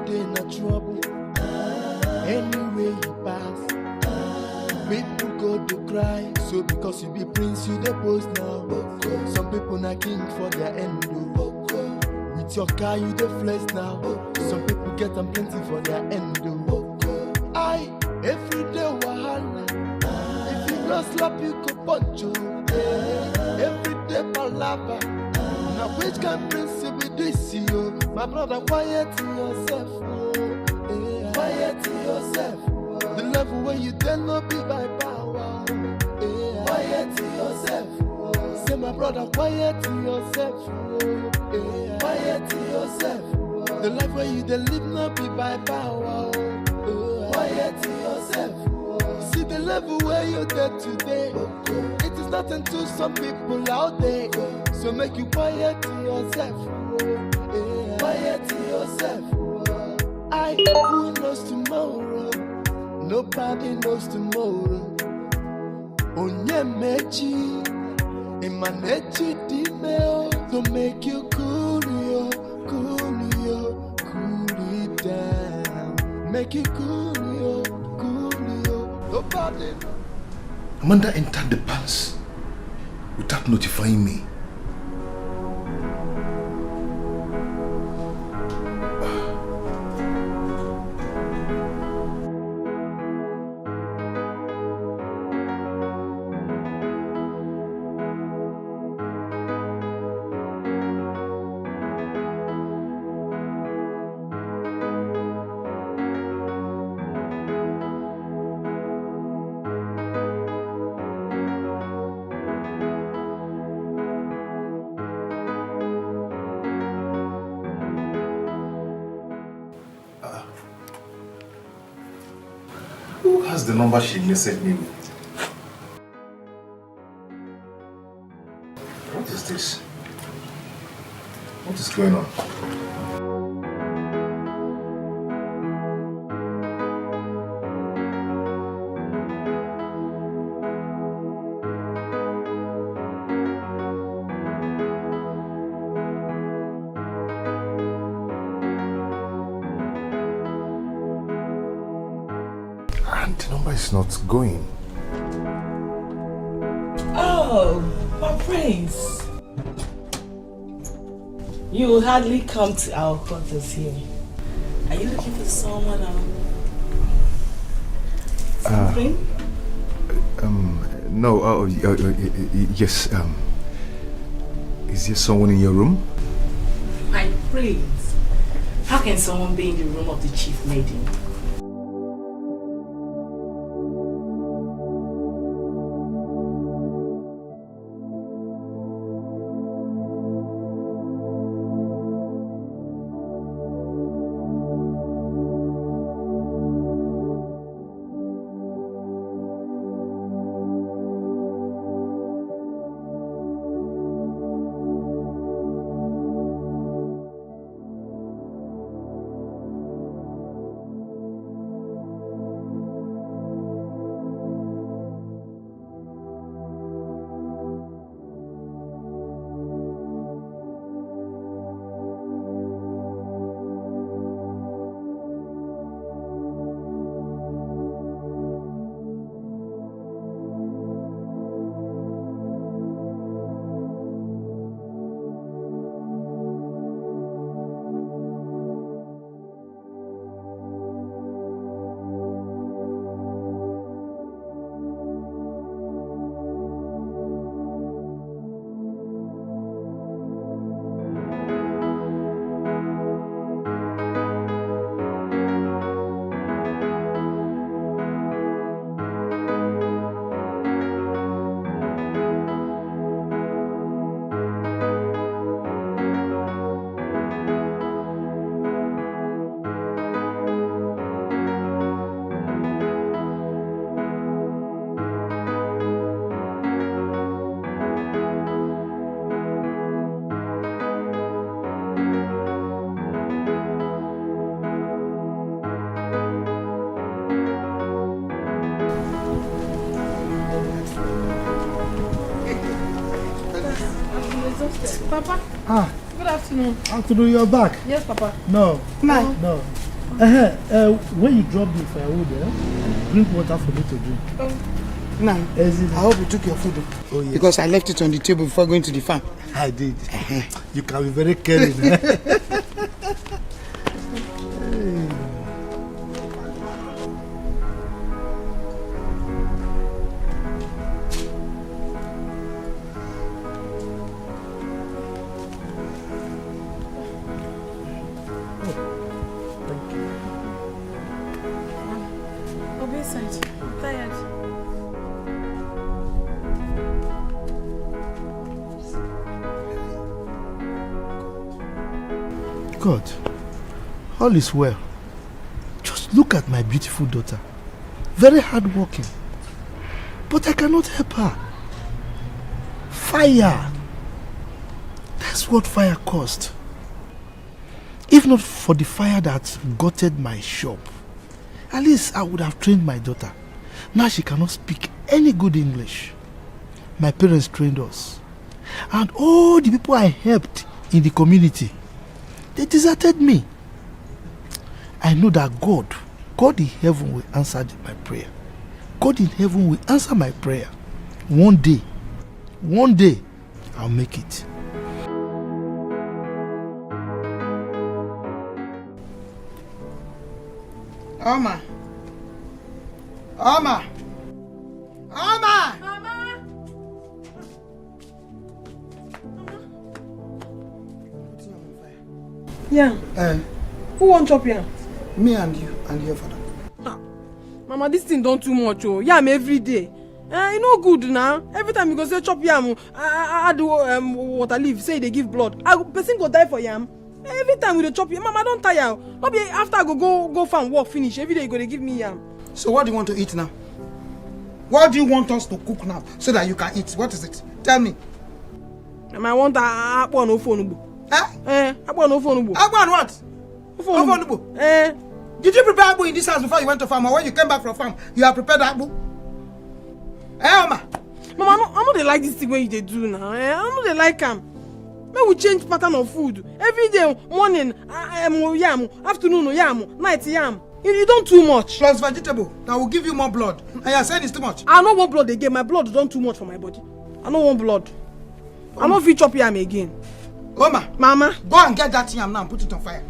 day in a trouble. Anyway you pass, people go to cry. So because you be prince, you the post now. Some people not king for their end. With your car, you the flex now. Some people get them plenty for their end. I every day wahala. If you not slap, you go punch you. Every day palava. Now which can prince be this you? My brother, quiet yourself. Quiet yourself. The level where you dare not be by power. Quiet yourself. Say my brother, quiet yourself. Quiet yourself. The life where you dare live not be by power. Quiet yourself. See the level where you're there today. It is nothing to some people out there. So make you quiet yourself. Quiet yourself. Who knows tomorrow? Nobody knows tomorrow. Onye mechi, imanechi dimeo. To make you cool it down. Make you cool it. Nobody. Amanda entered the palace without notifying me. Who has the number she messaged me with? What is this? What is going on? It's not going. Oh, my prince. You will hardly come to our quarters here. Are you looking for someone or something? No, yes, is there someone in your room? My prince. How can someone be in the room of the chief maiden? Papa? Ah. Good afternoon. Afternoon, you're back? Yes, Papa. No. No. No. When you drop the firewood, drink water for me to drink. Now, I hope you took your food. Oh, yes. Because I left it on the table before going to the farm. I did. You can be very caring. God, all is well. Just look at my beautiful daughter. Very hardworking. But I cannot help her. Fire. That's what fire caused. If not for the fire that gutted my shop, at least I would have trained my daughter. Now she cannot speak any good English. My parents trained us. And all the people I helped in the community, they deserted me. I know that God in heaven will answer my prayer. God in heaven will answer my prayer. One day, I'll make it. Oma! Yeah. Who won't chop yam? Me and you and your father. Mama, this thing don't too much. Oh, yam every day. You know good now. Every time you go say chop yam, I do water leaf. Say they give blood. Person go die for yam. Every time we dey chop yam, Mama don't tire. Not be after I go farm work finish. Every day you go they give me yam. So what do you want to eat now? What do you want us to cook now so that you can eat? What is it? Tell me. I want akpo no phone. Akpo no phone. Akpo and what? Phone. Did you prepare akpo in this house before you went to farm, or when you came back from farm, you have prepared akpo? Oma. Mama, I know they like this thing when you do now. I know they like them. May we change pattern of food every day. Morning, yam. Afternoon, yam. Night, yam. You don't too much. Plus vegetable that will give you more blood. And you're saying it's too much. I don't want blood again. My blood don't too much for my body. I don't want blood. I don't feel chop yam again. Oma. Mama. Go and get that yam now and put it on fire.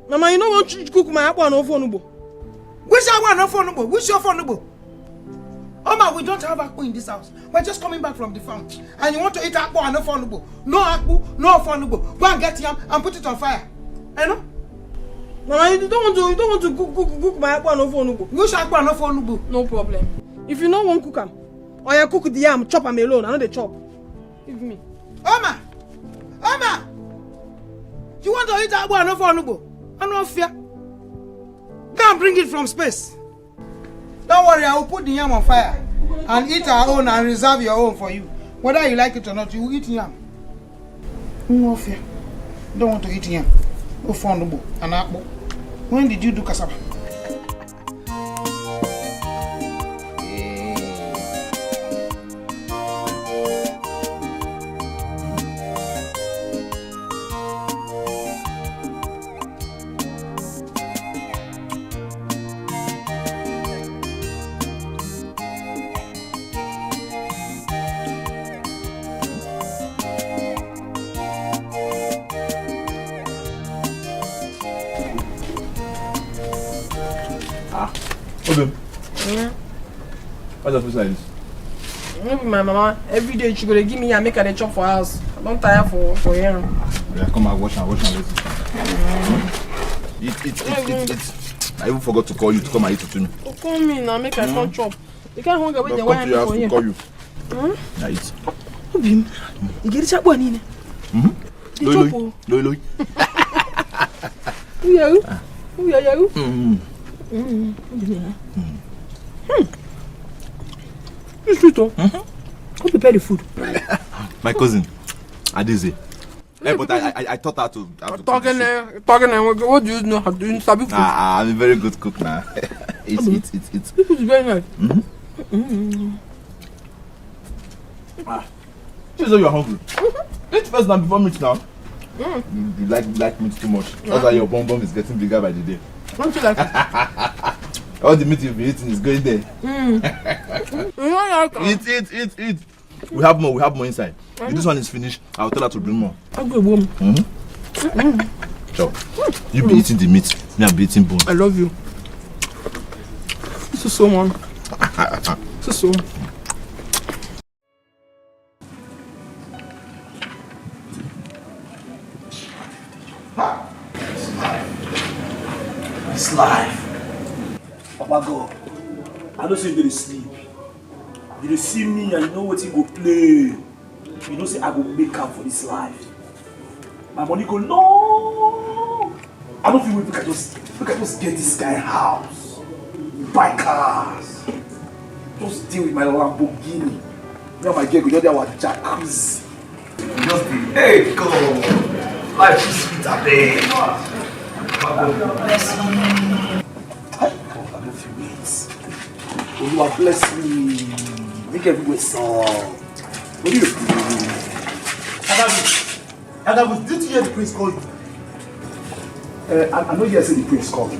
Mama, you don't want to cook my apple no phone. Which one no phone? Which your phone? Oma, we don't have akpu in this house. We're just coming back from the farm. And you want to eat akpu and no phone? No akpu, no phone. Go and get yam and put it on fire. You know? Mama, you don't want to cook my apple no phone. Which akpu and no phone? No problem. If you don't want cook them, or you cook the yam, chop them alone. I know they chop. Give me. Oma! You want to eat akpu and no phone? I no fear. Go and bring it from space. Don't worry, I will put the yam on fire and eat our own and reserve your own for you. Whether you like it or not, you will eat yam. No fear. Don't want to eat yam. No phone and akpu. When did you do cassava? What's the food like this? No be my mama. Every day she go to give me and make her the chop for house. I don't tire for here. Yeah, come and wash and Eat. I even forgot to call you to come and eat it to me. Call me now, make her come chop. You can't hunger with the wine for you. Call you. Yeah, eat. Obim, you get it one in. Loi. Who are you? It's sweet, oh. Who prepared the food? My cousin, Adize. Hey, but I taught her to talking, what do you know how to do? Sabi food? I'm a very good cook now. Eat. This food is very nice. She's you're hungry. Eat first now before meat now. You like meat too much. That's why your bum is getting bigger by the day. Don't you like it? All the meat you've been eating is going there. You don't like it? Eat. We have more inside. If this one is finished, I'll tell her to bring more. Okay, boom. So, you be eating the meat, me I'll be eating bone. I love you. This is so man. This is so. It's life. Papa God, I don't say you dey sleep. You dey see me and you know what you go play. You know say I go make up for this life. My money go long. I don't feel wait make I just get this guy house, buy cars, just deal with my Lamborghini. Me and my girl go just dey our jacuzzi. Just be hey God, life is sweet abeg. God bless me. I don't feel wait. You are bless me. Make everywhere sound. What do you do? Agabu, did you hear the prince call you? I know you say the prince called me,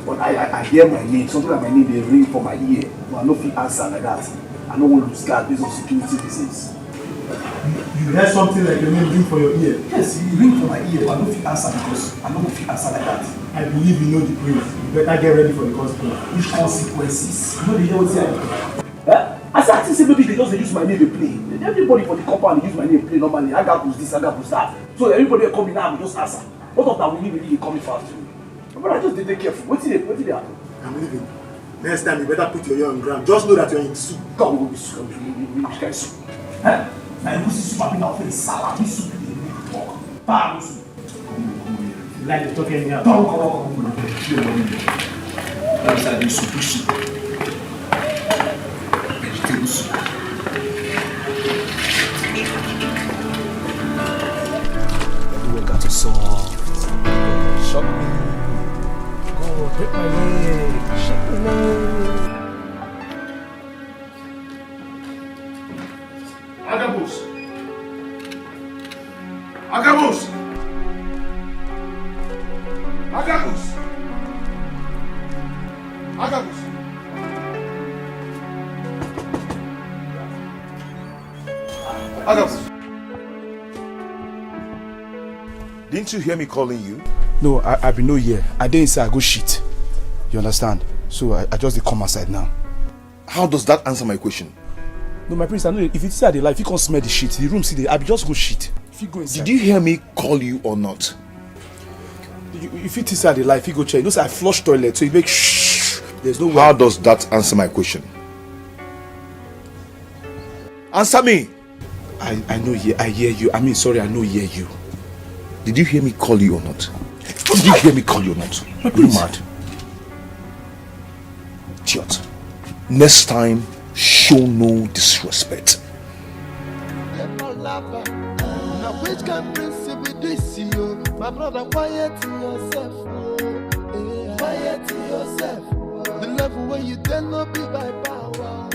but I hear my name. Something like my name they ring for my ear, but I don't feel answer like that. I don't want to lose guard based on security reasons. You heard something like your name ring for your ear? Yes, you ring for my ear, but I don't feel answer because I don't feel answer like that. I believe you know the prince. You better get ready for the consequences. Which consequences? You know the hell what's here? As I say maybe they just use my name to play. Everybody for the compound use my name to play normally. I got this, I got that. So everybody will come in now and just answer. What of that will really come fast? But I just did take careful. What did they happen? I'm leaving. Next time you better put your ear on ground. Just know that you're in soup. God will be soup. Which kind of soup? Huh? Now you see soup up in our face. Salad. This soup is a big talk. Bam soup. You like to talk anyhow? Come. That's how you soup. Vegetable soup. Everyone got to solve. Shock me. Go, hit my leg. Shake my leg. Agabus! Agabus! Agabus! Agabus! Agabus! Didn't you hear me calling you? No, I been no here. I didn't say I go shit. You understand? So I just come outside now. How does that answer my question? No, my prince, I know if you say I dey lie, if you can't smell the shit, the room see the I be just go shit. If you go inside. Did you hear me call you or not? If you say I dey lie, if you go check, you know say I flush toilet, so you make shh. There's no way. How does that answer my question? Answer me! I know I hear you. I mean sorry, I know hear you. Did you hear me call you or not? Did you hear me call you or not? My Are you prince. mad? Idiot. Next time, show no disrespect. Now which can principle this you? My brother, quiet to yourself. Quiet to yourself. The level where you dare not be by power.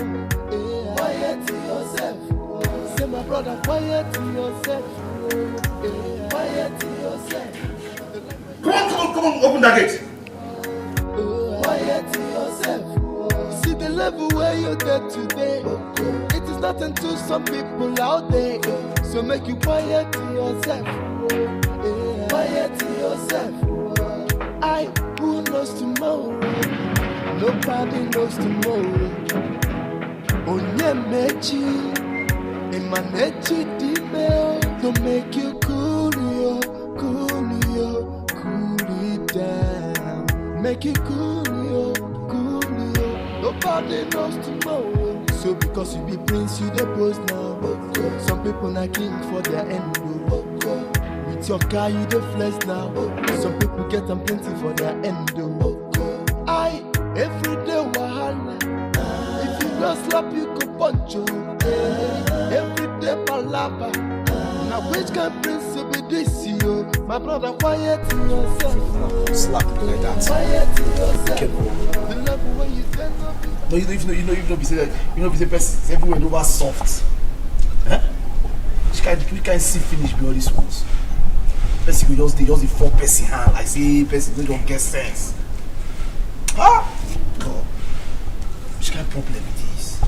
Quiet to yourself. Say my brother, quiet to yourself. Quiet to yourself. Come on, open that gate. Quiet to yourself. See the level where you're there today. It is nothing to some people out there. So make you quiet to yourself. Quiet to yourself. Who knows tomorrow? Nobody knows tomorrow. Onye mechi, emanechi dime. To make you cool it down. Make you cool it. Nobody knows tomorrow. So because you be prince, you the post now. Some people not king for their end. With your car, you the flex now. Some people get them plenty for their end. Every day wahala. If you don't slap, you go punch you. Every day palava. Now which can prince be this you? My brother, quiet to yourself. Slap it like that. Quiet to yourself. The level where you stand up. No, you know, be say person everywhere over soft. Huh? We can see finish be all these ones. Person we just the 4 person hand. I say person don't get sense. God. Which kind of problem it is?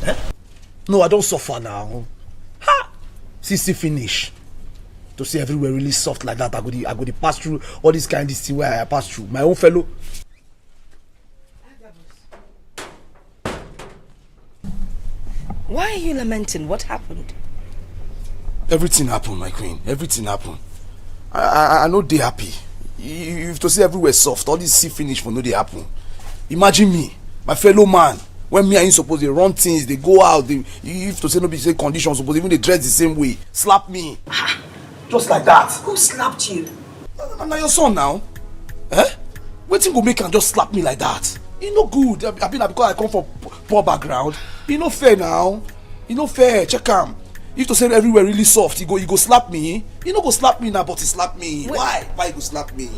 Eh? No, I don't suffer now. Ha! See finish. To see everywhere really soft like that, I go to pass through all this kind of thing where I pass through. My own fellow. Why are you lamenting? What happened? Everything happened, my queen. Everything happened. I know they happy. If to see everywhere soft, all this see finish for no they happen. Imagine me, my fellow man. When me and you suppose they run things, they go out, if to say no be say conditions, suppose even they dress the same way. Slap me. Just like that. Who slapped you? Now your son now. Eh? Waiting go make him just slap me like that. It no good. I mean because I come from poor background. It no fair now. It no fair. Check him. If to say everywhere really soft, he go slap me. He no go slap me now, but he slap me. Wait. Why? Why he go slap me?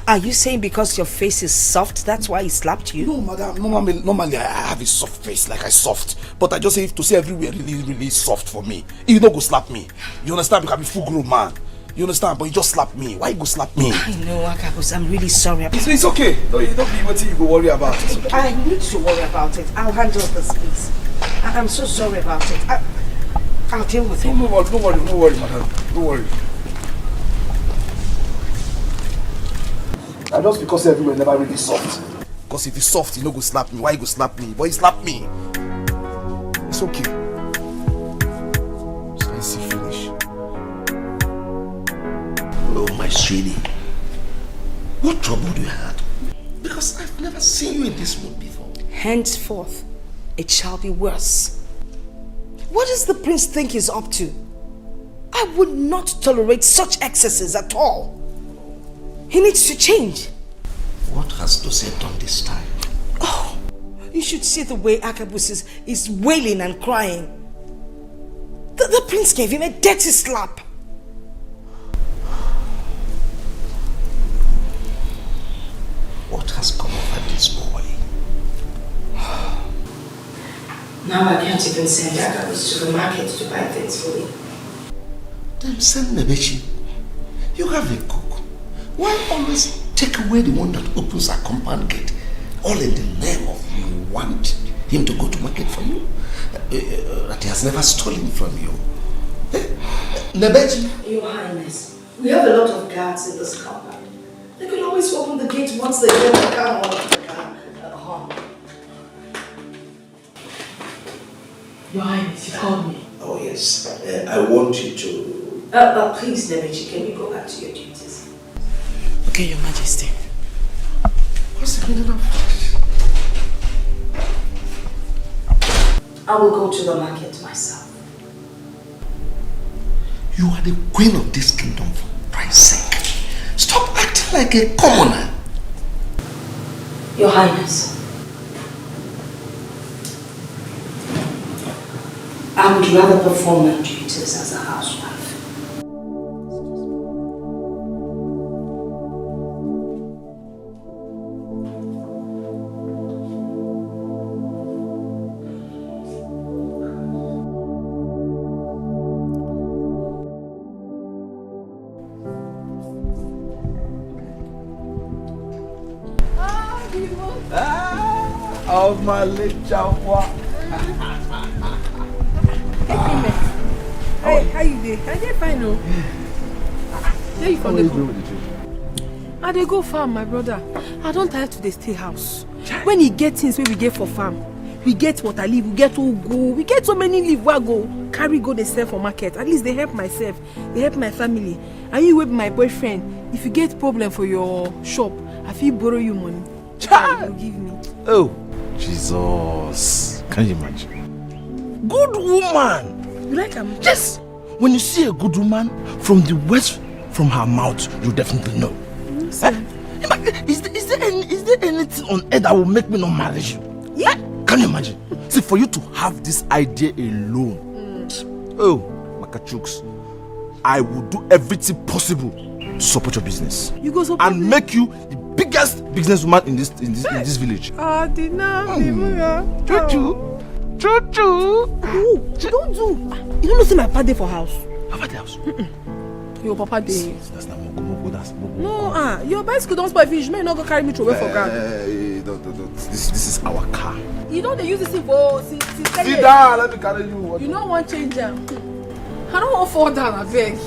Are you saying because your face is soft, that's why he slapped you? No, madam. Normally I have a soft face, like I soft. But I just say if to say everywhere really soft for me, he no go slap me. You understand? Because I'm a full grown man. You understand? But he just slap me. Why you go slap me? I know, Akabus. I'm really sorry about it. It's okay. No, you don't be what you go worry about. Okay. I need to worry about it. I'll handle this, please. I'm so sorry about it. I'll deal with it. No worry, madam. Don't worry. And just because everywhere never really soft. Because if it's soft, he no go slap me. Why he go slap me? But he slap me. It's okay. So I see finish. Oh, my sweetie. What trouble do you have? Because I've never seen you in this mood before. Henceforth, it shall be worse. What does the prince think he's up to? I would not tolerate such excesses at all. He needs to change. What has Dose done this time? Oh, you should see the way Akabus is wailing and crying. The prince gave him a dirty slap. What has come over this boy? Now I can't even send Akabus to the market to buy things for me. Then send Nebechi. You have a cook. Why always take away the one that opens a compound gate? All in the name of you want him to go to market for you? That he has never stolen from you. Nebechi? Your Highness, we have a lot of guards in this compound. They can always open the gate once they hear the car horn. Your Highness, you called me. Oh yes, I want you to... please, Nebechi, can you go back to your duties? Okay, Your Majesty. What's the meaning of that? I will go to the market myself. You are the queen of this kingdom, for Christ's sake. Stop acting like a commoner. Your Highness, I would rather perform my duties as a housewife. Of my little Hey, how you doing? I dey fine, no. Where you from? I dey go farm, my brother. I don't have to dey stay house. When he get things wey we get for farm, we get water leaf, we get ugu, we get so many leaf wey I go carry go dey sell for market. At least they help myself, they help my family. And you wey be my boyfriend, if you get problem for your shop, I fit borrow you money. You give me. Oh, Jesus. Can you imagine? Good woman. You like him? Yes. When you see a good woman, from the words from her mouth, you definitely know. Is there anything on earth that will make me not marry you? Yeah. Can you imagine? See, for you to have this idea alone, oh, Makachuks, I will do everything possible to support your business. You go support and make you the biggest businesswoman in this village. Choo-choo. Don't do. You don't know see my papa dey for house. Papa dey house? Your papa dey. That's not Mogo. That's Mogo. No, your bicycle don't spoil finish. May you not go carry me to away for ground. This is our car. You know they use this thing for since Sit down, let me carry you. You don't want change them. I don't want to fall down, I beg.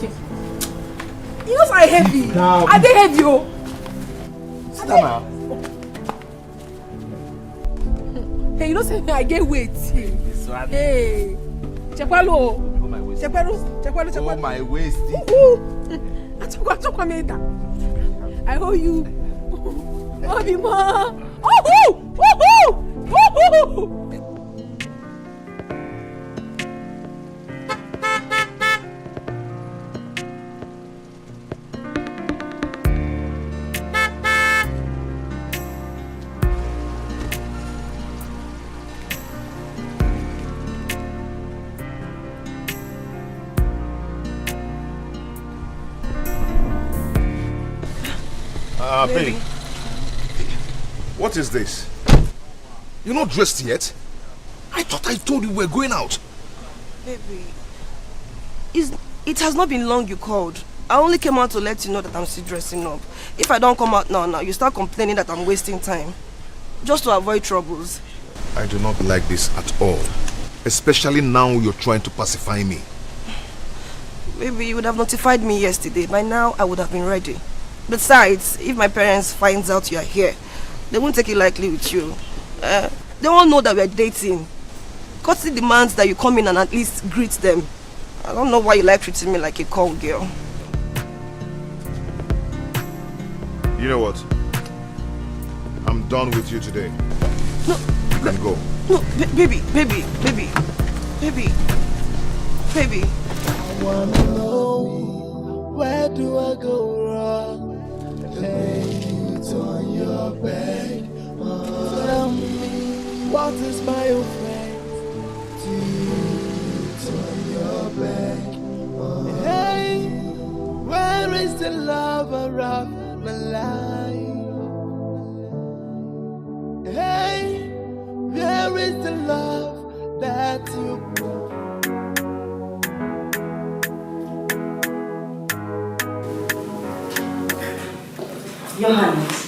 You know I heavy. Are they heavy? Sit down now. Hey, you know say I get weight. Hey. Chekwalo. Chekwalo. Oh, my waist. I owe you. Obimo. Woohoo! Baby. What is this? You're not dressed yet? I thought I told you we were going out. Baby, it has not been long you called. I only came out to let you know that I'm still dressing up. If I don't come out now, you start complaining that I'm wasting time. Just to avoid troubles. I do not like this at all. Especially now you're trying to pacify me. Maybe you would have notified me yesterday. By now, I would have been ready. Besides, if my parents find out you are here, they won't take it lightly with you. They won't know that we are dating. Courtesy demands that you come in and at least greet them. I don't know why you like treating me like a call girl. You know what? I'm done with you today. No. You can go. No, baby. I wanna know, where do I go wrong? Lay it on your bed. Tell me, what is my offense? Do it on your bed. Hey, where is the lover of my life? Hey, where is the love that you brought? Your Highness.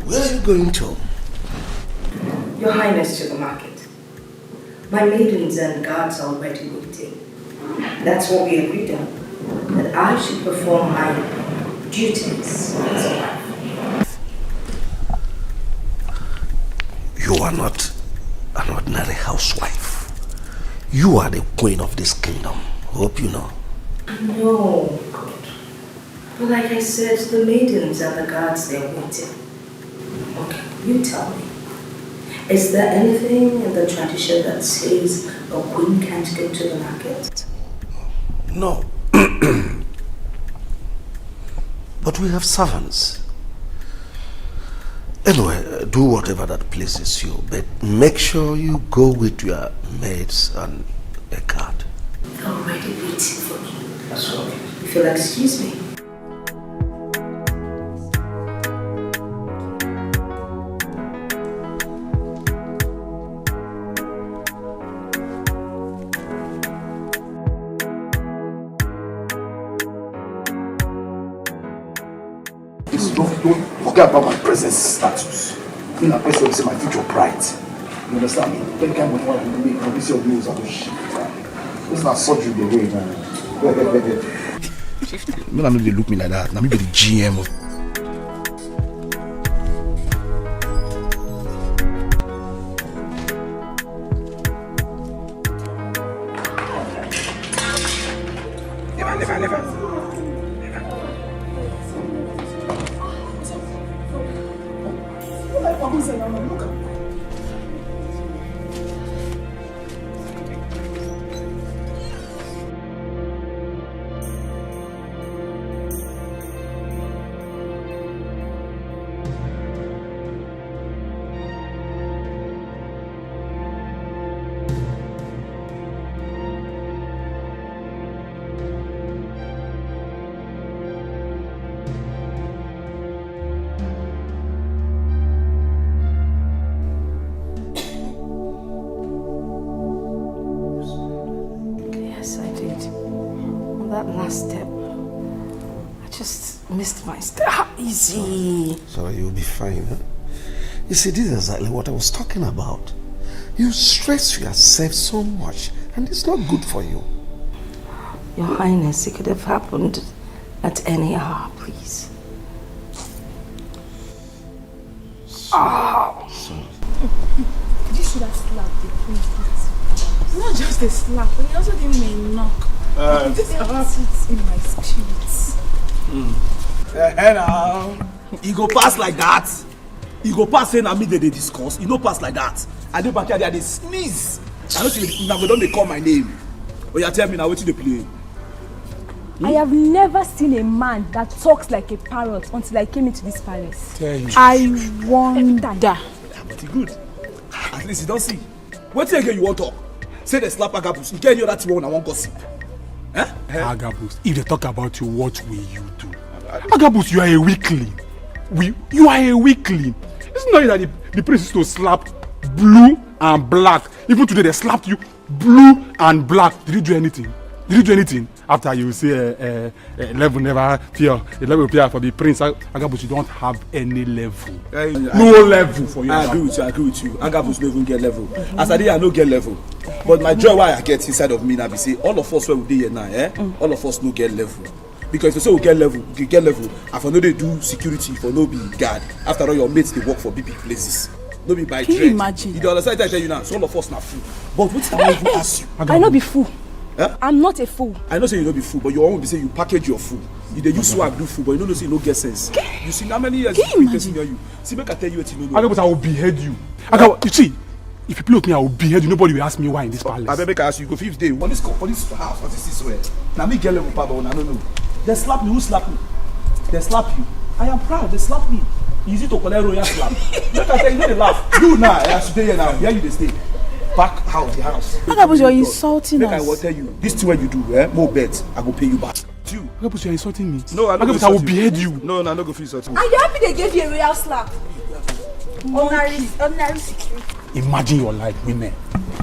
Where are you going to? Your Highness, to the market. My maidens and guards are already waiting. That's what we agreed on. That I should perform my duties as a wife. You are not an ordinary housewife. You are the queen of this kingdom. Hope you know. No, God. But like I said, the maidens and the guards, they're waiting. Okay, you tell me. Is there anything in the tradition that says a queen can't go to the market? No. But we have servants. Anyway, do whatever that pleases you, but make sure you go with your maids and a guard. They're already waiting for me. That's all. If you'll excuse me. Don't forget about my present status. In a person is my future pride. You understand me? Any kind of one you make, obviously your bills are the shit. This is not surgery the way, man. No, they look me like that. Now me be the GM of. Never. Missed my step. Easy. So you'll be fine, huh? You see, this is exactly what I was talking about. You stress yourself so much, and it's not good for you. Your Highness, it could have happened at any hour, please. Sorry. You should have slapped the prince. Not just a slap, but he also gave me a knock. This hurts in my spirits. Now, you go pass like that. You go pass saying I mean they discuss. You no pass like that. I do back here they sneeze. I don't see now don't they call my name. Oh, you tell me now what you play. I have never seen a man that talks like a parrot until I came into this palace. I wonder. But it's good. At least you don't see. What thing again you want to talk? Say they slap Agabus. You get any other thing when I want gossip. Agabus, if they talk about you, what will you do? Agabus, you are a weakling. You are a weakling. It's not that the prince used to slap blue and black. Even today they slapped you blue and black. Did you do anything? Did you do anything? After you say level never fear, the level fear for the prince, Agabus, you don't have any level. No level for you. I agree with you. Agabus don't even get level. As I did, I don't get level. But my joy why I get inside of me now be say all of us where we dey here now, all of us no get level. Because if you say we get level, I for no they do security for no be guard. After all your mates they work for big places. No be by trade. Can you imagine? You don't understand what I tell you now, so all of us not fool. But what I even ask you? I no be fool. Huh? I'm not a fool. I know say you no be fool, but you won't be say you package your food. You dey use swag do food, but you don't know say you no get sense. You see how many years you person hear you. See, make I tell you what you know. Agabus, I will behead you. Agabus, you see, if you play with me, I will behead you. Nobody will ask me why in this palace. I better make I ask you, go 5th day. On this house, on this way. Now me get level power, I don't know. They slap me, who slap me? They slap you. I am proud, they slap me. Easy to collect royal slap. Make I tell you, no they laugh. You now, I should stay here now. Here you they stay. Back out the house. Agabus, you're insulting us. Make I will tell you, this thing when you do, more bet, I will pay you back. You. Agabus, you're insulting me. No, Agabus, I will behead you. No, I'm not going to insult you. Are you happy they gave you a royal slap? Ordinary security. Imagine your life, women.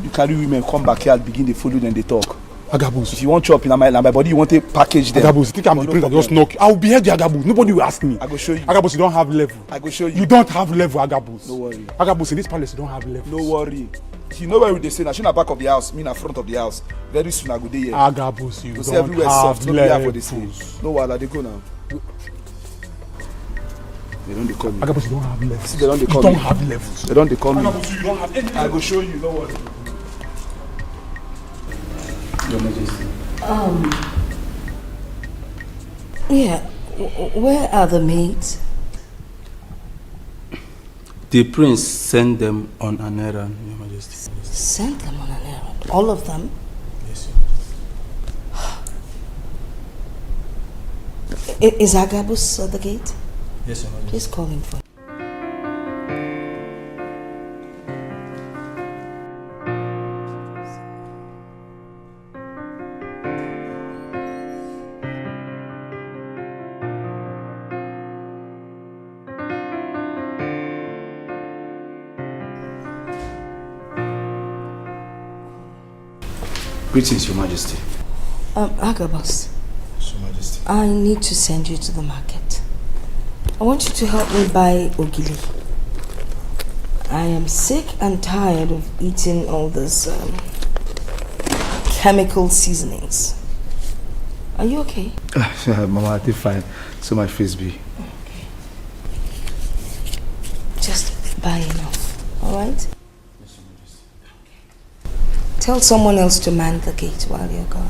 You carry women, come back here, begin to follow them, they talk. Agabus, if you want chop in my body, you want to package them. Agabus, you think I'm the prince that just knock you? I will behead you, Agabus. Nobody will ask me. I go show you. Agabus, you don't have level. I go show you. You don't have level, Agabus. No worry. Agabus, in this palace, you don't have level. No worry. You know where they say, I should not back of the house, me in front of the house. Very soon I go there. Agabus, you don't everywhere have soft, levels. No wahala, they go now. They don't call me. Agabus, you don't have levels. See, they don't call me. You don't have levels. They don't call me. Agabus, you don't have any I go show you, no worry. Your Majesty. Yeah, where are the maids? The prince sent them on an errand, Your Majesty. Sent them on an errand? All of them? Yes, Your Majesty. Is Agabus at the gate? Yes, Your Majesty. Please call him for me. Greetings, Your Majesty. Agabus. Yes, Your Majesty. I need to send you to the market. I want you to help me buy ogili. I am sick and tired of eating all this chemical seasonings. Are you okay? Mama, I did fine. So my face be. Okay. Just buy enough, alright? Tell someone else to man the gate while you're gone.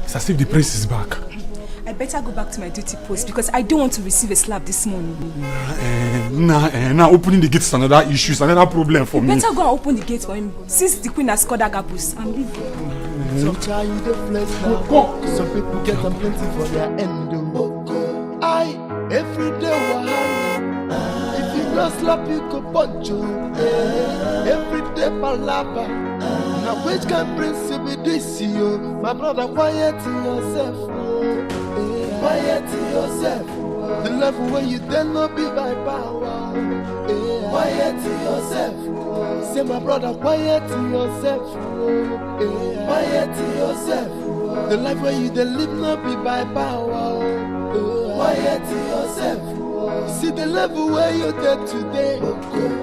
It's as if the prince is back. I better go back to my duty post because I don't want to receive a slap this morning. Now opening the gate is another issue, it's another problem for me. Better go and open the gate for him since the queen has called Agabus and leave him. Some child the flesh now. Some people get them plenty for their end. I every day wahala. If you not slap you go punch you. Every day palapa. Now which can prince be this you? My brother, quiet yourself. Quiet yourself. The level where you then not be by power. Quiet yourself. say my brother, quiet yourself. Quiet yourself. The life where you dey live not be by power. Quiet yourself. See the level where you're dead today.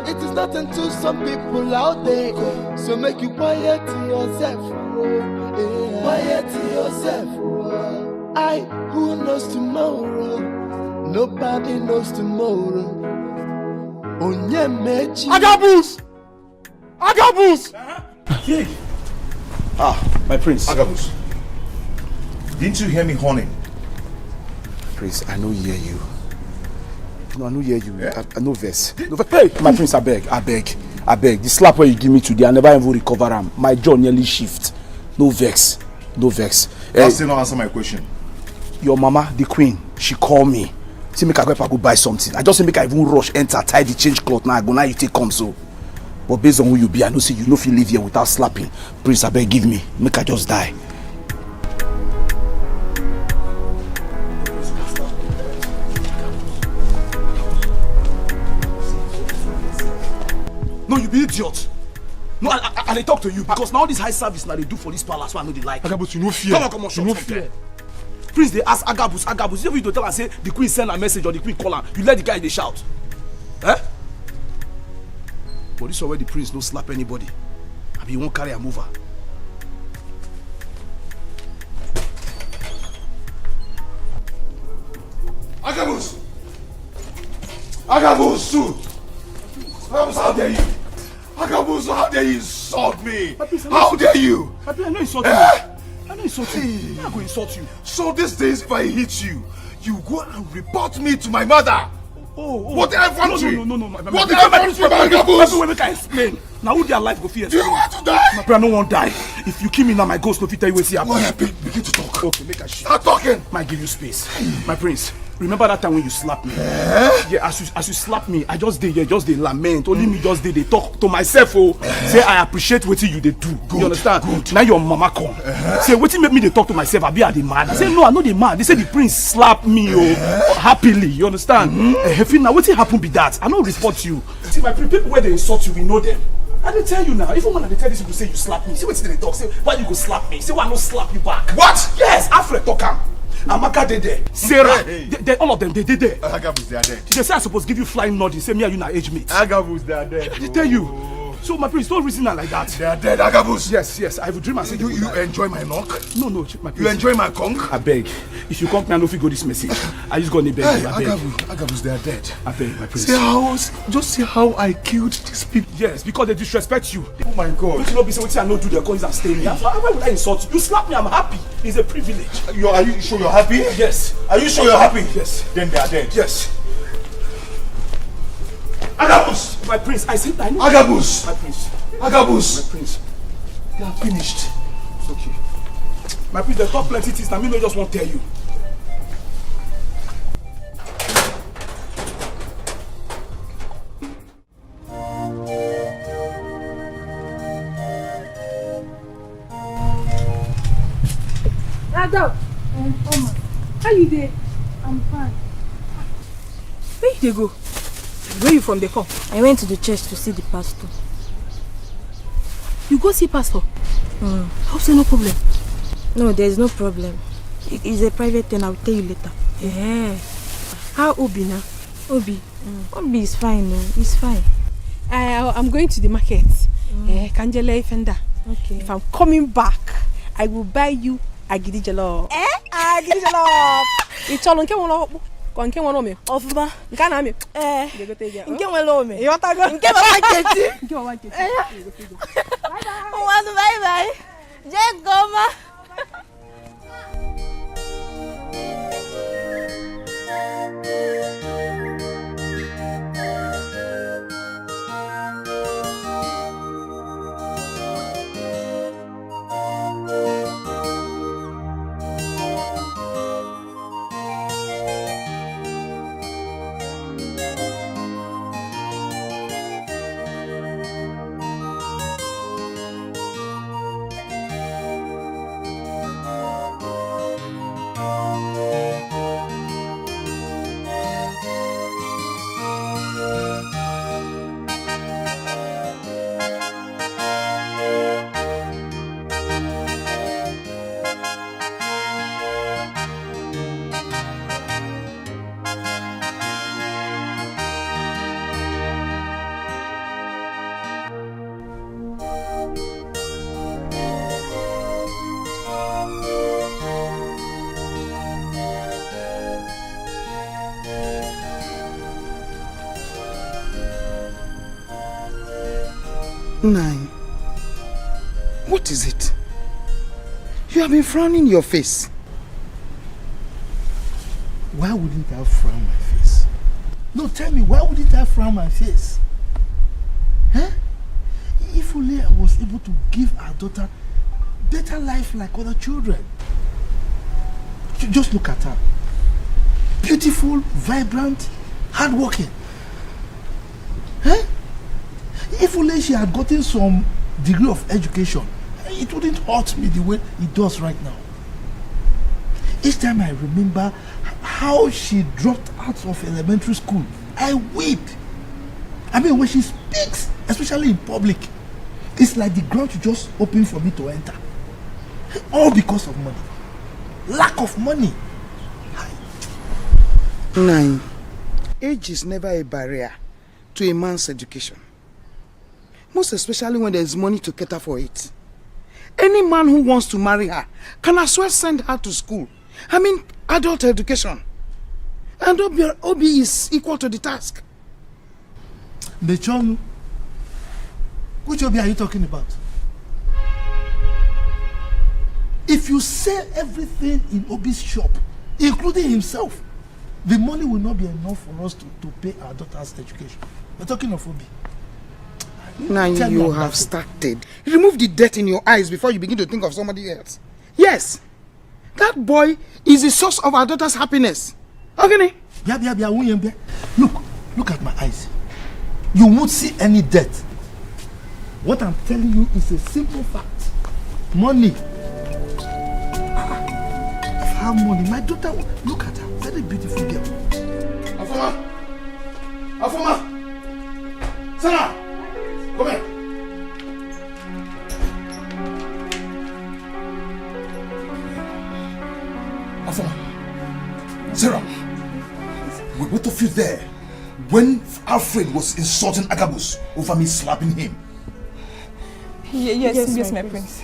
It is not until some people out there. So make you quiet yourself. Quiet yourself. Who knows tomorrow? Nobody knows tomorrow. Onyemechi. Agabus! Agabus! Yeah. My prince. Agabus. Didn't you hear me horning? Prince, I know hear you. No, I know hear you. Yeah. I know verse. No, hey, my prince, I beg. The slap where you give me today, I never even recover them. My jaw nearly shift. No vex. Hey, still not answer my question. Your mama, the queen, she called me. Say make I go buy something. I just say make I even rush, enter, tie the change cloth. Now I go, now you take come so. But based on who you be, I know see you know if you live here without slapping. Prince, I beg give me. Make I just die. No, you be idiot. No, I they talk to you because now this high service now they do for this palace, so I know they like. Agabus, you no fear. Come on, shut up there. Prince, they ask Agabus. You don't tell and say the queen send a message or the queen call her. You let the guy they shout. Eh? But this is where the prince no slap anybody. I mean, he won't carry him over. Agabus, how dare you? Agabus, how dare you insult me? How dare you? I know insult you. I know insult you. I'm not going to insult you. So these days, if I hit you, you go and report me to my mother. What did I want you? No. What did I want you, Agabus? Make I explain. Now who their life go fear? Do you want to die? My brother, no one die. If you kill me now, my ghost no fit tell you what's happening. Well, begin to talk. Okay, make a shit. Start talking. Might give you space. My prince, remember that time when you slapped me? Yeah, as you slapped me, I just did lament. Only me just did they talk to myself. Say I appreciate what you they do. Good, you understand? good. Now your mama come. Say what make me they talk to myself? I be at the mad. I say no, I know the mad. They say the prince slapped me happily. You understand? Now what happen be that? I don't report you. See my people where they insult you, we know them. I didn't tell you now. Even when I tell these people say you slap me, see what they talk. Say why you go slap me? Say why I no slap you back? What? Yes, Alfred talk am. Amaka they there. Sarah, they, all of them they there. Agabus, they are dead. They say I supposed to give you flying nod. Say me and you na age mate. Agabus, they are dead. I did tell you. So my prince, don't reason like that. They are dead, Agabus. Yes. I have a dream. I say You enjoy my knock? No, my prince. You enjoy my conch? I beg. If you come me, I know if you go this message. I just gonna beg you. I beg. Agabus, they are dead. I beg, my prince. Just see how I killed these people. Yes, because they disrespect you. Oh my God. Don't you know be say what I know do their coins and stay me. Why would I insult you? You slap me, I'm happy. It's a privilege. Are you sure you're happy? Yes. Are you sure you're happy? Yes. Then they are dead. Yes. Agabus! My prince, I said I know. Agabus! My prince. Agabus! My prince. They are finished. It's okay. My prince, they talk plenty things. Now me no just won't tell you. Ada, Oma, how you dey? I'm fine. Where you dey go? Where you from dey come? I went to the church to see the pastor. You go see pastor? Hope say no problem. No, there is no problem. It is a private thing. I'll tell you later. Yeah. How Obi now? Obi is fine. No, he's fine. I'm going to the market. Kanjele Fenda. Okay. If I'm coming back, I will buy you agidi jollof. Agidi jollof. Icholo nke won ko nke won me. Ofuma. Nka na me. Nke won lo me. You want to go? Nke baba keti. Nke baba keti. Bye bye. Je goma. Nine. What is it? You have been frowning your face. Why wouldn't I frown my face? No, tell me, why wouldn't I frown my face? Huh? If only I was able to give our daughter better life like other children. Just look at her. Beautiful, vibrant, hardworking. Huh? If only she had gotten some degree of education, it wouldn't hurt me the way it does right now. Each time I remember how she dropped out of elementary school, I weep. I mean, when she speaks, especially in public, it's like the ground just open for me to enter. All because of money. Lack of money. Nine. Age is never a barrier to a man's education. Most especially when there is money to cater for it. Any man who wants to marry her can as well send her to school. I mean, adult education. And Obi is equal to the task. Bechonu, which Obi are you talking about? If you sell everything in Obi's shop, including himself, the money will not be enough for us to pay our daughter's education. We're talking of Obi. Now you have started. Remove the dirt in your eyes before you begin to think of somebody else. Yes, that boy is the source of our daughter's happiness. Okay? Look at my eyes. You won't see any dirt. What I'm telling you is a simple fact. Money. How money? My daughter, look at her. Very beautiful girl. Afoma! Sarah! Come here. Afoma. Sarah. Were both of you there when Alfred was insulting Agabus over me slapping him? Yes, my prince.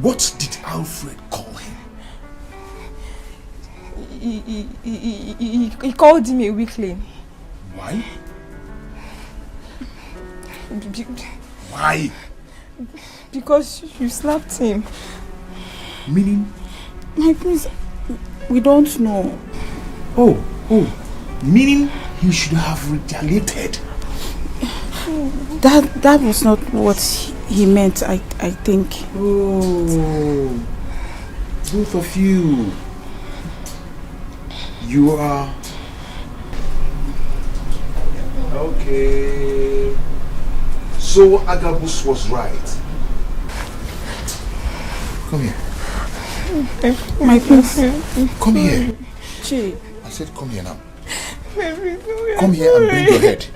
What did Alfred call him? He called him a weakling. Why? Why? Because you slapped him. Meaning? My prince, we don't know. Oh, meaning he should have retaliated. That was not what he meant, I think. Oh, both of you. You are... Okay. So Agabus was right. Come here. My prince. Come here. Chi. I said come here now. Come here and bring your head.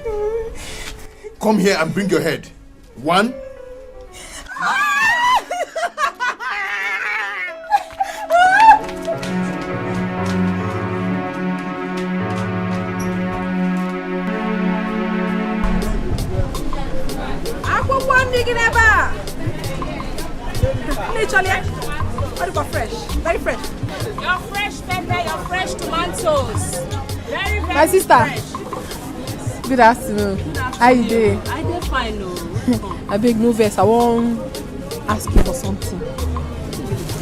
Come here and bring your head. 1. Fresh, very fresh. Your fresh pepper, your fresh tomatoes. Very my sister. Fresh. Good afternoon. How you doing? I dey fine, no. I beg no vex. I won't ask you for something.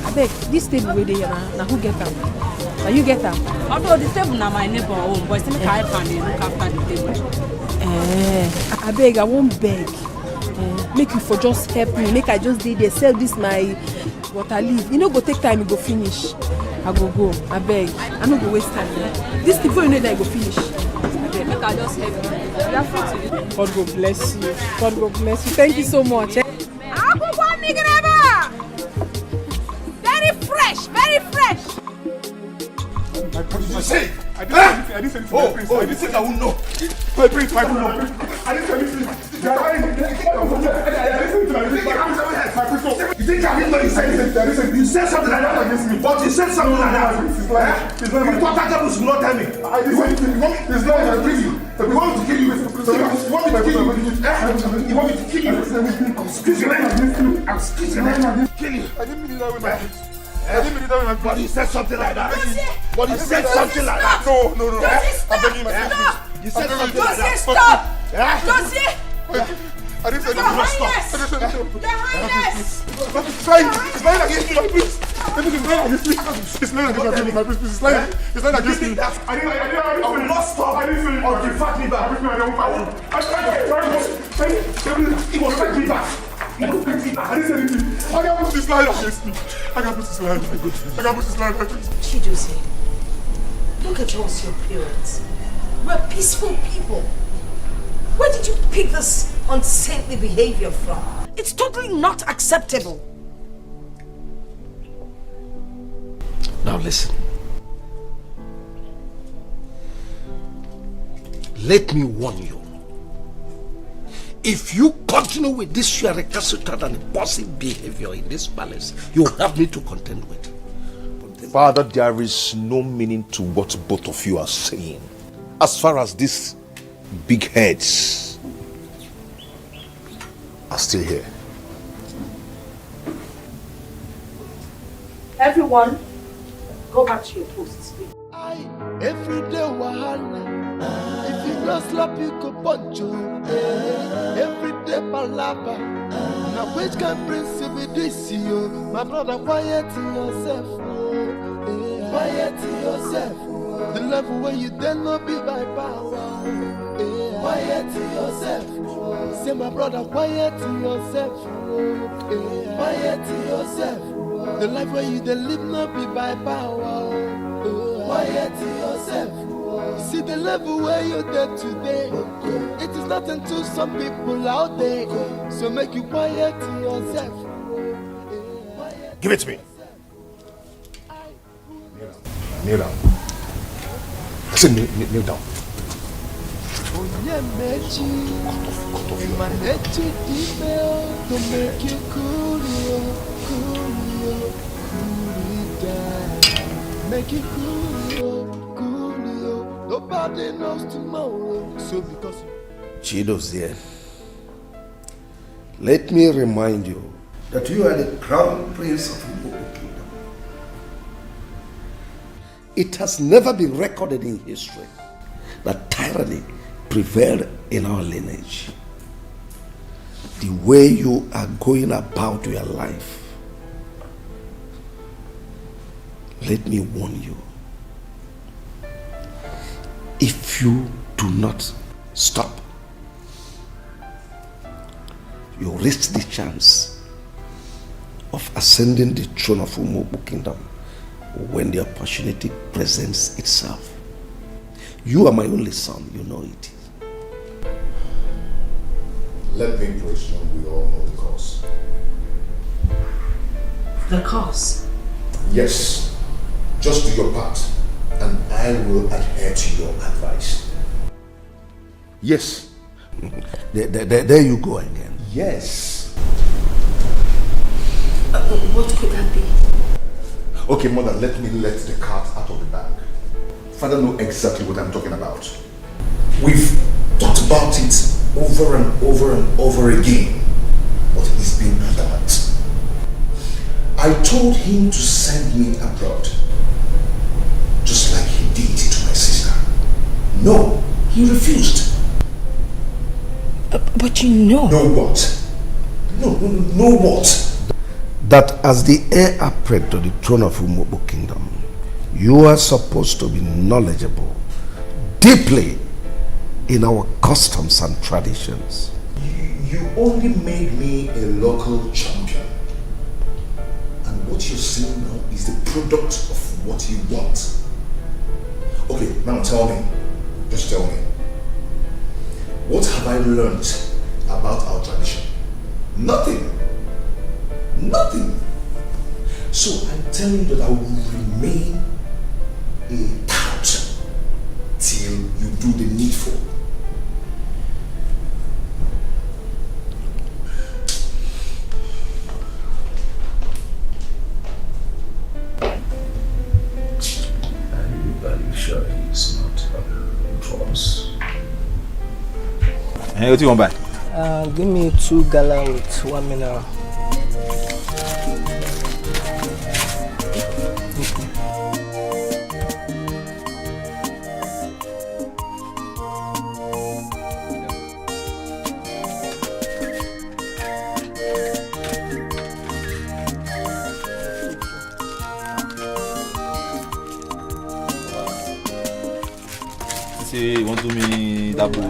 I beg this table where they here now. Who get them? Now you get them. Although the table na my neighbor own, but still I can look after the table. I beg. I won't beg. Make you for just help me. Make I just dey there sell this my water leaf. You know go take time. You go finish. I go. I beg. I no go waste time. This before you know that I go finish. Make I just help you. God go bless you. God go bless you. Thank you so much. Very fresh, very fresh. What did you say? I didn't say anything. I didn't say I won't know. My prince, I won't know. I didn't say anything. You said something like that against me. But you said something like that. You thought Agabus would not tell me. You want me to kill you? You want me to kill you? You want me to kill you? You want me to kill you? Excuse me. Excuse me. Kill you. I didn't mean it that way, my prince. But you said something like that. But you said something like that. No. You said something like that. Stop. I didn't say Your Highness! Your Highness! It's lying against me, my priest. It's lying against me. It's lying against me, my priest. It's lying against me. I will not stop. I didn't say you. Okay, fight me back. I don't fight you. He will fight me back. I didn't say anything. I can't put this line against me. I can't put this line. I can't put this line against me. Chidozie, look at us, your parents. We're peaceful people. Where did you pick this unsaintly behavior from? It's totally not acceptable. Now listen. Let me warn you. If you continue with this your recalcitrant and impulsive behavior in this palace, you have me to contend with. Father, there is no meaning to what both of you are saying. As far as these big heads are still here. Everyone, go back to your posts. Every day wahala. If you don't slap, you could punch you. Every day palava. Now which can principle be this you? My brother, quiet yourself. Quiet yourself. The level where you dare not be by power. Quiet yourself. Say my brother, quiet yourself. Quiet yourself. The life where you dare live not be by power. Quiet yourself. See the level where you're there today. It is nothing to some people out there. So make you quiet yourself. Give it to me. Kneel down. I said kneel down. To make you cool down. Make it cool. Nobody knows tomorrow. So because Chidozie, let me remind you that you are the crown prince of Igbo Kingdom. It has never been recorded in history that tyranny prevailed in our lineage. The way you are going about your life, let me warn you. If you do not stop, you risk the chance of ascending the throne of Umuobu Kingdom when the opportunity presents itself. You are my only son, you know it. Let me presume we all know the cause. The cause? Yes. Just do your part, and I will adhere to your advice. Yes. There you go again. Yes. What could that be? Okay, mother, let me let the cat out of the bag. Father knows exactly what I'm talking about. We've talked about it over and over and over again, but he's been adamant. I told him to send me abroad, just like he did to my sister. No, he refused. But you know. Know what? Know what? That as the heir apparent to the throne of Umuobu Kingdom, you are supposed to be knowledgeable deeply in our customs and traditions. You only made me a local champion. And what you're seeing now is the product of what you want. Okay, now tell me. Just tell me. What have I learned about our tradition? Nothing. Nothing. So I'm telling you that I will remain a tout till you do the needful. Are you sure he's not for us? Hey, what do you want back? Give me 2 gala with 1 mineral. say you want to me double.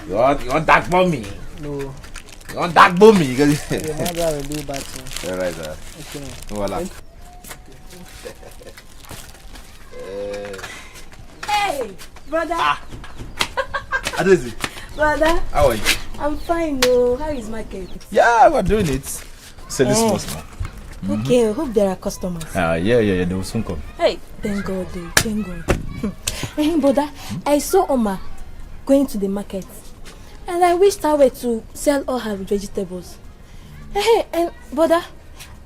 You want dark bomb me? No. You want dark bomb me? Your mother will do bad thing. All right, Okay. Voila. Hey, brother. Adesi. Brother. How are you? I'm fine, no. How is market? Yeah, we're doing it. Selling small. Okay, I hope there are customers. Yeah, they will soon come. Hey, thank God, though. Thank God. Hey, brother, I saw Oma going to the market, and I wished her way to sell all her vegetables. Hey, and brother,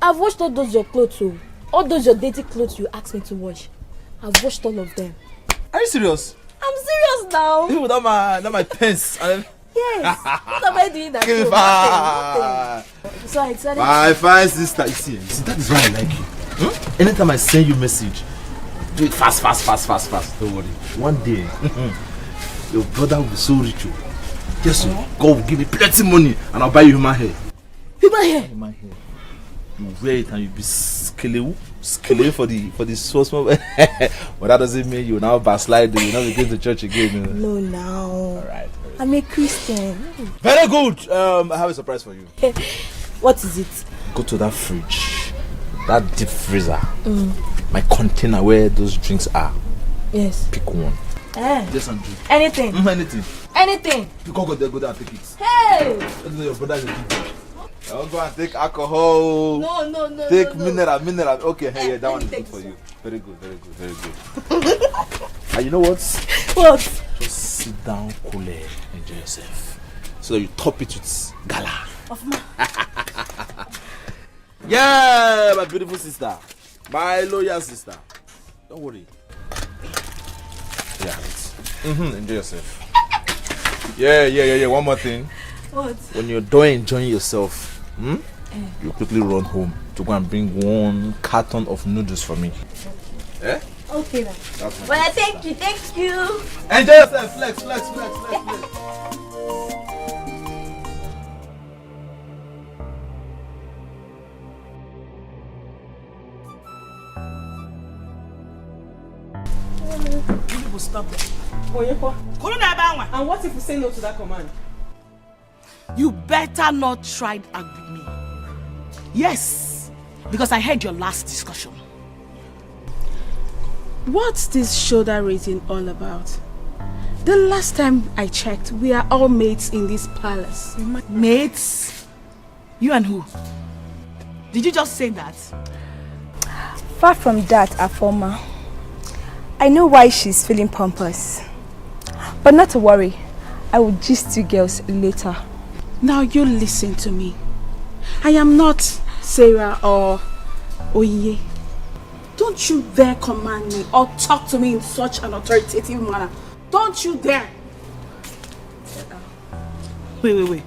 I've washed all those your clothes, too. All those your dirty clothes you asked me to wash. I've washed all of them. Are you serious? I'm serious now. Even that my pants. Yes. What am I doing that? Give me fire. So I decided. My fine sister, you see, that is why I like you. Anytime I send you message, do it fast. Don't worry. One day, your brother will be so rich. Just God will give me plenty money and I'll buy you human hair. Human hair? Human hair. You wear it and you'll be skelew for the small. But that doesn't mean you now backslide, you now begin to church again. No, now. Alright. I'm a Christian. Very good. I have a surprise for you. What is it? Go to that fridge, that deep freezer, my container where those drinks are. Yes. Pick one. Just and drink. Anything. Anything. You can't go there and take it. Hey! Let me know your brother is a drink. Don't go and take alcohol. No. Take mineral. Okay, hey, that one is good for you. Very good. And you know what? What? Just sit down, cool, enjoy yourself. So that you top it with gala. Yeah, my beautiful sister. My loyal sister. Don't worry. Yeah. Enjoy yourself. Yeah. One more thing. What? When you're done enjoying yourself, you quickly run home to go and bring 1 carton of noodles for me. Eh? Okay then. That's my Well, thank you. Enjoy yourself. Flex. Stop there. And what if we say no to that command? You better not try that with me. Yes, because I heard your last discussion. What's this shoulder raising all about? The last time I checked, we are all mates in this palace. Mates? You and who? Did you just say that? Far from that, Afoma. I know why she's feeling pompous. But not to worry, I will gist you girls later. Now you listen to me. I am not Sarah or Oye. Don't you dare command me or talk to me in such an authoritative manner. Don't you dare. Wait.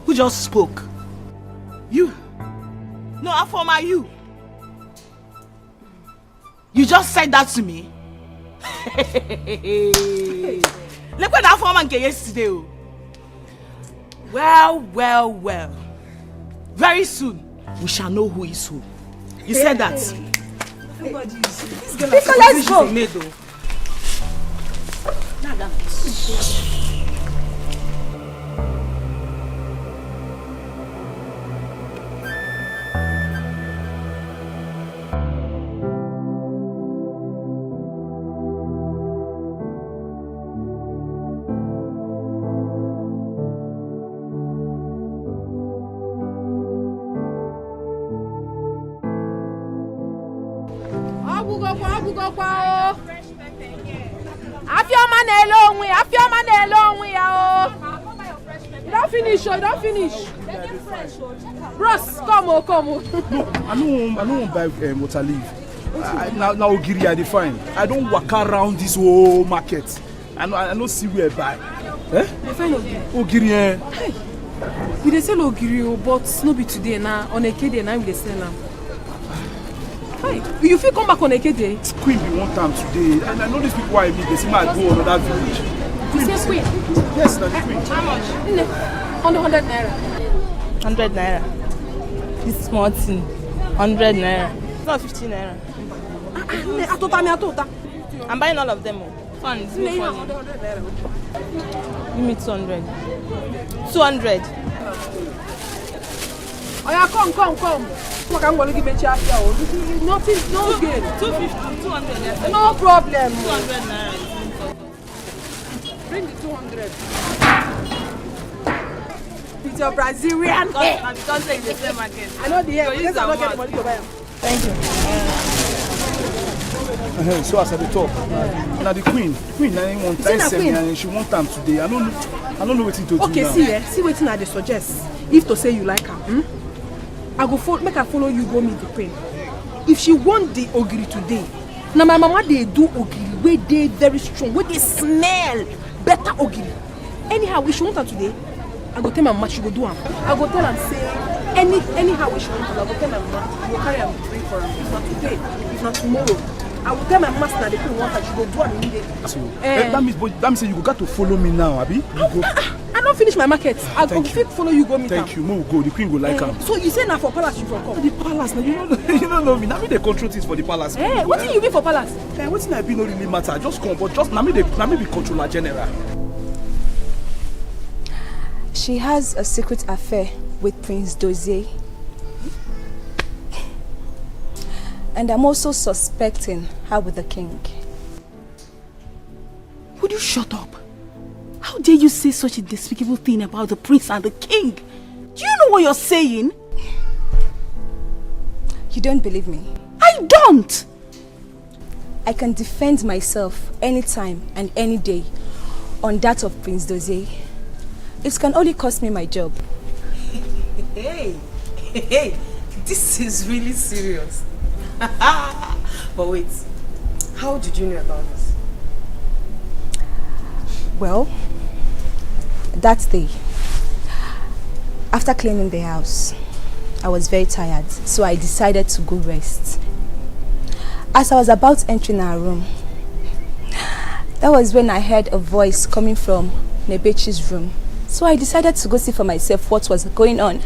Who just spoke? You. No, Afoma, you. You just said that to me? Look what that Afoma get yesterday. Well. Very soon, we shall know who is who. You said that. This girl let's go. You don't finish. Bros, come. No, I don't buy water leaf. Now Ogiri I define. I don't walk around this whole market. I don't see where I buy. Define Ogiri. Hey, we dey sell Ogiri, but no be today now. On a day now we dey sell am. Hey, you feel come back on a day? Queen be one time today, and I know these people I meet. They see my go another village. You say Queen? Yes, that's the Queen. How much? 100 naira. 100 naira. This small thing. 100 naira. It's not 15 naira. Atota. I'm buying all of them. Fine, it's me funny. Give me 200. 200. Oh yeah, come. Look, I'm going to give me a chance now. Nothing, no gain. 250, 200. Yes. No problem. 200 naira. Bring the 200. With your Brazilian. Because it's the same market. I know the hair. So Let's not get the money to buy them. Thank you. So as at the top, now the queen I want time send and she want time today. I don't know what to do. Okay, now. see what I suggest. If to say you like her, I go make her follow you go meet the queen. If she want the ogiri today, now my mama they do ogiri where they very strong, where they smell better ogiri. Anyhow, if she want her today, I go tell my mama she go do her. I go tell her say anyhow if she want her, I go tell my mama I go carry her drink for her. If not today, if not tomorrow. I will tell my master that the queen wants her, she go do it immediately. So, that means you got to follow me now, Abi. I don't finish my market. I go follow you go meet her. Thank you. Move go. The queen go like her. So you say now for palace you from come? The palace now. You don't know me. Now me they control things for the palace. Hey, what do you mean for palace? What thing I be no really matter. Just come, but just now me be controller general. She has a secret affair with Prince Dozier. And I'm also suspecting her with the king. Would you shut up? How dare you say such a despicable thing about the prince and the king? Do you know what you're saying? You don't believe me? I don't! I can defend myself anytime and any day on that of Prince Dozier. It can only cost me my job. Hey, this is really serious. But wait, how did you know about this? Well, that day, after cleaning the house, I was very tired, so I decided to go rest. As I was about entering our room, that was when I heard a voice coming from Nebechi's room. So I decided to go see for myself what was going on.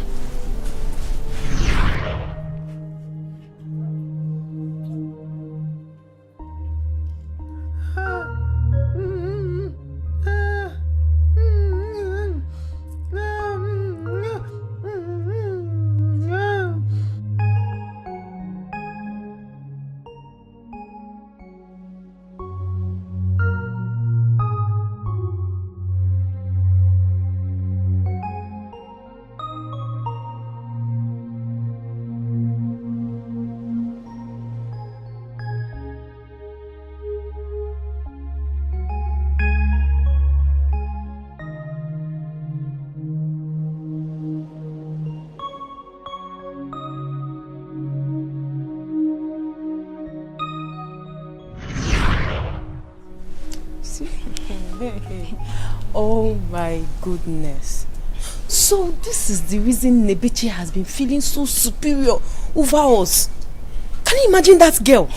Oh my goodness. So this is the reason Nebechi has been feeling so superior over us. Can you imagine that girl?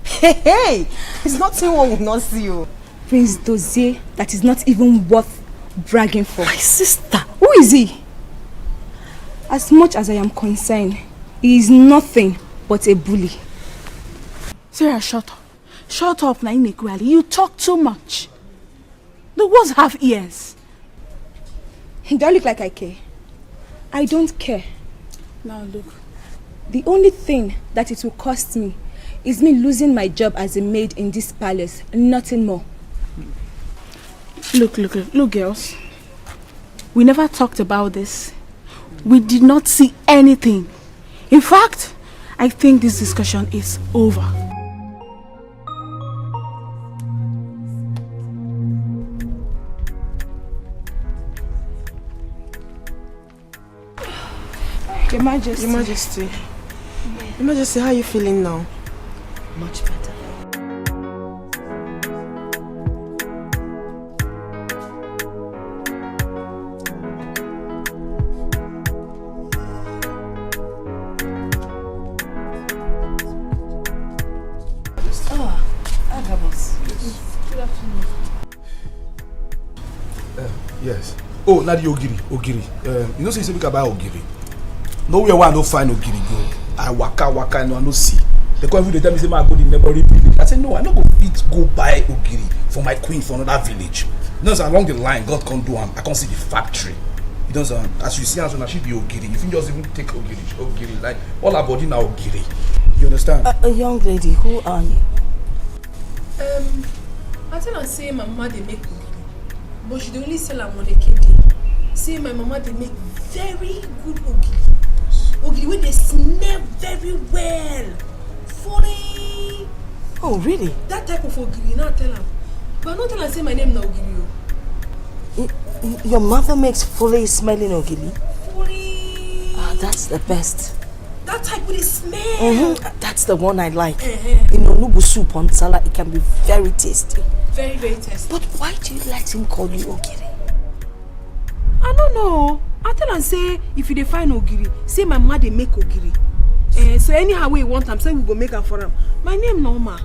Hey, it's nothing one would not see you. Prince Dozier that is not even worth bragging for. My sister. Who is he? As much as I am concerned, he is nothing but a bully. Sarah, shut up. Shut up, Nainekuali. You talk too much. The words have ears. Do I look like I care? I don't care. Now look. The only thing that it will cost me is me losing my job as a maid in this palace. Nothing more. Look, girls. We never talked about this. We did not see anything. In fact, I think this discussion is over. Your Majesty, how are you feeling now? Much better. Yes. Oh, not the ogiri. You know, say you buy ogiri. Nowhere where I don't find ogiri go. I waka and I don't see. They come every day tell me say I go the neighboring village. I say no, I no go fit go buy ogiri for my queen for another village. You know, so along the line, God can't do I can't see the factory. You know, so as you see, as she be ogiri. If you just even take ogiri, like all our body now ogiri. You understand? A young lady, who are you? I tell her say my mama they make ogiri, but she dey only sell am on the KD. Say my mama they make very good ogiri. Ogiri wey they smell very well. Funny. Oh really? That type of ogiri, now tell her. But not tell her say my name na ogiri. Your mother makes fully smelling ogiri? Fully. Ah, that's the best. That type with the smell. That's the one I like. In onubu soup on salad, it can be very tasty. Very, very tasty. But why do you let him call you ogiri? I don't know. I tell and say if you find ogiri, say my mother they make ogiri. So anyhow we want them, say we go make her for them. My name no ma.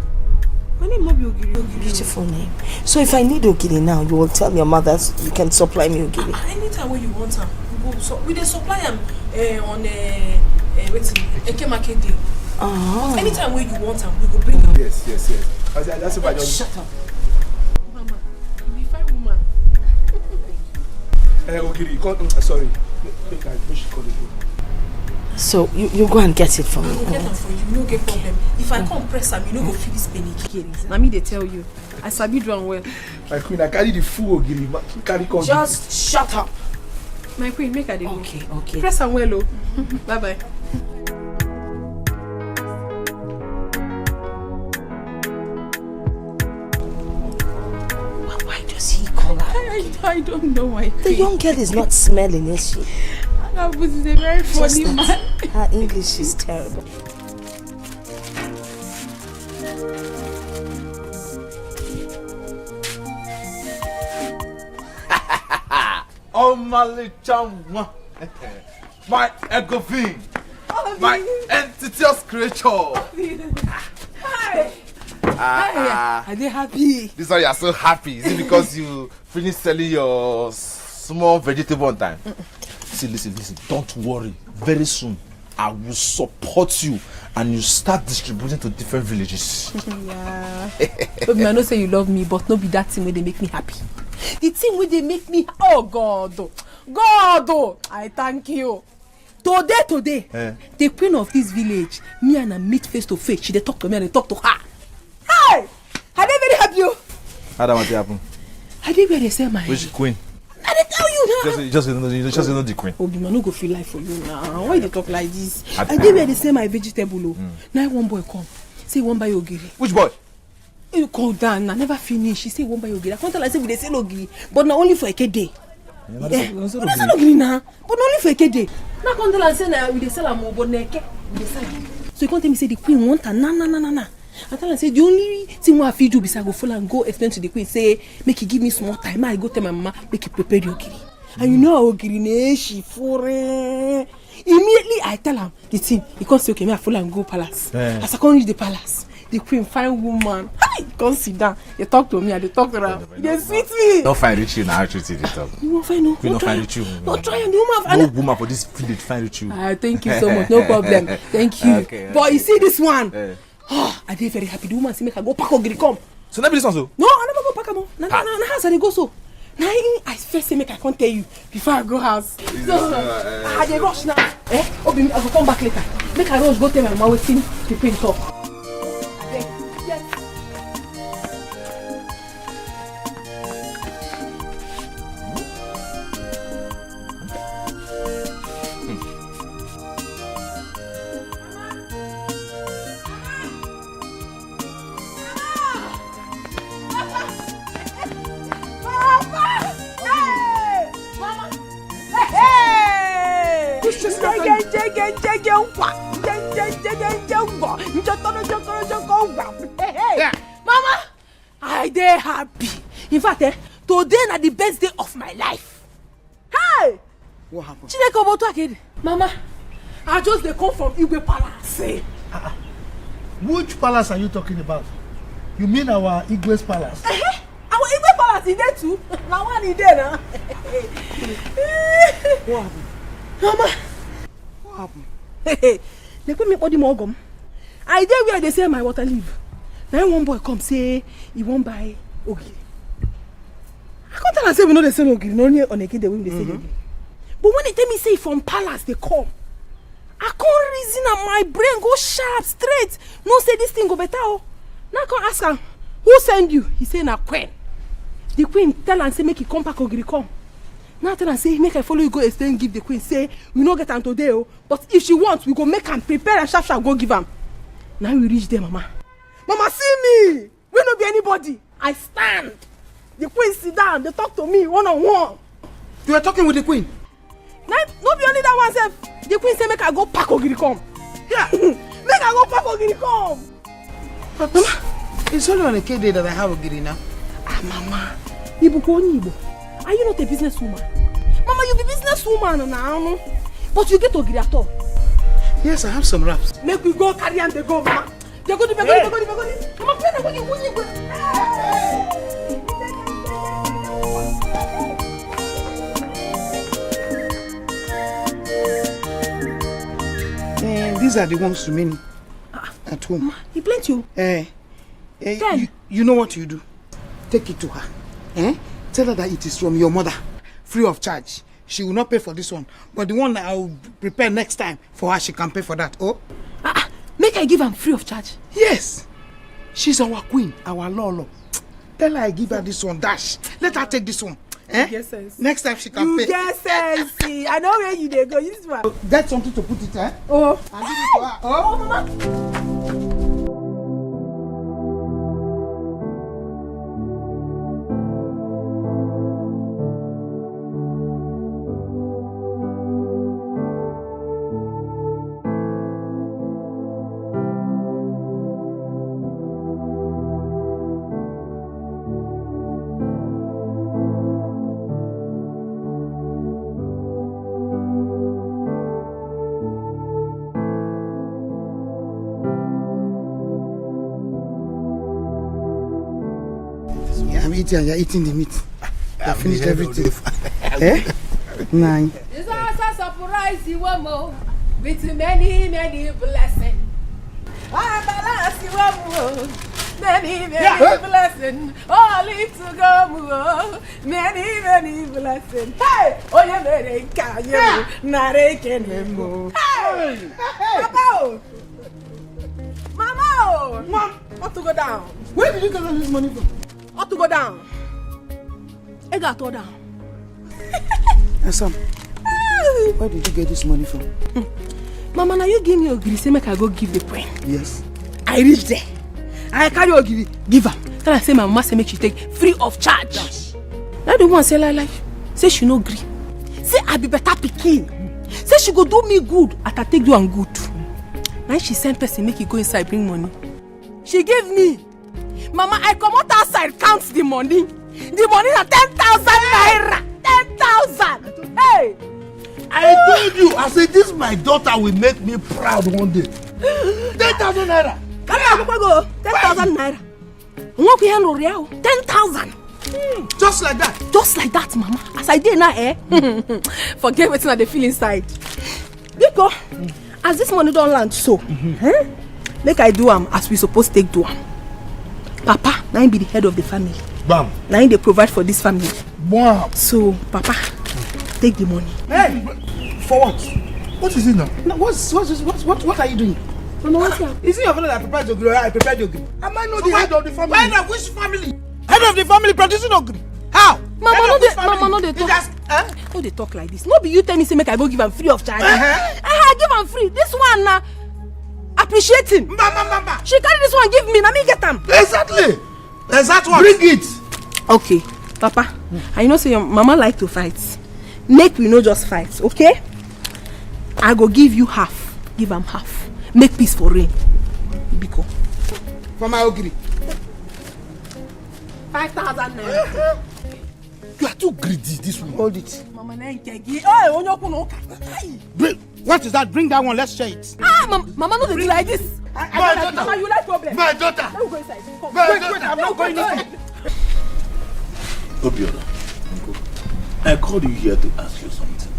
My name no be ogiri. Beautiful name. So if I need ogiri now, you will tell your mother you can supply me ogiri. Anytime when you want them, we go. So we dey supply them on Eke Market Day. Anytime when you want them, we go bring them. Yes. That's why I just shut up. Mama, you be fine woman. ogiri, sorry. Make she call it. So you go and get it for me. I will get them for you, no get problem. If I come press them, you no go feel this penny. Now me they tell you, I sabi do am well. My queen, I carry the full ogiri, carry come. Just shut up. My queen, make her dey go. Okay. Press am well, oh. Bye bye. Why does he call her? I don't know why. The young girl is not smelling, is she? But he's a very funny man. Her English is terrible. Oh my chamwa. My egofin. My entityous creature. Hi. Are they happy? This is why you are so happy. Is it because you finished selling your small vegetable on time? See, listen. Don't worry. Very soon, I will support you and you start distributing to different villages. Yeah. But I know say you love me, but no be that thing where they make me happy. The thing where they make me, oh God, I thank you. Today, the queen of this village, me and her meet face to face. She they talk to me and they talk to her. Hey, are they very happy? How that want to happen? Are they where they say my? Which queen? I didn't tell you now. Just know the queen. Oh, I no go feel life for you now. Why they talk like this? I did where they say my vegetable. Now one boy come, say one buy ogiri. Which boy? You call down. I never finish. She say one buy ogiri. I can't tell her say we dey sell ogiri, but not only for a day. Yeah, we sell ogiri now, but only for a day. Now can't tell her say na we dey sell am but na eke we dey sell. So you can't tell me say the queen want her na. I tell her say the only thing I fit do is I go follow and go explain to the queen say make he give me small time. I go tell my mama make he prepare the ogiri. And you know ogiri ne she for immediately I tell him the thing. He can't say okay, me I follow and go palace. As I can't reach the palace, the queen fine woman. Hi, come sit down. You talk to me and they talk to her. They sweet me. Don't find rich you now. Actually, they talk. You won't find no. We don't find rich you. Not try and the woman. No woman for this village find rich you. Thank you so much. No problem. Thank you. Okay. But you see this one. I dey very happy. The woman say make I go pack ogiri come. So never this one so? No, I never go pack am. Na house I dey go so. Now I first say make I can't tell you before I go house. So I dey rush now. Obi, I go come back later. Make I rush go tell my mama wetin the queen talk. Yes. Mama, I dey happy. In fact, today na the best day of my life. Hey! What happened? Mama, I just dey come from Igwe Palace. Which palace are you talking about? You mean our Igwe's palace? Our Igwe Palace is there too. Now one is there now. What happened? Mama, What happened? they put me body mogum. I dey where they say my water leave. Then one boy come say he won't buy ogiri. I can't tell and say we know they sell ogiri, only on a kid the way they say ogiri. But when they tell me say from palace they come, I can't reason and my brain go sharp straight. No say this thing go better. Oh. Now I can't ask her, who send you? He say na queen. The queen tell and say make he come back ogiri come. Now tell and say make I follow you go explain give the queen say we no get am today oh, but if she wants we go make am prepare and sharp go give am. Now we reach there mama. Mama see me. We no be anybody. I stand. The queen sit down. They talk to me one on one. You are talking with the queen? Now no be only that one self. The queen say make I go pack ogiri come. Yeah. Make I go pack ogiri come. But mama, it's only on a K day that I have ogiri now. Ah mama. Ibu ko Ibo. Are you not a businesswoman? Mama, you be businesswoman now. But you get ogiri at all. Yes, I have some wraps. Make we go carry and they go, mama. They go to the Mama, these are the ones remaining at home. He plenty you. You know what you do? Take it to her. Tell her that it is from your mother, free of charge. She will not pay for this one, but the one that I will prepare next time for her, she can pay for that. Oh, make I give her free of charge. Yes, she's our queen, our Lolo. Tell her I give her this one. Dash. Let her take this one. Yes, sense. Next time she can pay. Yes, sense. I know where you dey go. Use one. Get something to put it. Oh, I'll give it to her. Oh, mama. And you're eating the meat. I finished everything. Nine. It's also a surprise you more with many blessings. I balance you more. Many blessings. All live to go. Many blessings. Hey! Oh, you made can you? Narrating him. Hey! Mama! Mom! Ought to go down. Where did you get all this money from? Ought to go down. I got all down. Sam, where did you get this money from? Mama, now you give me ogiri, say make I go give the queen. Yes. I reach there. I carry ogiri, give her. Tell her say my mama say make she take free of charge. Yes. Now the one say like, say she no agree. Say I be better pikin. Say she go do me good, at I take do am good. Now she send person make you go inside bring money. She gave me. Mama, I come out outside, count the money. The money is 10,000 naira. 10,000. Hey! I told you, I said this my daughter will make me proud one day. 10,000 naira. Come here, Papa go. 10,000 naira. 10,000. Just like that. Just like that, Mama. As I did now, forget what they feel inside. Because as this money don't land so, make I do as we supposed to take do am. Papa, now he be the head of the family. Bam. Now they provide for this family. Wow. So, Papa, take the money. Hey, for what? What is it now? What are you doing? No, is it your father that prepared the ogiri? I prepared the ogiri. Am I not the head of the family? Head of which family? Head of the family producing ogiri. How? Mama, no, they talk. No, they talk like this. No, be you tell me say make I go give am free of charge. I give am free. This one now. Appreciate him. Mama. She carry this one, give me, now me get them. Exactly. Exactly. Bring it. Okay, Papa. I know say your mama like to fight. Make we no just fight, okay? I go give you half. Give him half. Make peace for rain. Biko. For my ogiri. 5,000 naira. You are too greedy, this one. Hold it. Mama, oh, what is that? Bring that one, let's share it. Mama, no, they do like this. Mama, you like problem. My daughter. Let me go inside. Wait, I'm not going inside. Obiora, I called you here to ask you something.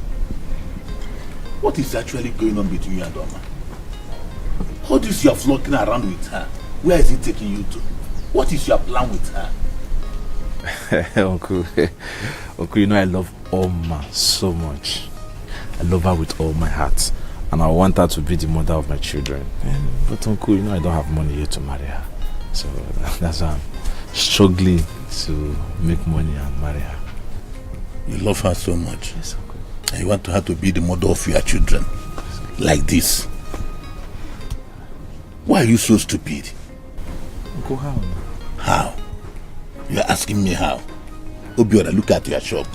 What is actually going on between you and Oma? All this you are flocking around with her, where is it taking you to? What is your plan with her? Uncle, you know I love Oma so much. I love her with all my heart. And I want her to be the mother of my children. But Uncle, you know I don't have money yet to marry her. So that's why I'm struggling to make money and marry her. You love her so much. Yes, Uncle. And you want her to be the mother of your children. Like this. Why are you so stupid? Uncle, how? How? You are asking me how? Obiora, look at your shop.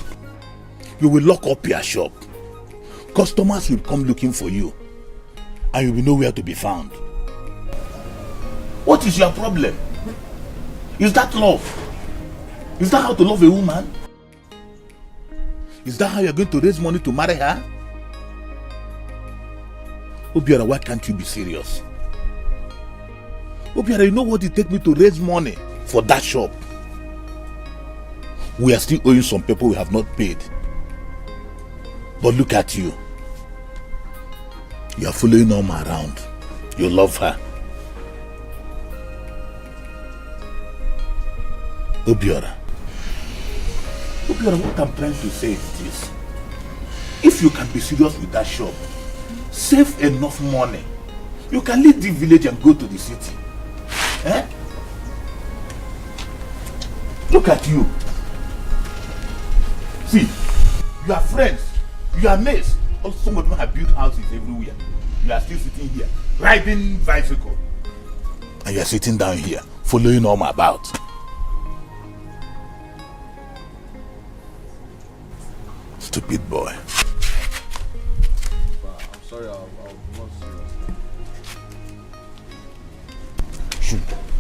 You will lock up your shop. Customers will come looking for you. And you will know where to be found. What is your problem? Is that love? Is that how to love a woman? Is that how you're going to raise money to marry her? Obiora, why can't you be serious? Obiora, you know what it takes me to raise money for that shop? We are still owing some people we have not paid. But look at you. You are following Norma around. You love her. Obiora, what I'm trying to say is this. If you can be serious with that shop, save enough money. You can leave the village and go to the city. Eh? Look at you. See, you are friends, you are mates. Also, some of them have built houses everywhere. You are still sitting here, riding Wazico. And you are sitting down here, following Norma about. Stupid boy. I'm sorry, I'll not Shoot.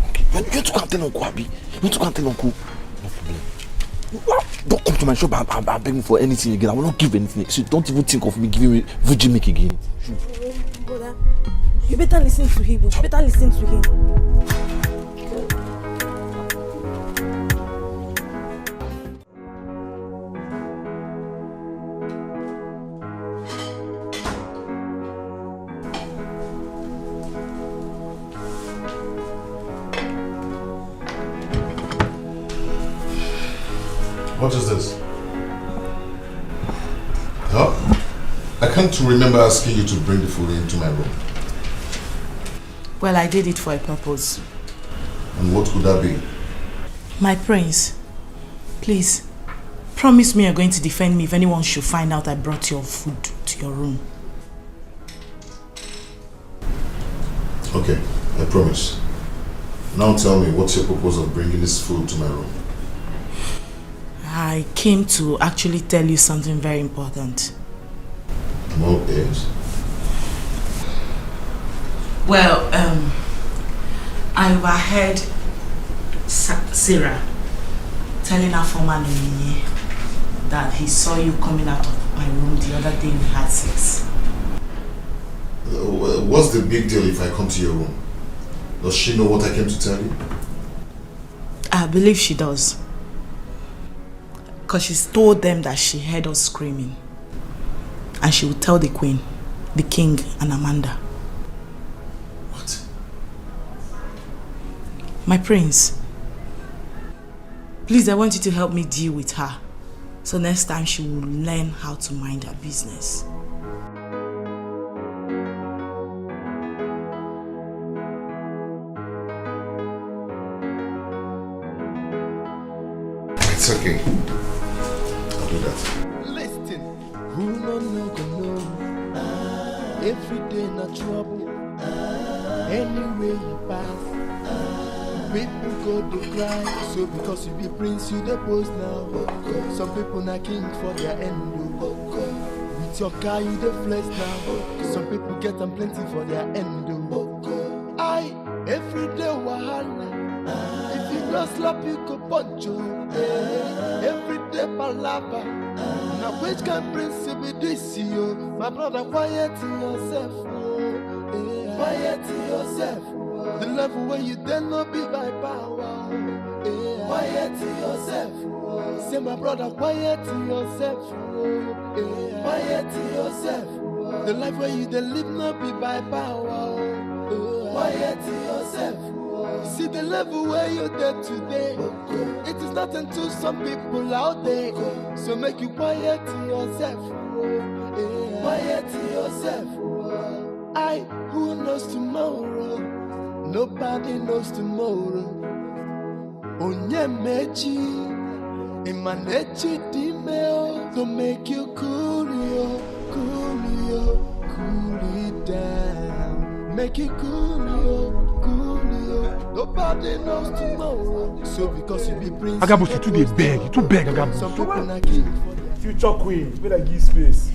Okay. You have to come tell Uncle, Abi. You have to come tell Uncle. No problem. Don't come to my shop and beg me for anything again. I will not give anything. So don't even think of me giving me Vujji milk again. Brother, you better listen to him. You better listen to him. What is this? Huh? I can't remember asking you to bring the food into my room. Well, I did it for a purpose. And what could that be? My prince, please, promise me you're going to defend me if anyone should find out I brought your food to your room. Okay, I promise. Now tell me, what's your purpose of bringing this food to my room? I came to actually tell you something very important. I'm all ears. Well, I overheard Sarah telling her former nominee that he saw you coming out of my room the other day we had sex. What's the big deal if I come to your room? Does she know what I came to tell you? I believe she does. Because she's told them that she heard us screaming. And she will tell the queen, the king, and Amanda. What? My prince, please, I want you to help me deal with her. So next time she will learn how to mind her business. It's okay. I'll do that. Listen, who no go know? Every day na trouble. Anywhere you pass, people go to cry. So because you be prince, you the post now. Some people na king for their end. With your car, you the flex now. Some people get them plenty for their end. I every day wahala. If you no slap, you go punch you. Every day palava. Now which can prince be this you? My brother, quiet yourself. Quiet yourself. The level where you dare not be by power. Quiet yourself. Say my brother, quiet yourself. Quiet yourself. The life where you dare live not be by power. quiet yourself. See the level where you're there today. It is nothing to some people out there. So make you quiet yourself. Quiet yourself. Who knows tomorrow? Nobody knows tomorrow. Onye mechi, imanechi dimeo. To make you cool it down. Make you cool it. Nobody knows tomorrow. So because you be prince. Agabus, you too beg, Agabus. Some people are king. Future queen, may I give you space.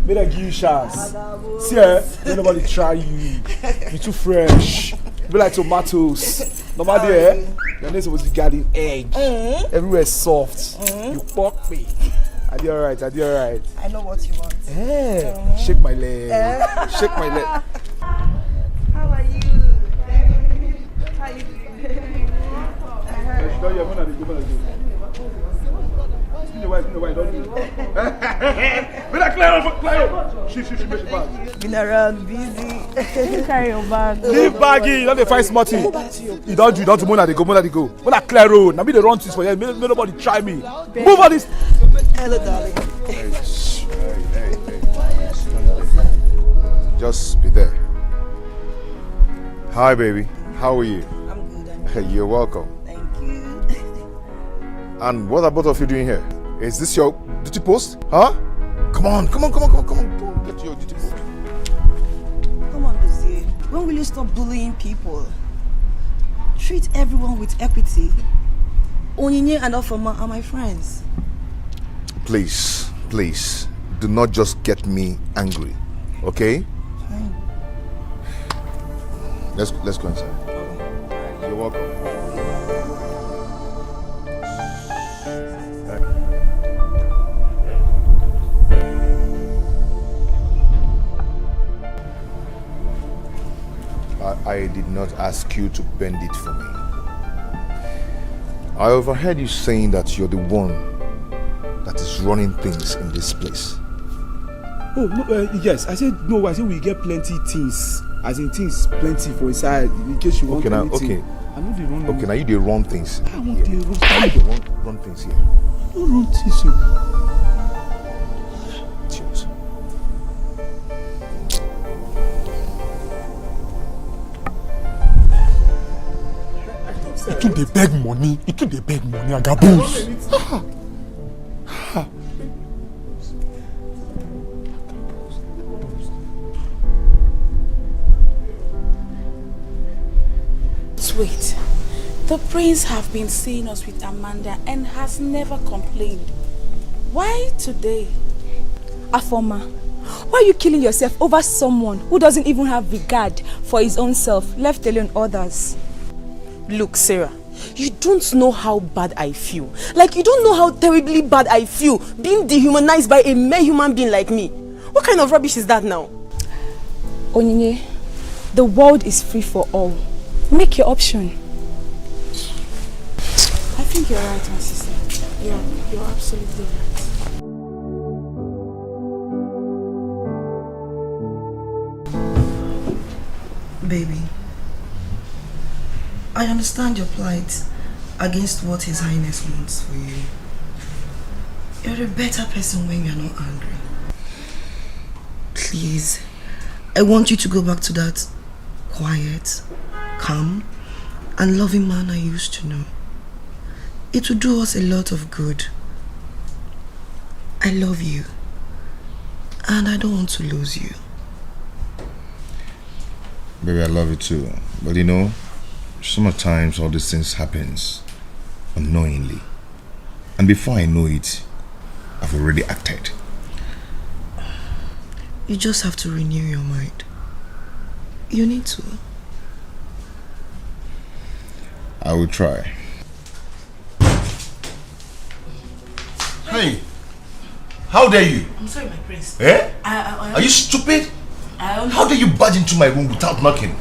May I give you chance. See, let nobody try you. You're too fresh. Be like tomatoes. Nobody, your name supposed to be guarding egg. Everywhere soft. You fuck me. I did alright. I know what you want. Shake my leg. Shake my leg. How are you? How you doing? Been around busy. Carry your bag. Leave baggy, you don't find smarty. You don't do Mona they go. When I clear road, now me the run things for you. May nobody try me. Move on this. Hello, darling. Hey. Just be there. Hi, baby. How are you? I'm good. You're welcome. Thank you. And what are both of you doing here? Is this your duty post? Huh? Come on. Get to your duty post. Come on, Dozie. When will you stop bullying people? Treat everyone with equity. Onyinye and Ofoma are my friends. Please, do not just get me angry, okay? Fine. Let's go inside. You're welcome. I did not ask you to bend it for me. I overheard you saying that you're the one that is running things in this place. Oh, no, yes. I said no. I said we get plenty things. As in things plenty for inside in case you want anything. I'm not the wrong. Okay, now you the wrong things. I want the wrong. How you the wrong things here? No wrong things. Cheers. You took the beg money, Agabus. Wait, the prince have been seeing us with Amanda and has never complained. Why today? Afoma, why are you killing yourself over someone who doesn't even have regard for his own self, left alone others? Look, Sarah, you don't know how bad I feel. Like, you don't know how terribly bad I feel being dehumanized by a mere human being like me. What kind of rubbish is that now? Onyinye, the world is free for all. Make your option. I think you're right, my sister. You're absolutely right. Baby, I understand your plight against what His Highness wants for you. You're a better person when you're not angry. Please, I want you to go back to that quiet, calm, and loving man I used to know. It will do us a lot of good. I love you, and I don't want to lose you. Baby, I love you too. But you know, sometimes all these things happens unknowingly. And before I know it, I've already acted. You just have to renew your mind. You need to. I will try. Hey, how dare you? I'm sorry, my prince. Eh? Are you stupid? How dare you barge into my room without knocking?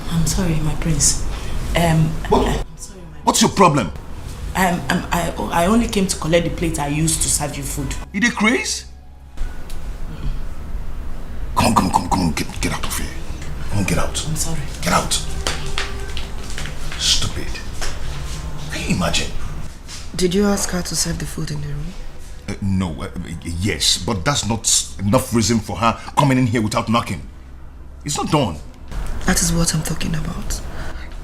I'm sorry, my prince. What's your problem? I only came to collect the plate I used to serve you food. You the craze? Come on, get out of here. Come Come on, get out. I'm sorry. Get out. Stupid. Can you imagine? Did you ask her to serve the food in the room? No, yes, but that's not enough reason for her coming in here without knocking. It's not done. That is what I'm talking about.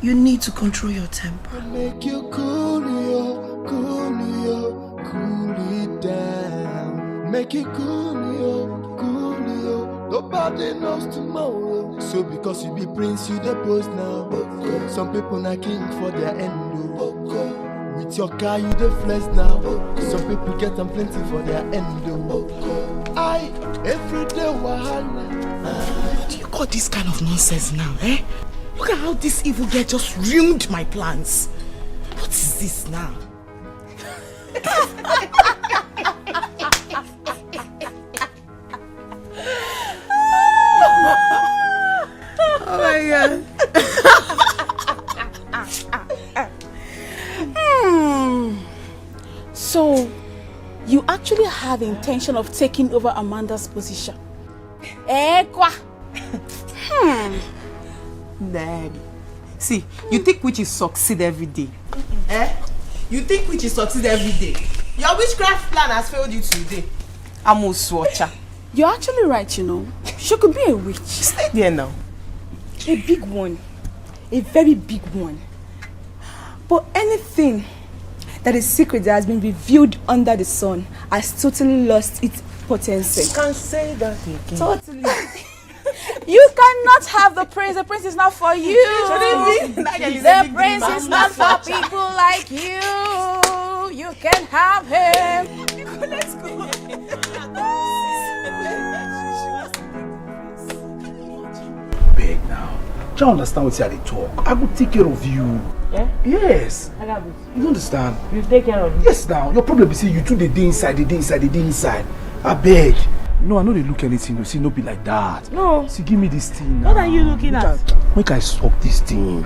You need to control your temper. Make you cool it down. Make you cool nobody knows tomorrow. So because you be prince, you the post now. Some people not king for their end. With your car, you the flex now. Some people get them plenty for their end. I every day wahala. What do you call this kind of nonsense now, eh? Look at how this evil girl just ruined my plans. What is this now? Oh my God. So, you actually have the intention of taking over Amanda's position? Daddy. See, you think witches succeed every day? Eh? You think witches succeed every day? Your witchcraft plan has failed you today. Amos watcher. You're actually right, you know. She could be a witch. Stay there now. A big one. A very big one. But anything that is secret that has been revealed under the sun has totally lost its potency. You can't say that again. Totally. You cannot have the prince. The prince is not for you. The prince is not for people like you. You can have him. Let's go. Beg now. Do you understand what they talk? I will take care of you. Yeah? Yes. You understand? You take care of me? Yes now. Your problem is you two the day inside. I beg. No, I know they look anything. You see, no be like that. No. See, give me this thing now. What are you looking at? Make I suck this thing.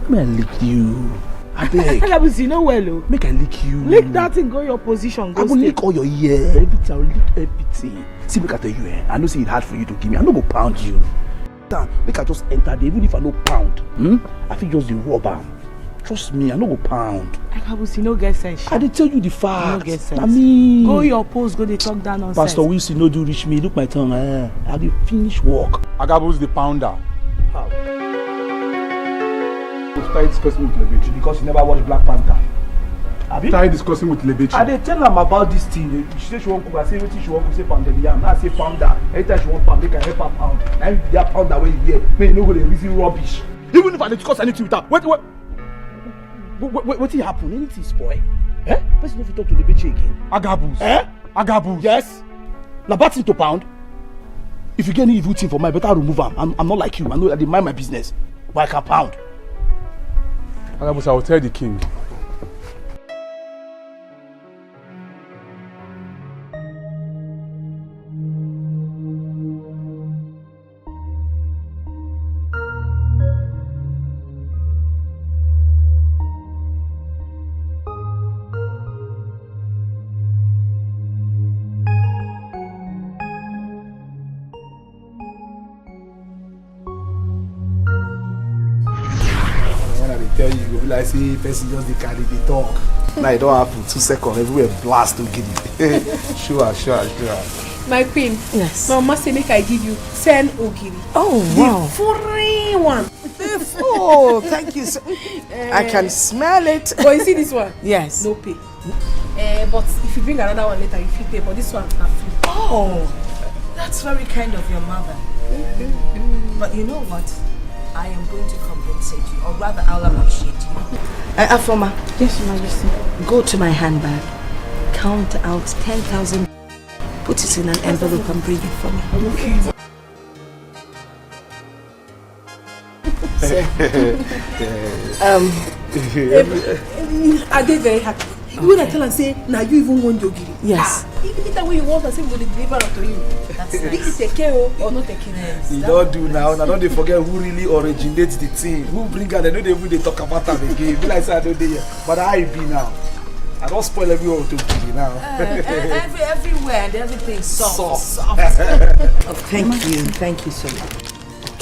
Make I lick you. I beg. Agabus, you know well, oh. Make I lick you. Lick that thing, go your position. Go I will lick all your ear. Everything. I will lick everything. See, make I tell you, I know say it's hard for you to give me. I no go pound you. Make I just enter there. Even if I no pound, I feel just the rubber. Trust me, I no go pound. Agabus, you no get sense. I did tell you the fact. You no get sense. I mean, go your post, go they talk down on Pastor Wilson no do reach me. Look my tongue. I did finish work. Agabus the pounder. How? We started discussing with Lebechi because he never watched Black Panther. Started discussing with Lebechi. I did tell am about this thing. She said she won't cook. I say everything she won't cook. Say pound the yam. I say pounder. Anytime she won't pound, they can help her pound. And that pounder when you hear, man, you no go dey reason rubbish. Even if I discuss anything with her, what happen? Anything spoil? Eh? Person if you talk to Lebechi again. Agabus. Eh? Agabus. Yes. Na bad thing to pound. If you get any evil thing for me, better remove am. I'm not like you. I know that they mind my business, but I can pound. Agabus, I will tell the king. Tell you, go be like say person just dey carry the talk. Now it don't happen 2 seconds, everywhere blast to get it. Sure. My queen. Yes. My mama say make I give you 10 ogiri. Oh wow. The free one. Oh, thank you. I can smell it. But you see this one? Yes. No pay. But if you bring another one later, you fit pay. But this one na free. Oh, that's very kind of your mother. But you know what? I am going to compensate you, or rather, I'll appreciate you. Afoma. Yes, Your Majesty. Go to my handbag, count out 10,000, put it in an envelope and bring it for me. Okay. I did very happy. When I tell and say, now you even want yogiri. Yes. Even that way you want, I say we will deliver it to you. That's this is a KO or not a KO. You don't do now. Now don't they forget who really originates the thing. Who bring her? They know they talk about them again. Be like say I don't do here. But I be now. I don't spoil everyone to be now. Everywhere and everything soft. Soft. Oh, thank you so much.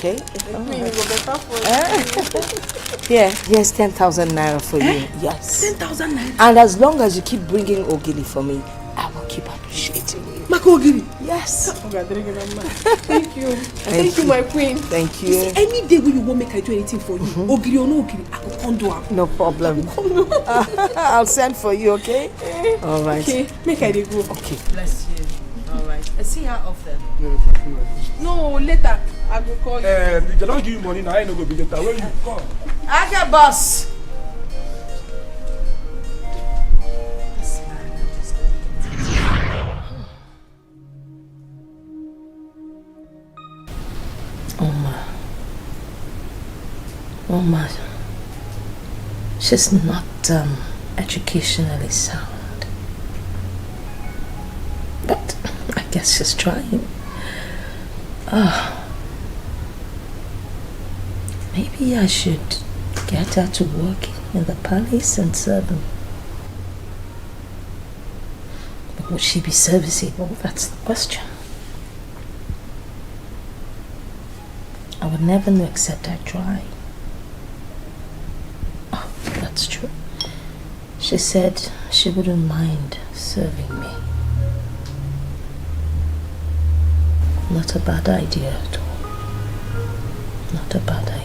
okay? Me, you go better for Yeah, here's 10,000 naira for you. Yes. 10,000 naira? And as long as you keep bringing Ogili for me, I will keep appreciating you. Mako Ogili? Yes. Thank you. Thank you, my queen. Thank you. You see, any day when you won't make I do anything for you, Ogili or no Ogili, I will come do it. No problem. I'll send for you, okay? All right. Okay, make I dey go. Okay. Bless you. All right. I see her often. No, later. I will call you. They don't give you money now. I ain't no go be later. Where you come? Aga boss. Oma, she's not educationally sound, but I guess she's trying. Maybe I should get her to work in the palace and serve him. But would she be serviceable? That's the question. I would never know except I try. Oh, that's true. She said she wouldn't mind serving me. Not a bad idea at all. Not a bad idea.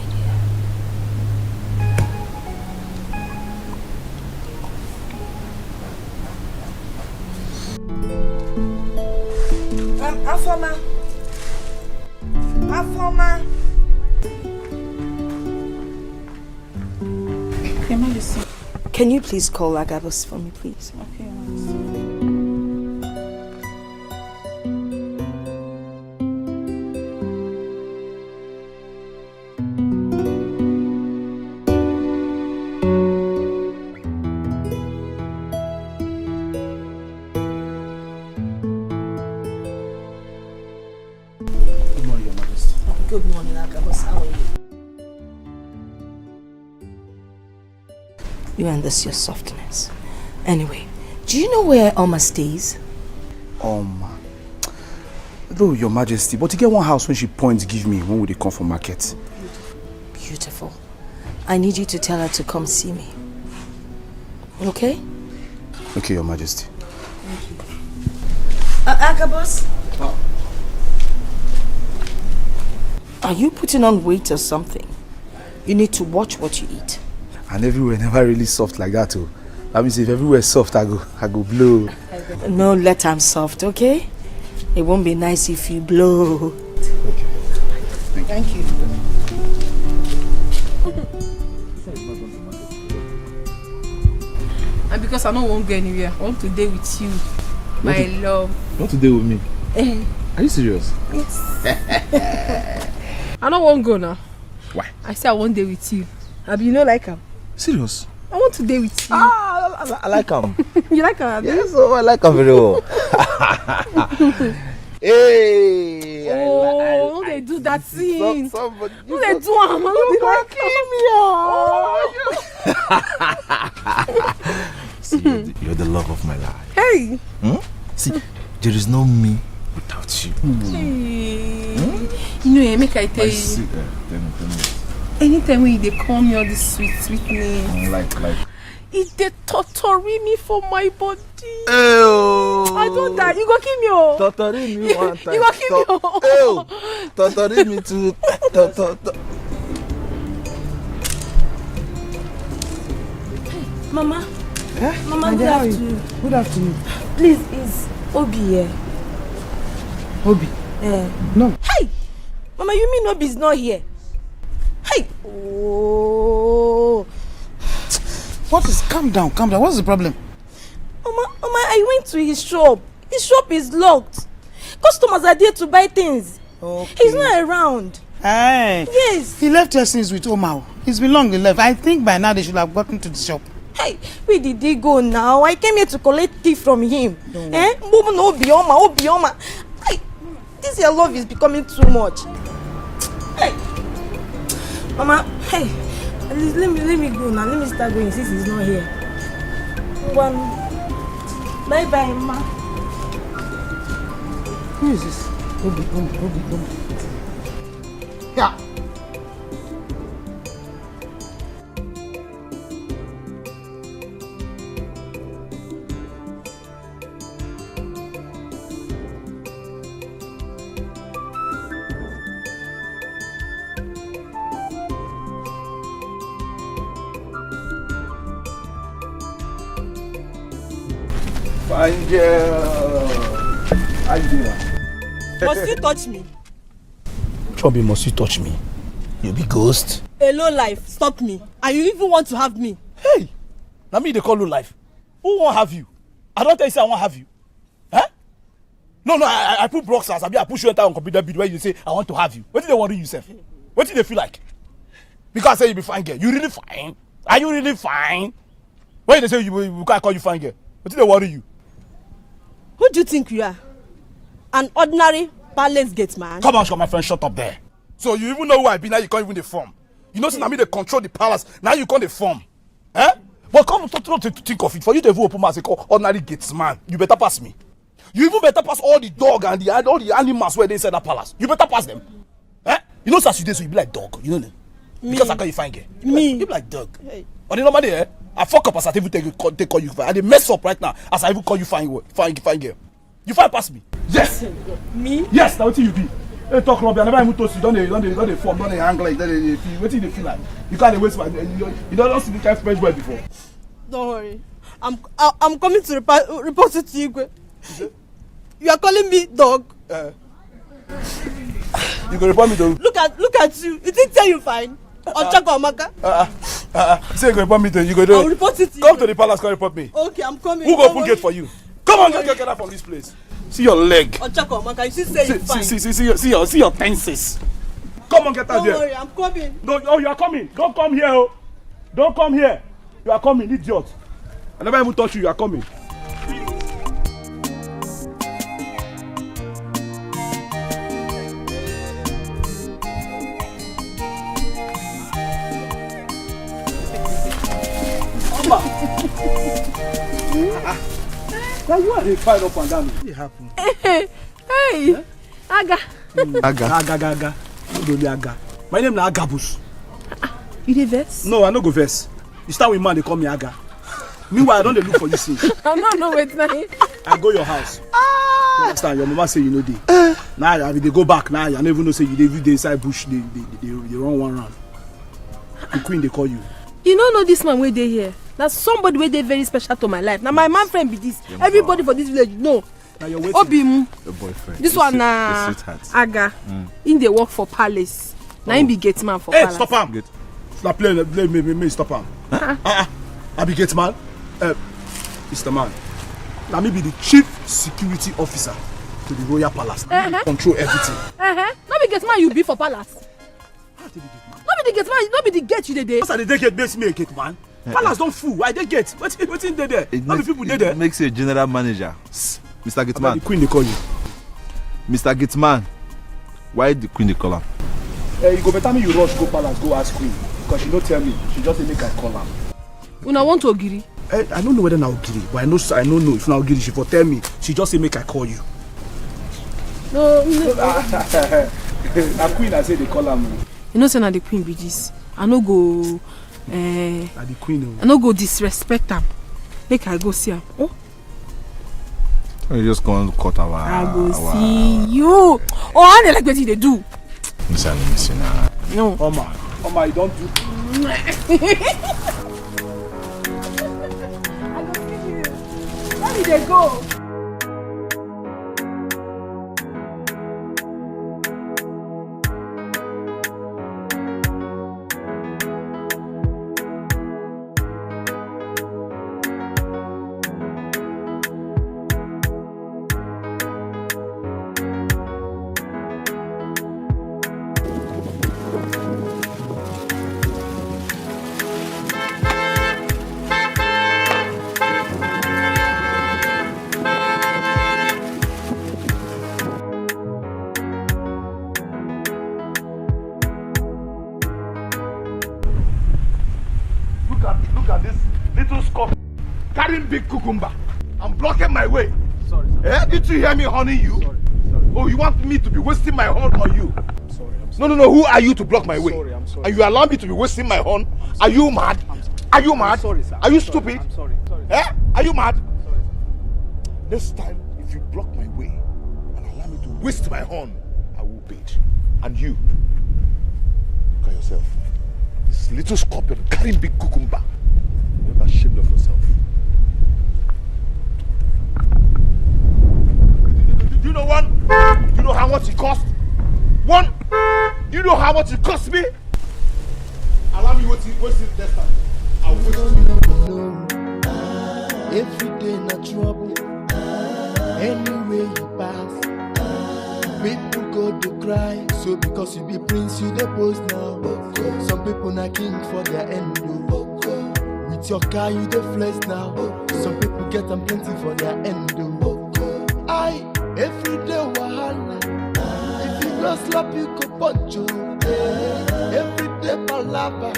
Afoma. Afoma. Can you please call Agabus for me, please? Okay, Good morning, Your Majesty. Good morning, Agabus. How are you? You and this your softness. Anyway, do you know where Oma stays? Oma. Though, Your Majesty, but to get one house when she points give me when would they come for market? Beautiful. I need you to tell her to come see me. Okay? Okay, Your Majesty. Agabus? Are you putting on weight or something? You need to watch what you eat. And everywhere never really soft like that too. That means if everywhere is soft, I go blow. No, let am soft, okay? It won't be nice if you blow. Okay. Thank you. And because I don't want to go anywhere, I want to stay with you, my love. You want to deal with me? Are you serious? Yes. I don't want to go now. Why? I say I want to stay with you. Abi, you know like him? Serious? I want to stay with you. I like him. You like him, Abi? Yes, I like him very well. Hey! Oh, they do that thing. Somebody, no, they do am. See, you're the love of my life. Hey! See, there is no me without you. Hey. You know, make I tell you. Tell me. Anytime when they call me all this sweet name, like it they torturing me for my body. Ew. I don't die. You go kill me, oh. Torturing me one time. You go kill me, oh. Ew. Torturing me too. Mama. Eh? Mama, good afternoon. Good afternoon. Please, is Obi here? Obi? No. Hey! Mama, you mean Obi is not here? Hey! Oh. What is... Calm down. What's the problem? Mama, I went to his shop. His shop is locked. Customers are there to buy things. Okay. He's not around. Hey. Yes. He left your things with Omar. It's been long he left. I think by now they should have gotten to the shop. Hey, where did he go now? I came here to collect tea from him. Obioma. Hey, this your love is becoming too much. Hey. Mama, hey. At least let me go now. Let me start going since he's not here. One. Bye, Ma. Who is this? Obi. Yeah. Fine girl. How you doing? Must you touch me? Chubby, must you touch me? You be ghost. A low life, stop me. And you even want to have me? Hey, now me they call low life. Who won't have you? I don't tell you say I won't have you. Huh? No, I put boxers. I push you enter on computer bid where you say I want to have you. What did they worry yourself? What did they feel like? Because I say you be fine girl. You really fine? Are you really fine? Why they say you can't call you fine girl? What did they worry you? Who do you think you are? An ordinary palace gate man? Come on, my friend, shut up there. So you even know who I be now, you can't even the form. You know, now me they control the palace, now you can't the form. Eh? But come to think of it, for you to even open as a ordinary gates man, you better pass me. You even better pass all the dog and all the animals where they inside that palace. You better pass them. Eh? You know, as you do, so you be like dog, you know them. Because I can't find girl. Me? You be like dog. Hey. On the normal day, eh? I fuck up as I even take call you fine. I dey mess up right now as I even call you fine girl. You find pass me? Yes. Me? Yes, now what you be? Hey, talk rubbish. I never even told you. Don't they form, don't they hang like that? What do they feel like? You can't waste my. You don't see the kind of French boy before. Don't worry. I'm coming to report it to you. You are calling me dog. You go report me to. Look at you. You think you fine? Ochako Amaka. Say you go report me to. You go do. I'll report it to you. Come to the palace. Come report me. Okay, I'm coming. Who go open gate for you? Come on, get out from this place. See your leg. Ochako Amaka, you should say you fine. See your tenses. Come on, get out here. Don't worry, I'm coming. No, oh, you are coming. Don't come here, oh. Don't come here. You are coming, idiot. I never even touch you. You are coming. Now you are the fight up and down. What happened? Hey, Aga. Aga. Aga. My name is Agabus. You dey vex? No, I no go vex. You start with man, they call me Aga. Meanwhile, I don't look for you since. I don't know what's now. I go your house. You understand? Your mama say you know dey. Now they go back. Now you don't even know say you dey inside bush. They run one round. The queen they call you. You don't know this man where they here. That's somebody where they very special to my life. Now my man friend be this. Everybody for this village know. Now you're waiting. Obim. Your boyfriend. This one na Aga. In the work for palace. Now him be gate man for palace. Hey, stop him. Stop playing me stop him. I be gate man. Mr. Man. Now me be the chief security officer to the royal palace. Control everything. Not be gate man you be for palace. Not be the gate man. Not be the gate you dey. Because I dey gate makes me a gate man. Palace don't fool. I dey get. What's in there? How many people there? It makes you a general manager. Mr. Gateman. The queen they call you. Mr. Gateman. Why the queen they call him? You go better me you rush go palace go ask queen because she don't tell me. She just say make I call her. Una want to Ogiri? I don't know whether na Ogiri, but I don't know if na Ogiri. She for tell me. She just say make I call you. No. Na queen I say they call her. You know say na the queen be this. I no go. Na the queen. I no go disrespect am. Make I go see am. Oh. You just go and cut our. I go see you. Oh, I don't like what they do. Listen now. No. Oma, you don't do. I go see you. Where did they go? Big cucumber. I'm blocking my way. Sorry. Did you hear me honey you? Sorry. Oh, you want me to be wasting my horn on you? I'm sorry. No. Who are you to block my way? I'm sorry. And you allow me to be wasting my horn? Are you mad? Are you mad? Sorry, sir. Are you stupid? I'm sorry. Are you mad? I'm sorry. This time, if you block my way and allow me to waste my horn, I will pay it. And you, look at yourself. This little scorpion carrying big cucumber. You're not ashamed of yourself. Do you know one? Do you know how much it cost? One? Do you know how much it cost me? Allow me what's it this time. I'll wait for you. Every day na trouble. Anywhere you pass, people go to cry. So because you be prince, you the post now. Some people na king for their end. With your car, you the flex now. Some people get them plenty for their end. I every day wahala. If you no slap, you go punch you. Every day palava.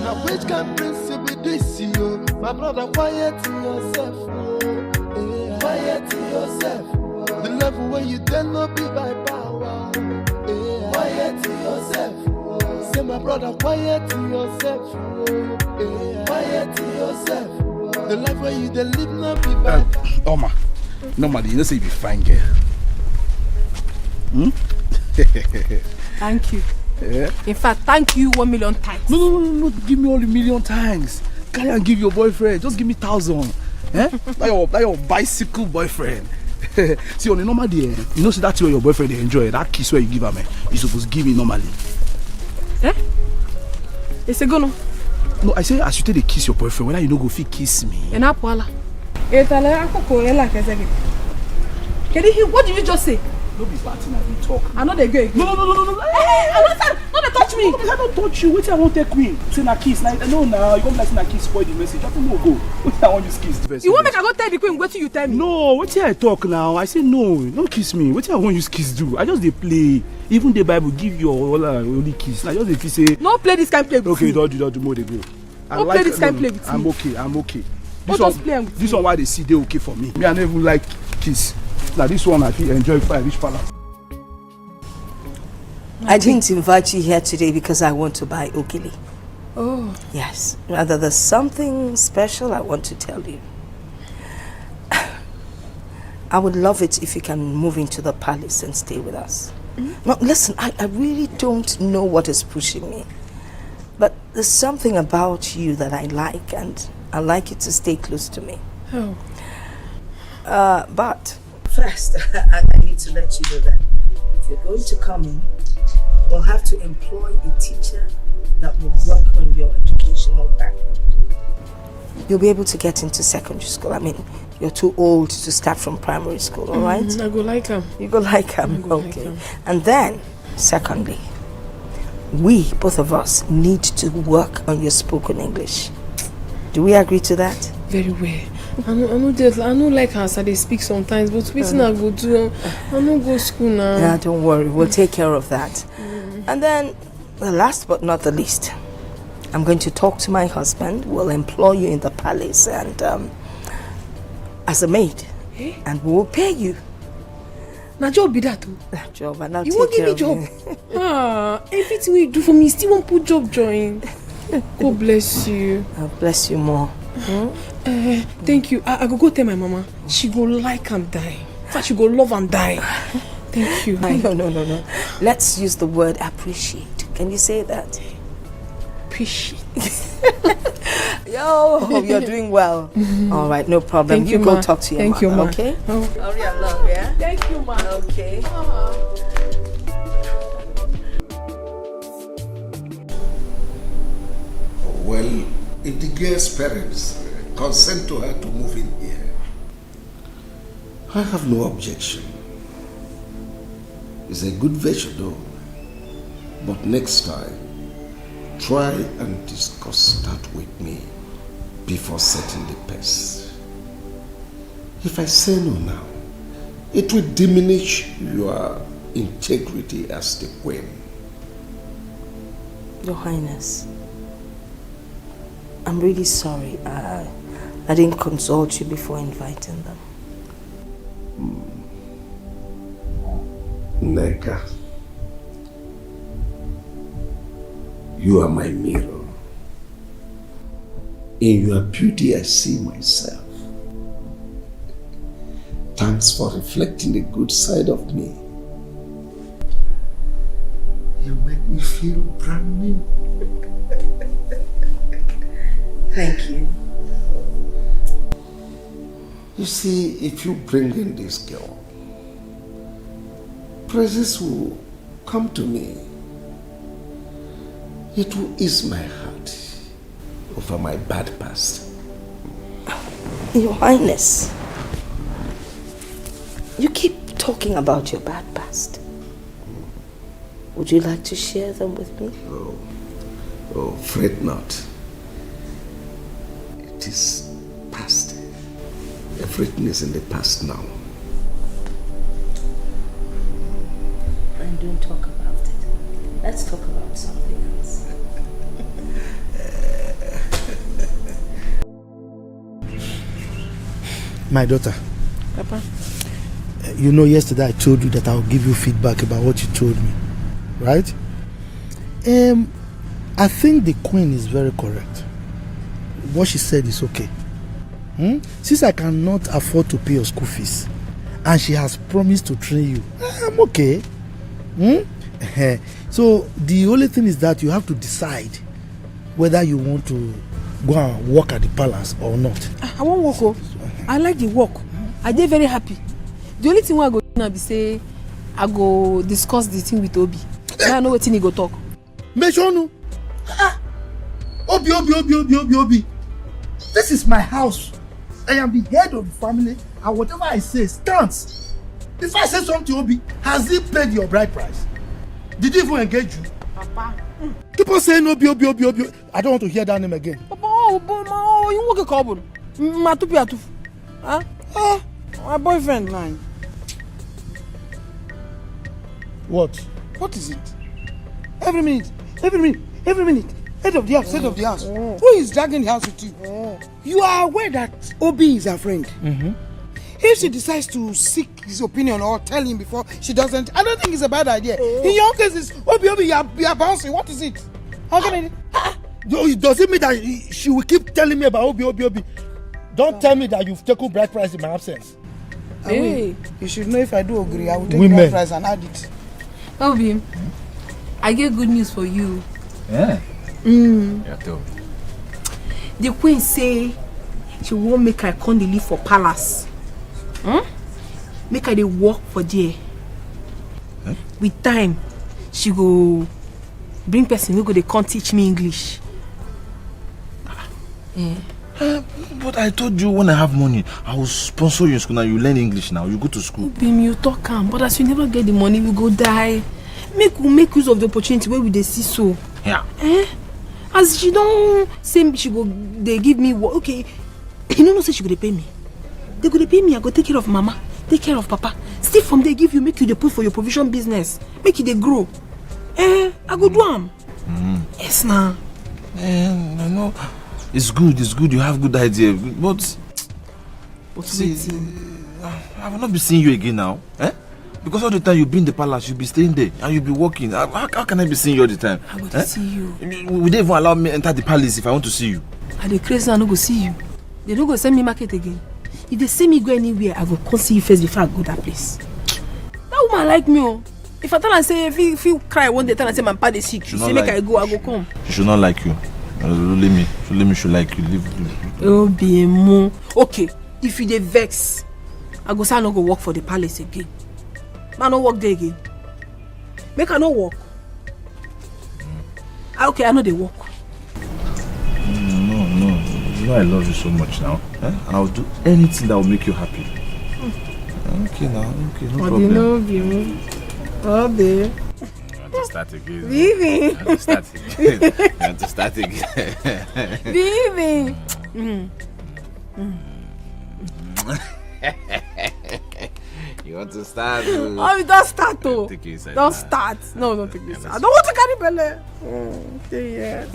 Now which can prince be this you? My brother, quiet yourself. Quiet yourself. The level where you dare not be by power. Quiet yourself. Say my brother, quiet yourself. Quiet yourself. The life where you dare live not be by Oma, normally you know say you be fine girl. Thank you. Yeah. In fact, thank you 1 million times. No, give me all the million times. Carry and give your boyfriend. Just give me 1,000. Eh? That your bicycle boyfriend. See, on a normal day, you know, see that's where your boyfriend they enjoy. That kiss where you give him, you supposed to give me normally. Eh? It's a go no. No, I say as you take the kiss your boyfriend, whether you no go fit kiss me. What did you just say? Don't be batting at me talk. I know they go. No. Hey, don't touch me. I don't touch you. Wait till I won't take me. Say na kiss. Now you come like say na kiss spoil the message. I don't know go. Wait till I want you kiss the first. You want make I go tell the queen? Wait till you tell me. No, wait till I talk now. I say no. Don't kiss me. Wait till I want you kiss do. I just dey play. Even the Bible give you only kiss. Now just dey say. No play this kind of play with okay, me. don't do more. They go. Don't play this kind of play with me. I'm okay. This one why they see they okay for me. Me I never even like kiss. Now this one I feel enjoy if I reach palace. I didn't invite you here today because I want to buy ogili. Oh. Yes. Rather, there's something special I want to tell you. I would love it if you can move into the palace and stay with us. Mm-hmm. Now, listen, I really don't know what is pushing me. But there's something about you that I like, and I like you to stay close to me. Oh. But first, I need to let you know that if you're going to come in, we'll have to employ a teacher that will work on your educational background. You'll be able to get into secondary school. I mean, you're too old to start from primary school, all right? I go like him. You go like him? Okay. And then, secondly, we, both of us, need to work on your spoken English. Do we agree to that? Very well. I know like how they speak sometimes, but waiting I go do. I no go school now. Yeah, don't worry. We'll take care of that. And then, last but not the least, I'm going to talk to my husband. We'll employ you in the palace and as a maid, and we will pay you. Now job be that too. Job, and I'll you won't give me job. Everything you do for me, still won't put job join. God bless you. I'll bless you more. Thank you. I go tell my mama. She go like and die. In fact, she go love and die. Thank you. No. Let's use the word appreciate. Can you say that? Appreciate. Yo, you're doing well. All right, no problem. Thank you, go ma. talk to your Thank you, mama, ma. okay? Oh. Hurry along, yeah? Thank you, ma. Okay. Well, if the girl's parents consent to her to move in here, I have no objection. It's a good venture though. But next time, try and discuss that with me before setting the pace. If I say no now, it will diminish your integrity as the queen. Your Highness, I'm really sorry. I didn't consult you before inviting them. Neka, you are my mirror. In your beauty, I see myself. Thanks for reflecting the good side of me. You make me feel brand new. Thank you. You see, if you bring in this girl, praises will come to me. It will ease my heart over my bad past. Your Highness, you keep talking about your bad past. Would you like to share them with me? Oh, fret not. It is past. Everything is in the past now. And don't talk about it. Let's talk about something else. My daughter. Papa. You know, yesterday I told you that I'll give you feedback about what you told me, right? I think the queen is very correct. What she said is okay. Since I cannot afford to pay your school fees, and she has promised to train you, I'm okay. So the only thing is that you have to decide whether you want to go and work at the palace or not. I won't work. Oh. I like the work. I dey very happy. The only thing I go do now be say I go discuss the thing with Obi. Now I know wetin he go talk. Meshonu. Obi. This is my house. I am the head of the family, and whatever I say stands. If I say something to Obi, has he paid your bride price? Did he even engage you? Papa. Keep on saying Obi. I don't want to hear that name again. Papa, you work a couple. Matupi. Huh? My boyfriend, man. What? What is it? Every minute. Head of the house. Who is dragging the house with you? You are aware that Obi is her friend. If she decides to seek his opinion or tell him before she doesn't, I don't think it's a bad idea. In your case, it's Obi, you are bouncing. What is it? How can I? Does it mean that she will keep telling me about Obi? Don't tell me that you've taken bride price in my absence. Hey, you should know if I do agree, I will take Women. bride price and add it. Obi, I get good news for you. Yeah. Yeah, tell me. The queen say she won't make her come dey live for palace. Make her dey work for there. With time, she go bring person who go dey come teach me English. But I told you when I have money, I will sponsor you in school. Now you learn English now. You go to school. Bim, you talk calm, but as you never get the money, we go die. Make use of the opportunity where we dey see so. Yeah. As she don't say she go, they give me work. Okay, you know say she go dey pay me. They go dey pay me. I go take care of mama, take care of papa. Still from they give you, make you dey put for your provision business, make you dey grow. I go do am. Yes, now. I know. It's good. You have good idea, but see, I will not be seeing you again now. Because all the time you be in the palace, you'll be staying there and you'll be working. How can I be seeing you all the time? I go to see you. Would they even allow me enter the palace if I want to see you? I dey crazy, I no go see you. They no go send me market again. If they send me go anywhere, I go come see you first before I go that place. That woman like me, oh. If I tell her say if you cry one day, tell her say my papa is sick. She say make I go come. She should not like you. Let me should like you. Leave. Oh, be mo. Okay, if you dey vex, I go say I no go work for the palace again. I no work there again. Make I no work. Okay, I know they work. No. You know I love you so much now. I'll do anything that will make you happy. Okay now. Okay, no problem. No, be oh, babe. You want to start again? Baby. You want to start again? Baby. You want to start? Oh, don't start though. Don't start. No, don't take this. I don't want to carry belly. Okay, yeah.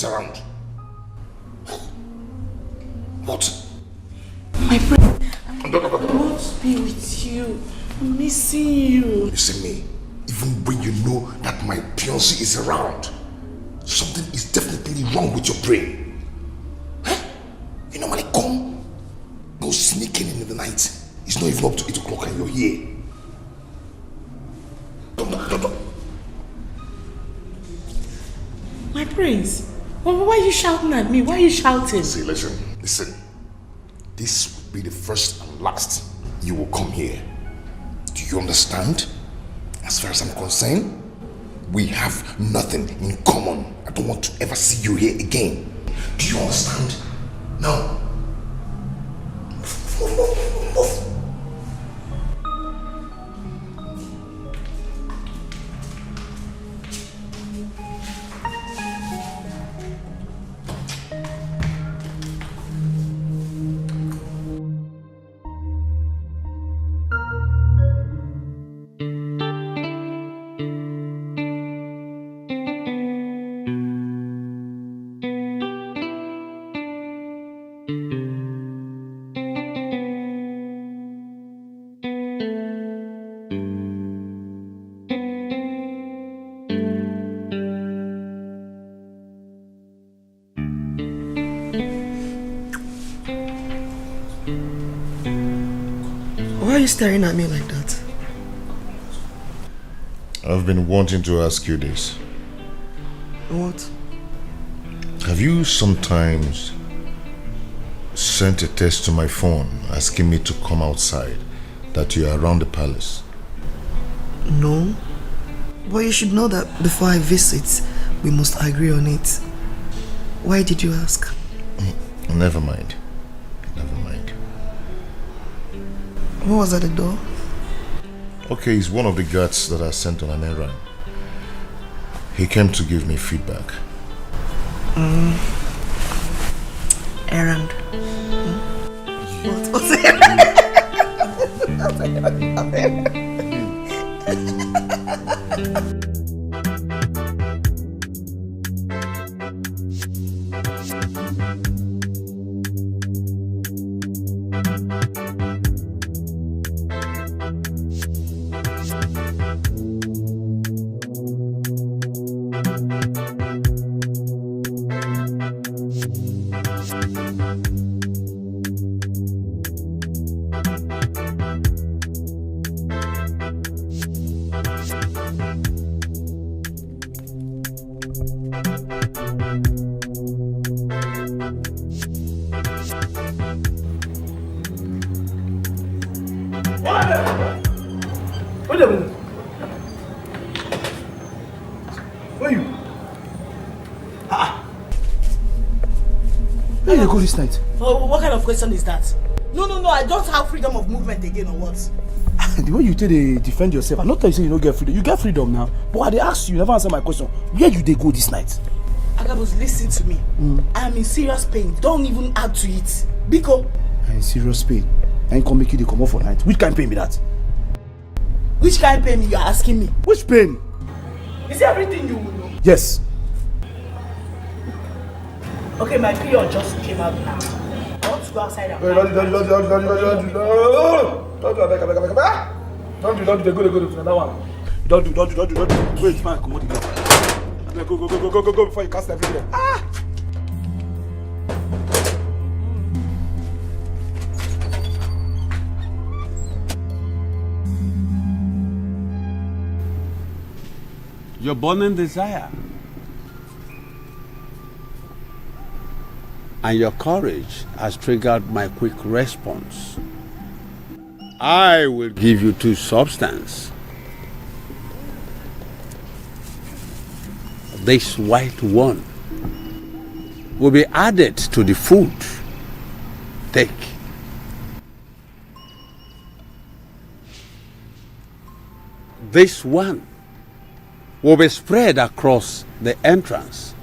is around. What? My friend, I want to be with you. I'm missing you. Listen me, even when you know that my fiancé is around, something is definitely wrong with your brain. Huh? You normally go sneaking in the night. It's not even up to 8 o'clock and you're here. Don't. My prince, why are you shouting at me? Why are you shouting? See, listen. This will be the first and last you will come here. Do you understand? As far as I'm concerned, we have nothing in common. I don't want to ever see you here again. Do you understand? No. Move. Why are you staring at me like that? I've been wanting to ask you this. What? Have you sometimes sent a text to my phone asking me to come outside, that you are around the palace? No. But you should know that before I visit, we must agree on it. Why did you ask? Never mind. Who was at the door? Okay, he's one of the guards that I sent on an errand. He came to give me feedback. Errand. What's errand? Where you go this night? Oh, what kind of question is that? No, I don't have freedom of movement again or what? The way you tell they defend yourself, I'm not telling you you don't get freedom. You get freedom now. But I ask you, never answer my question. Where you they go this night? Agabus, listen to me. I am in serious pain. Don't even add to it. Biko. I'm in serious pain. I ain't come make you they come off for night. Which kind of pain be that? Which kind of pain you are asking me? Which pain? Is it everything you will know? Yes. Okay, my period just came out now. I want to go outside and Don't do, go that one. Don't do. Wait, man, come on, go before you cast everything. Your burning desire and your courage has triggered my quick response. I will give you 2 substances. This white one will be added to the food. Take. This one will be spread across the entrance.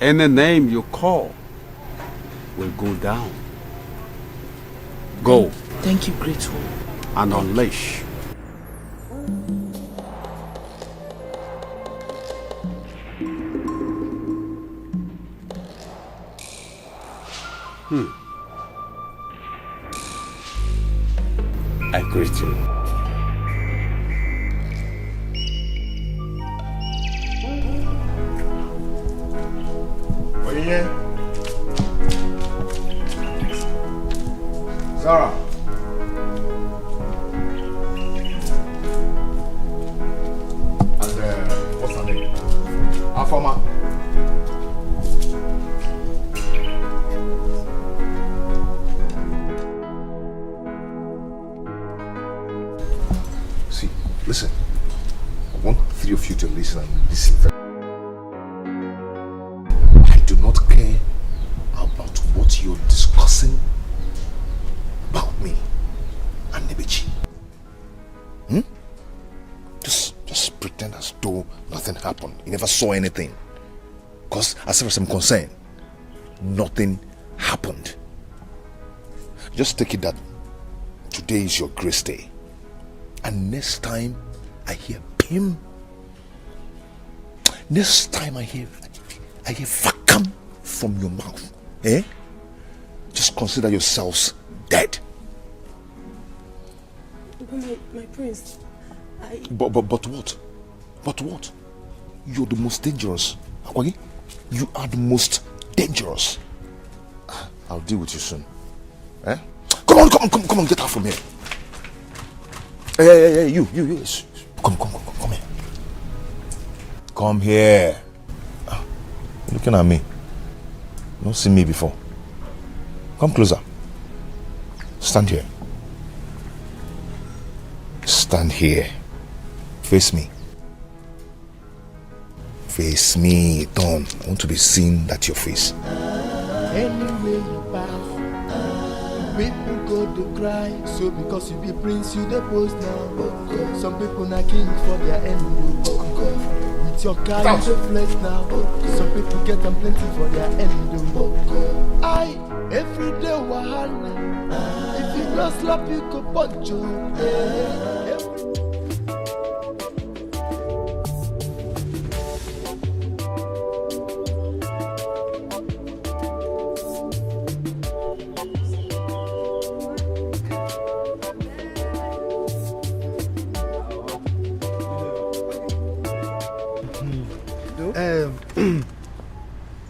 Any name you call will go down. Go. Thank you, Great One. And unleash. I greet you. Sarah. And what's her name? Afama. See, listen. I want three of you to listen and listen very. I do not care about what you're discussing about me and Nebechi. Just pretend as though nothing happened. You never saw anything. Because as far as I'm concerned, nothing happened. Just take it that today is your grace day. And next time I hear Pim, next time I hear Fakam from your mouth, just consider yourselves dead. My prince, But what? But what? You're the most dangerous. Akwagi, you are the most dangerous. I'll deal with you soon. Come on, get out from here. Hey, you. Come here. Come here. You're looking at me. You don't see me before. Come closer. Stand here. Stand here. Face me. Face me, Don. I want to be seen that your face. Anyway you pass, people go to cry. So because you be prince, you the post now. Some people not king for their end. With your car, you the flex now. Some people get them plenty for their end. I every day wahala. If you not slap, you go punch you.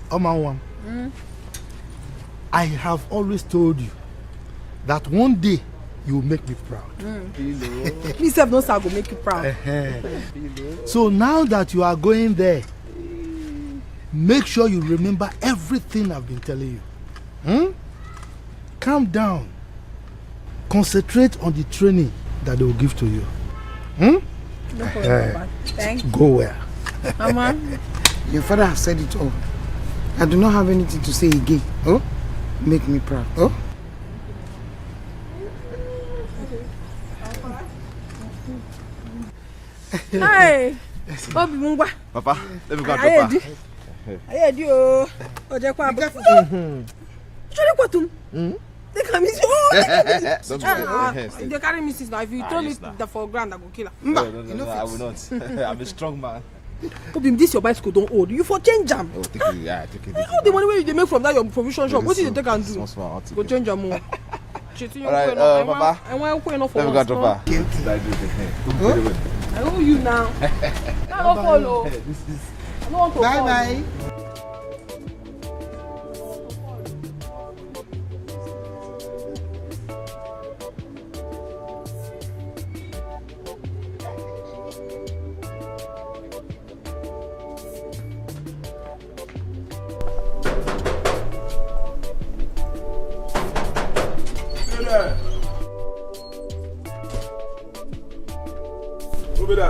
Omanwam, I have always told you that one day you will make me proud. Me self no say I go make you proud. So now that you are going there, make sure you remember everything I've been telling you. Calm down. Concentrate on the training that they will give to you. No problem, thank you. Go where? Mama, your father has said it all. I do not have anything to say again. Make me proud. Hi, Bobby Mungwa. Papa, let me go, Papa. I heard you. Oje kwa abu. Chole kwa tum. They come in. They carry me since now. If you throw me the foreground, I go kill her. No, I will not. I'm a strong man. Bobby, this your bicycle don't hold. You for change jam. Oh, take it. All the money you make from that your provision shop, what did you take and do? Go change your more. Alright, Papa. I want to let me go, Papa. I owe you now. I don't follow. I don't want to Bye. Over there.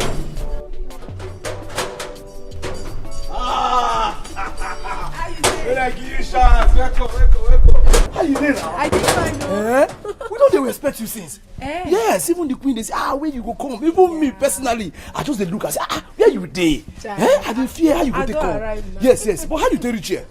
When I give you a chance, welcome. How you doing now? I didn't find We don't dey respect you since. Yes, even the queen, they say, where you go come? Even me personally, I just dey look and say, where you dey? I dey fear how you go take come. Yes, but how you dey reach here?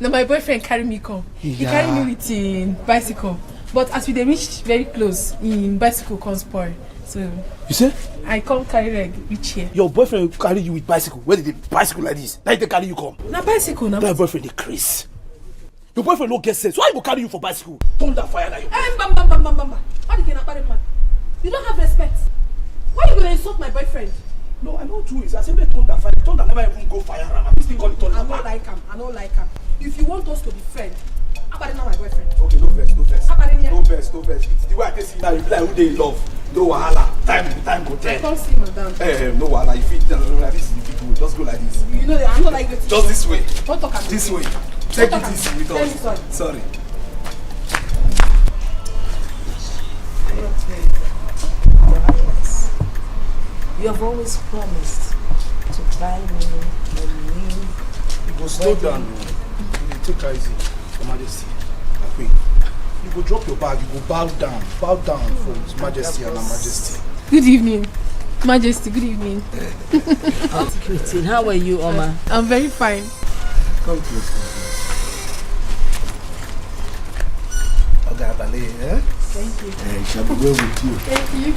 Now my boyfriend carry me come. He carry me with him bicycle. But as we dey reach very close, him bicycle come spoil. So you say? I come carry leg reach here. Your boyfriend carry you with bicycle. Where did the bicycle like this? Now they carry you come. Na bicycle na. That boyfriend dey craze. Your boyfriend no get sense. Why go carry you for bicycle? Turn that fire like you. Bamba. How do you get a man? You don't have respect. Why are you gonna insult my boyfriend? No, I know true is. I say make turn that fire. Turn that never even go fire. I still call it turn that fire. I don't like him. If you want us to be friends, Abadi not my boyfriend. Okay, no vex. Abadi, No vex. It's the way I can see now. You be like who they in love. No wahala. Time go tell. I can't see madam. No wahala. If it like this, the people just go like this. You know that I'm not like this. Just this way. Don't talk about this way. Take it easy with us. Sorry. You have always promised to buy me a new. You go slow down. You take it easy, Your Majesty. You go drop your bag. You go bow down for His Majesty and Her Majesty. Good evening, Majesty. Good evening. Christine, how are you, Oma? I'm very fine. Come close. Okay, Ballet, eh? Thank you. Hey, shall we go with you? Thank you.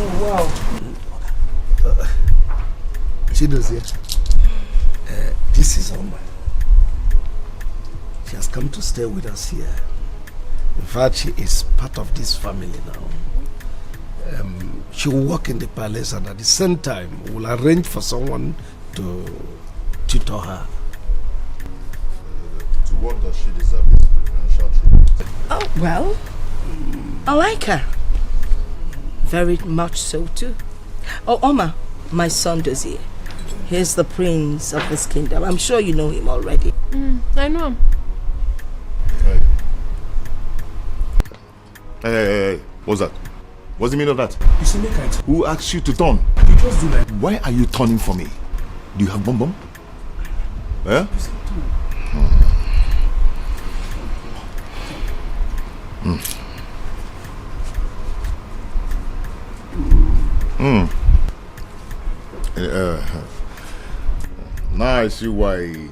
Oh, wow. She knows here. This is Oma. She has come to stay with us here. In fact, she is part of this family now. She will work in the palace and at the same time will arrange for someone to tutor her. To what does she deserve this preferential treatment? Oh, well, I like her. Very much so too. Oh, Oma, my son Dozier. He's the prince of this kingdom. I'm sure you know him already. I know him. Hey, what's that? What's the meaning of that? You see, make it. Who asked you to turn? You just do like. Why are you turning for me? Do you have bum? Eh? Now I see why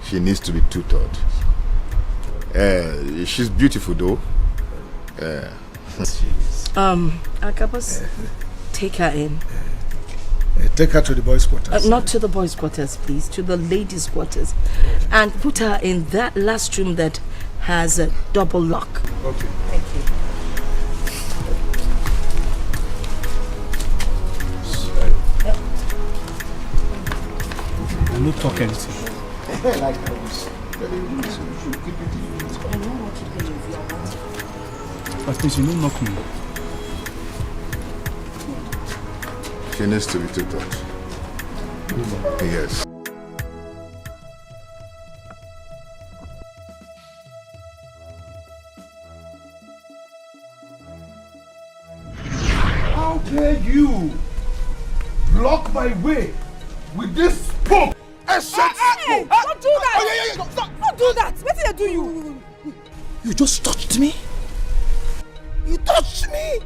she needs to be tutored. She's beautiful though. Agabus, take her in. Take her to the boys' quarters. Not to the boys' quarters, please. To the ladies' quarters. And put her in that last room that has a double lock. Okay. Thank you. I don't talk anything. Like I was telling you, you should keep it in your I know what to do if you want. But please, you don't knock me. She needs to be tutored. Yes. How dare you block my way with this spook? Hey, don't do that! Don't do that! What did I do you? You just touched me? You touched me?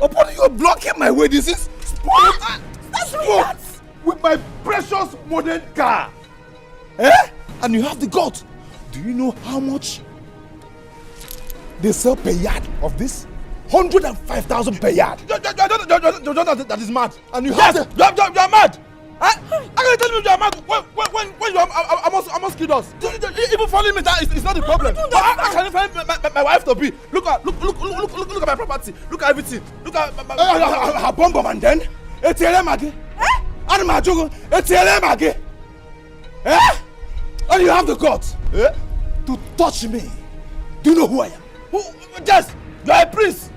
Upon you blocking my way, this is spook! Spook! With my precious modern car! Eh? And you have the guts. Do you know how much they sell per yard of this? 105,000 per yard. That is mad. And you have you are mad. I can tell you are mad when you almost killed us. Even following me, that is not the problem. I can't find my wife to be. Look at my property. Look at everything. Look at her bomb and then ATLM again. And my joke ATLM again. And you have the guts to touch me. Do you know who I am? Yes, you are a prince.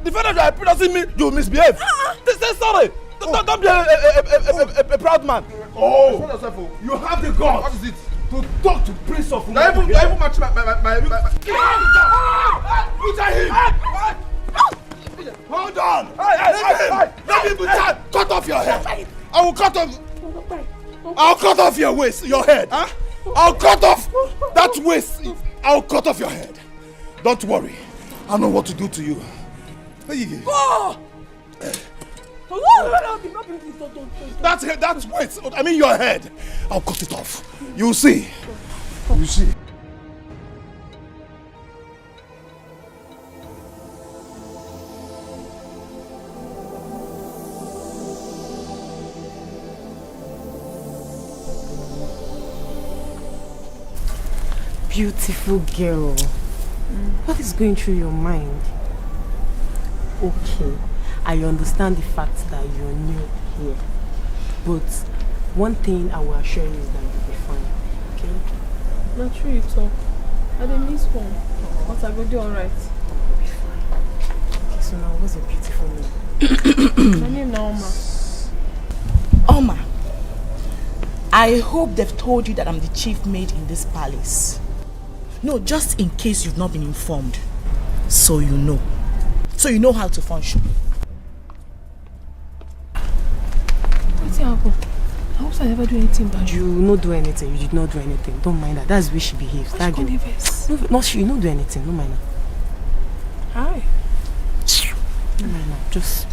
The fact that you are a prince doesn't mean you misbehave. Say sorry. Don't be a proud man. Oh, you have the guts. What is it? To talk to Prince of Women. You even match my Put him. Hold on. Let me cut off your head. I'll cut off your waist, your head. I'll cut off that waist. I'll cut off your head. Don't worry. I know what to do to you. That's waist. I mean your head. I'll cut it off. You'll see. You see. beautiful girl. What is going through your mind? Okay, I understand the fact that you're new here. But one thing I will assure you is that you'll be fine. Okay? Not true you talk. I didn't miss one. But I will do alright. Okay, so now what's your beautiful name? My name is Oma. Oma, I hope they've told you that I'm the chief maid in this palace. No, just in case you've not been informed. So you know. So you know how to function. What's happened? I hope I never do anything bad. You not do anything. You did not do anything. Don't mind that. That's the way she behaves. That girl. No, not she. You not do anything. Don't mind her. Hi. Don't mind her. Just.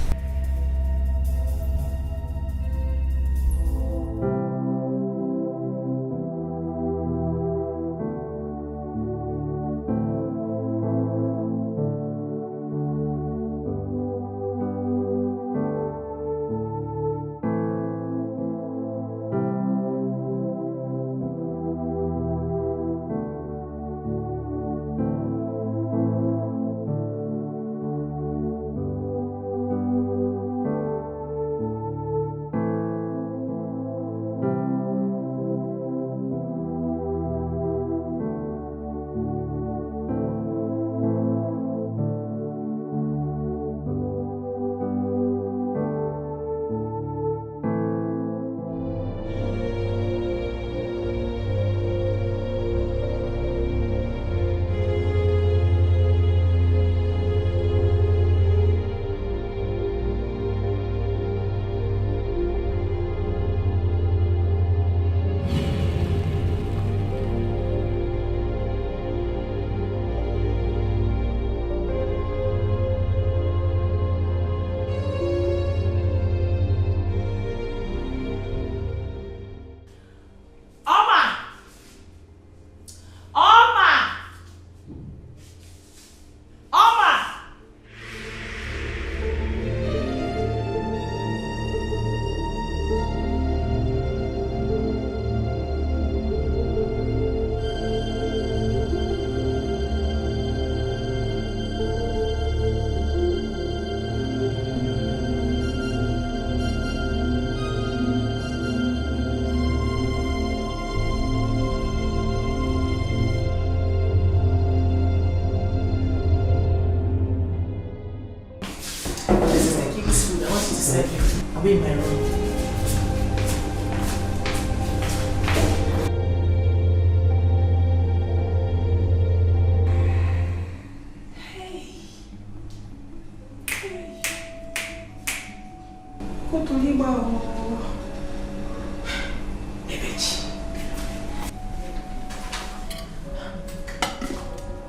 I'll be in my room.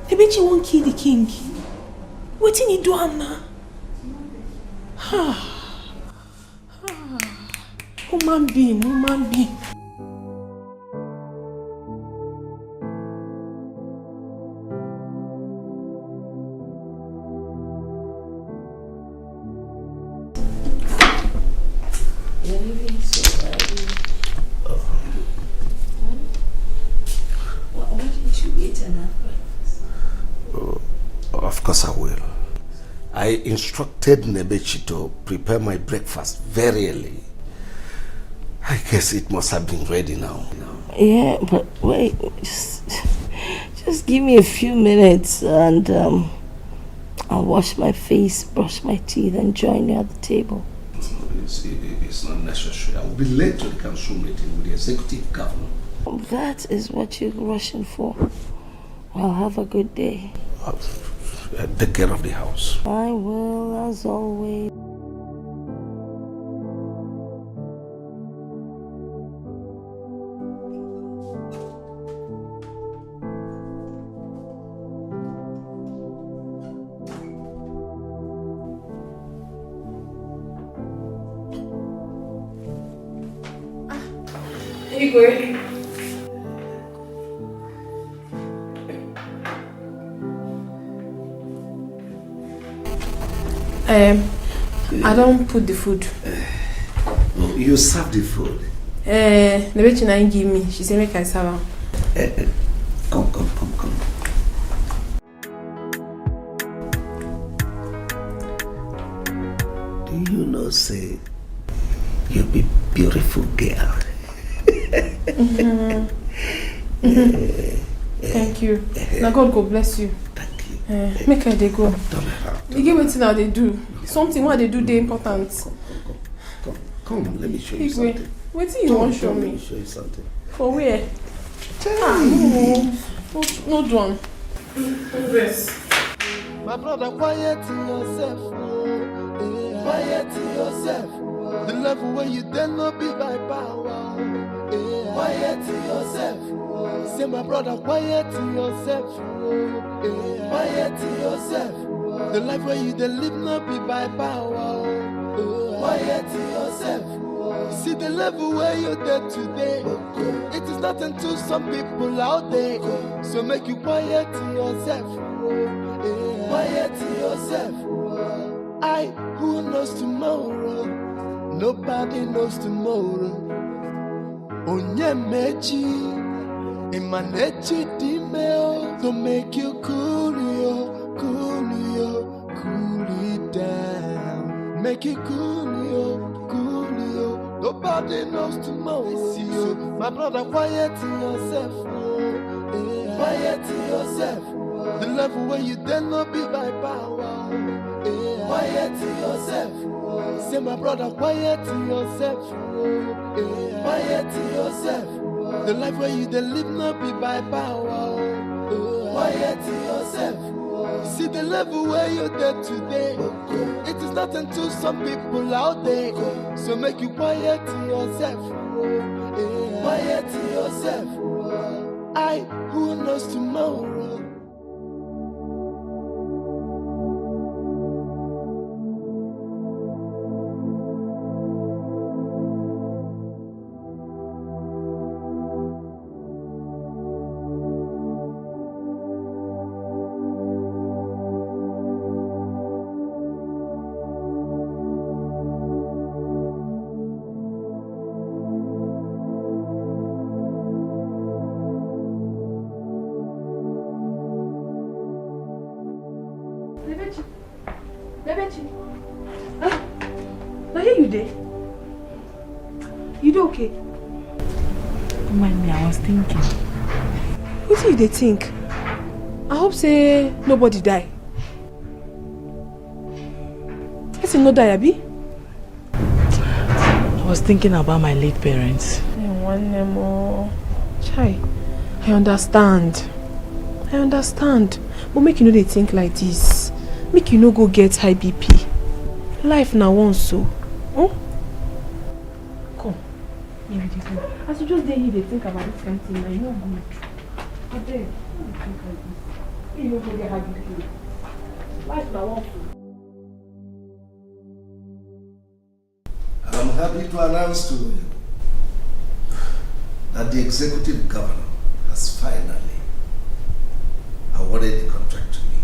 Ebechi won't kill the king. What did he do, Anna? Human being. You're leaving so early. Why didn't you eat enough breakfast? Of course I will. I instructed Nebechi to prepare my breakfast very early. I guess it must have been ready now. Yeah, but wait, just give me a few minutes and I'll wash my face, brush my teeth and join you at the table. It's not necessary. I will be late to the council meeting with the executive governor. That is what you're rushing for. Well, have a good day. Take care of the house. I will, as always. Igwe. I don't put the food. No, you serve the food. The bitch give me. She said make I serve her. Come. You know, say, you be beautiful girl. Thank you. Now God go bless you. Thank you. Make her they go. You give me now they do. Something what they do they important. Come, let me show you something. What do you want to show me? Let me show you something. For where? No drum. Yes. My brother, quiet yourself. Quiet yourself. The level where you dare not be by power. Quiet yourself. Say, my brother, quiet yourself. Quiet yourself. The life where you dare live not be by power. Quiet yourself. See the level where you're there today. It is nothing to some people out there. So make you quiet yourself. Quiet yourself. Who knows tomorrow? Nobody knows tomorrow. Onyemechi, Imanechi Dimeo, to make you cool it down. Make you cool. Nobody knows tomorrow. See you, my brother. Quiet yourself. Quiet yourself. The level where you dare not be by power. Quiet yourself. Say, my brother, quiet yourself. Quiet yourself. The life where you dare live not be by power. Quiet yourself. See the level where you're there today. It is nothing to some people out there. So make you quiet yourself. Quiet yourself. Who knows tomorrow? Okay. Don't mind me, I was thinking. What do you think? I hope say nobody die. I say no die, Abi? I was thinking about my late parents. Chai, I understand. But make you know they think like this. Make you no go get high BP. Life now once so. As you just there here, they think about this kind of thing, and you're good. But then, don't think like this. You don't get how you feel. Life now won't. I'm happy to announce to you that the executive governor has finally awarded the contract to me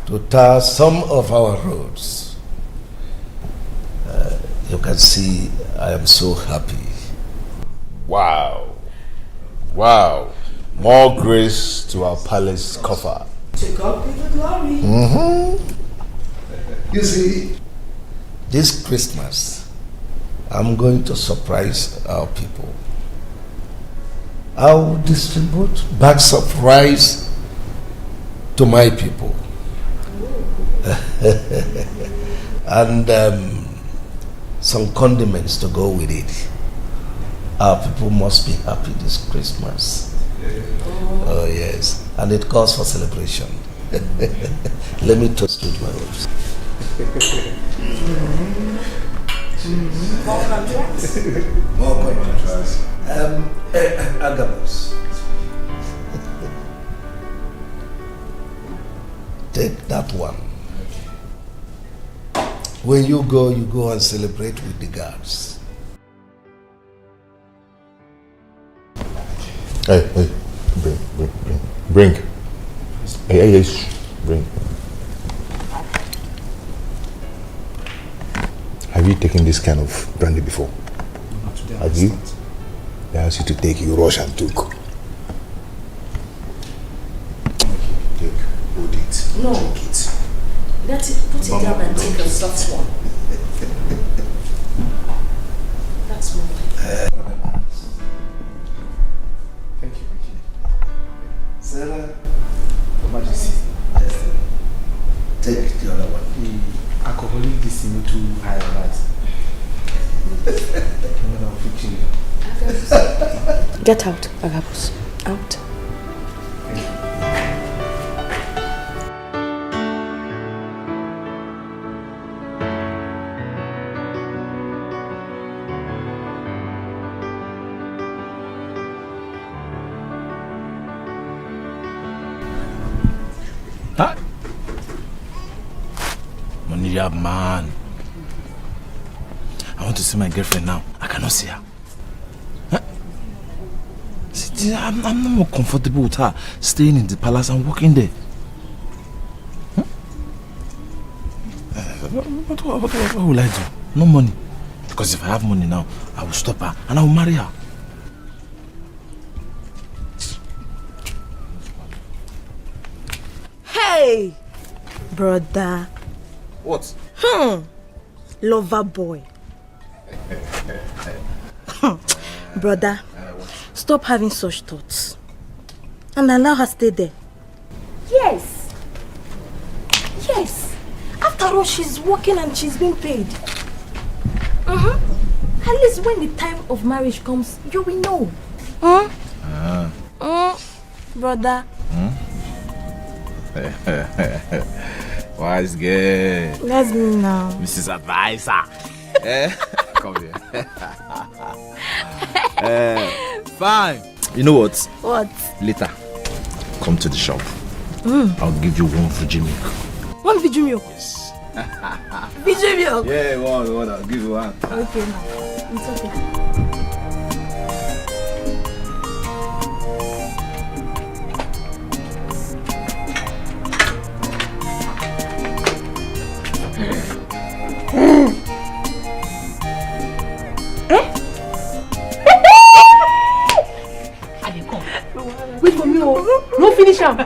to tar some of our roads. You can see I am so happy. Wow. More grace to our palace coffer. To God be the glory. You see, this Christmas, I'm going to surprise our people. I'll distribute bags of rice to my people. And some condiments to go with it. Our people must be happy this Christmas. Oh yes, and it calls for celebration. Let me toast with my lips. More contracts. Agabus. Take that one. When you go and celebrate with the guards. Hey, bring. Hey, bring. Have you taken this kind of brandy before? Not today. Have you? They asked you to take, you rush and took. Take, hold it. No. Take it. Put it down and take a soft one. take the other one. The alcoholic is too high on that. Get out, Agabus. Out. Money, man. I want to see my girlfriend now. I cannot see her. Huh? See, I'm not more comfortable with her staying in the palace and working there. Huh? What will I do? No money. Because if I have money now, I will stop her and I will marry her. Hey, brother. What? Lover boy. Brother, stop having such thoughts and allow her stay there. Yes. Yes. After all, she's working and she's being paid. At least when the time of marriage comes, you will know. Brother. Wise girl. That's me now. Mrs. Advisor. Come here. Fine. You know what? What? Later, come to the shop. I'll give you 1 Fiji milk. 1 Fiji milk? Yes. Fiji milk? Yeah, one. I'll give you 1. Okay, now. It's okay. Wait for me, oh. No finish am.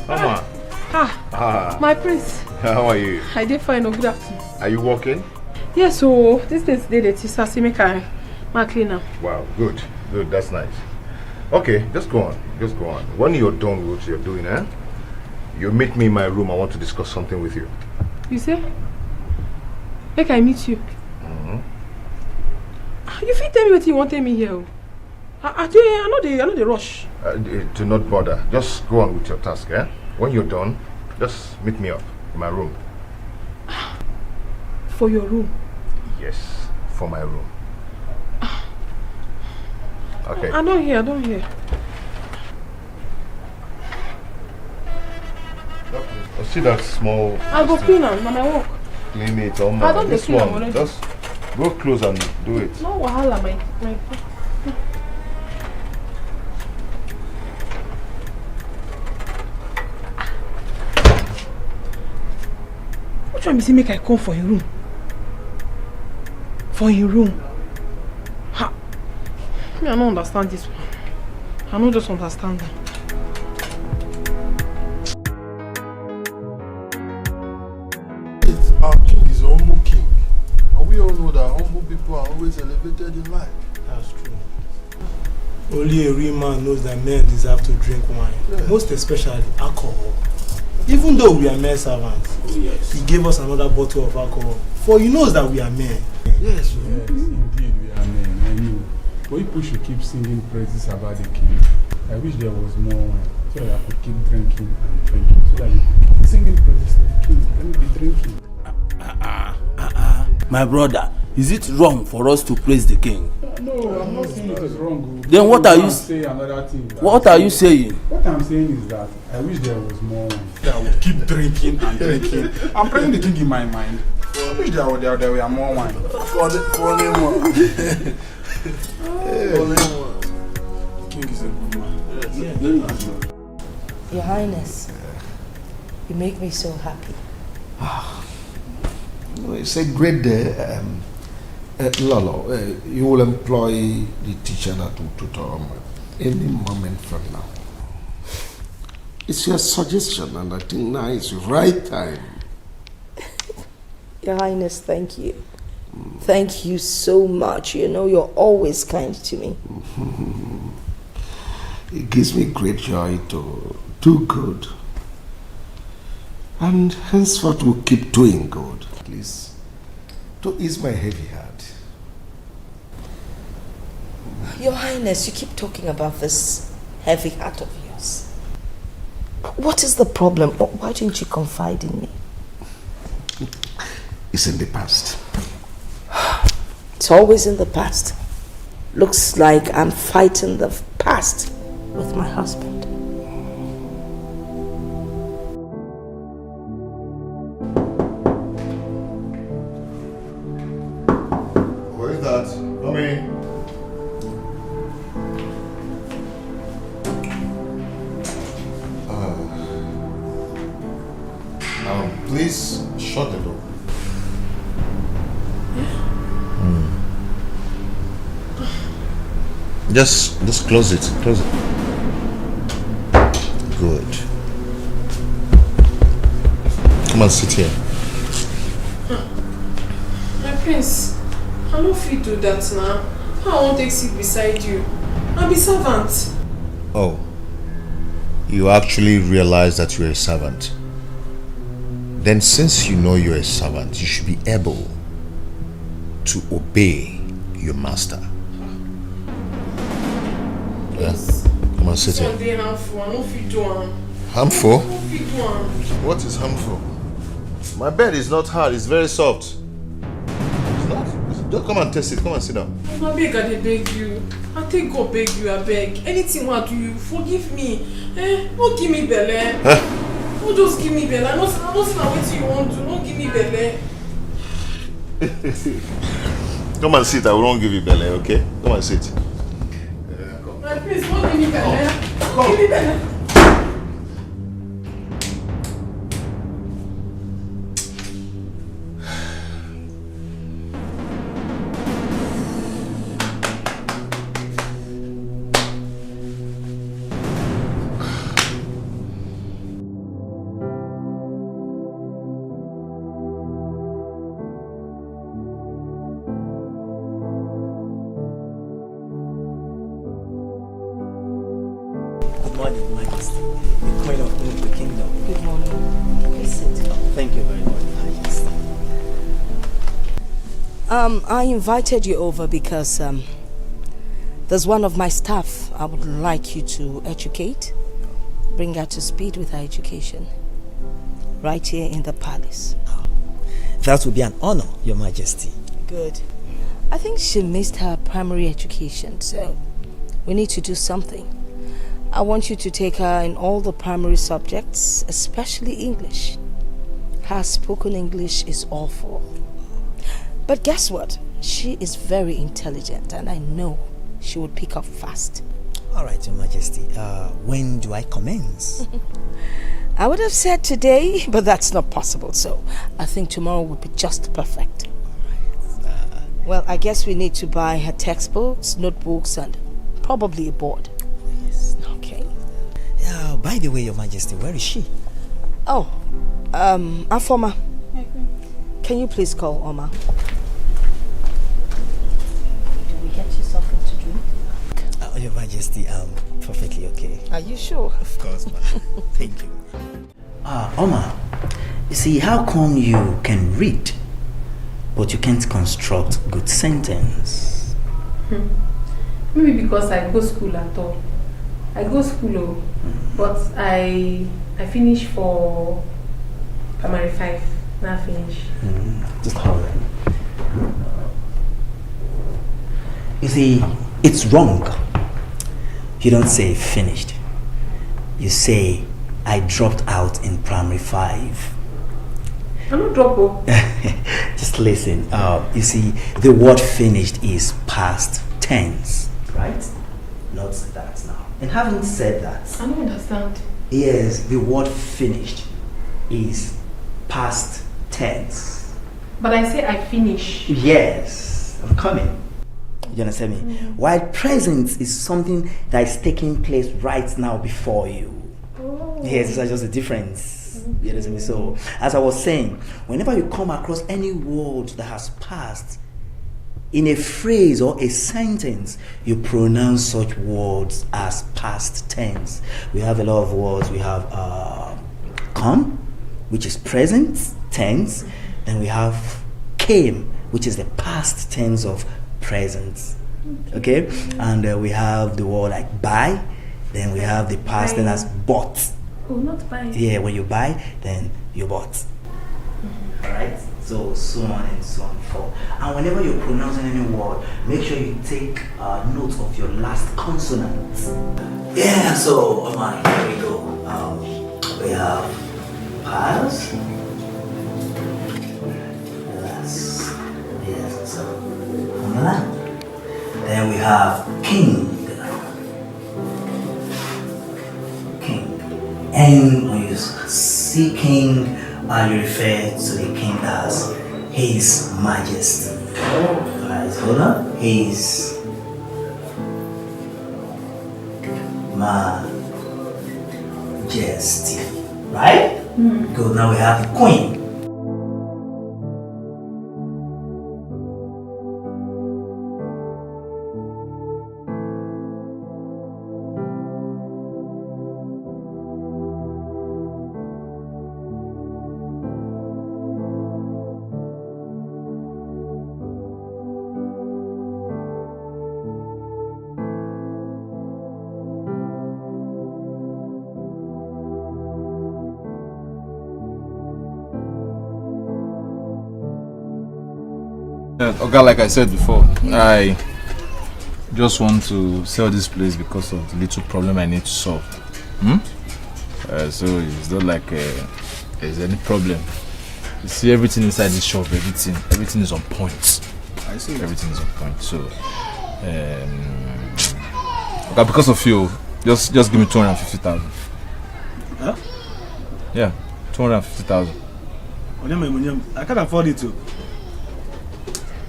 Mama. My prince. How are you? I did fine. Good afternoon. Are you working? Yes, so this is the teacher. See me carry my cleaner. Wow, good. That's nice. Okay, just go on. When you're done with what you're doing, you meet me in my room. I want to discuss something with you. You say? Make I meet you. You fit tell me what you want to tell me here. I know the rush. Do not bother. Just go on with your task, When you're done, just meet me up in my room. For your room? Yes, for my room. Okay. I don't hear. See that small... I'll go clean am, na my work. Clean it, almost. I don't This clean am one, already. just go close and do it. No wahala, my. Which one be say make I come for your room? For your room? Ha! Me, I don't understand this one. I don't just understand them. Our king is a humble king. And we all know that humble people are always elevated in life. That's true. Only a real man knows that men deserve to drink wine. Yeah. Most especially alcohol. Even though we are men servants, yes, he gave us another bottle of alcohol. For he knows that we are men. Yes, indeed we are men. I know. But people should keep singing praises about the king. I wish there was more wine, so that I could keep drinking and drinking. So that you could keep singing praises to the king and be drinking. My brother, is it wrong for us to praise the king? No, I'm not saying it is wrong. Then what are you saying? Another thing. What are you saying? What I'm saying is that I wish there was more wine. That I would keep drinking and drinking. I'm praising the king in my mind. I wish there were more wine. For the one. King is a good man. Yeah, very much. Your Highness, you make me so happy. It's a great day. Lolo, you will employ the teacher not to tutor any moment from now. It's your suggestion, and I think now is the right time. Your Highness, thank you. Thank you so much. You know, you're always kind to me. It gives me great joy to do good. And henceforth we'll keep doing good. At least to ease my heavy heart. Your Highness, you keep talking about this heavy heart of yours. What is the problem? Why didn't you confide in me? It's in the past. It's always in the past. Looks like I'm fighting the past with my husband. Who is that? Come in. Please shut the door. Just close it. Close it. Good. Come and sit here. My prince, I don't fit do that now. I won't take seat beside you. I'm a servant. Oh. You actually realize that you're a servant. Then since you know you're a servant, you should be able to obey your master. Yes. Come on, sit here. Sunday harmful. I don't fit do one. Harmful? I don't fit do one. What is harmful? My bed is not hard, it's very soft. It's not. Just come and test it. Come and sit down. I beg, I beg you. I take God beg you, I beg. Anything I do you, forgive me. Don't give me belly. Don't just give me belly. I don't see what you want to. Don't give me belly. Come and sit, I won't give you belly, okay? Come and sit. My prince, don't give me belly. Give me belly. I invited you over because there's one of my staff I would like you to educate, bring her to speed with her education, right here in the palace. That would be an honor, Your Majesty. Good. I think she missed her primary education, so we need to do something. I want you to take her in all the primary subjects, especially English. Her spoken English is awful. But guess what? She is very intelligent and I know she would pick up fast. All right, Your Majesty. When do I commence? I would have said today, but that's not possible. So I think tomorrow would be just perfect. Well, I guess we need to buy her textbooks, notebooks, and probably a board. Yes. Okay. By the way, Your Majesty, where is she? Oh, Afoma. Can you please call Oma? Do we get you something to drink? Your Majesty, I'm perfectly okay. Are you sure? Of course, ma'am. Thank you. Oma, you see, how come you can read, but you can't construct good sentence? Maybe because I go school at all. I go school, but I finish for primary 5. Now finish. Just hold on. You see, it's wrong. You don't say finished. You say, I dropped out in primary 5. I'm not drop. Just listen. You see, the word finished is past tense, right? Not that now. And having said that, I don't understand. yes, the word finished is past tense. But I say I finish. Yes, I'm coming. You understand me? While presence is something that is taking place right now before you. Yes, there's just a difference. You understand me? So, as I was saying, whenever you come across any word that has passed in a phrase or a sentence, you pronounce such words as past tense. We have a lot of words. We have come, which is present tense. Then we have came, which is the past tense of present. Okay? And we have the word like buy. Then we have the past tense as bought. Oh, not buy. Yeah, when you buy, then you bought. Alright? So on and so on forth. And whenever you're pronouncing any word, make sure you take note of your last consonant. Yeah, so here we go. We have past. Yes, so on the line. Then we have king. And when you see king, you refer to the king as His Majesty. Alright, hold on. His Majesty. Right? Good. Now we have the queen. Okay, like I said before, I just want to sell this place because of the little problem I need to solve. So it's not like there's any problem. You see everything inside this shop, everything is on point. I see. Everything is on point. So, okay, because of you, just give me 250,000. Huh? Yeah, 250,000. I can't afford it too.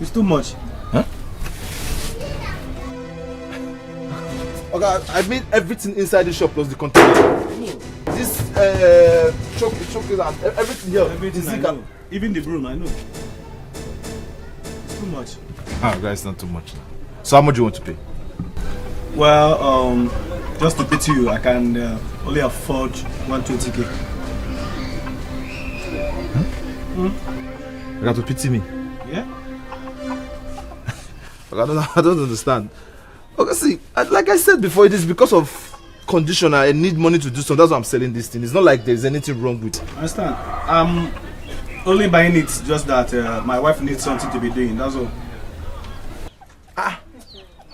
It's too much. Huh? Okay, I mean everything inside the shop plus the container. This chocolate and everything here. Everything I know. Even the broom, I know. It's too much. Ah, guys, not too much now. So how much do you want to pay? Well, just to pity you, I can only afford 120k. You got to pity me? Yeah. I don't understand. Okay, see, like I said before, it is because of condition. I need money to do something. That's why I'm selling this thing. It's not like there's anything wrong with it. I understand. I'm only buying it just that my wife needs something to be doing. That's all.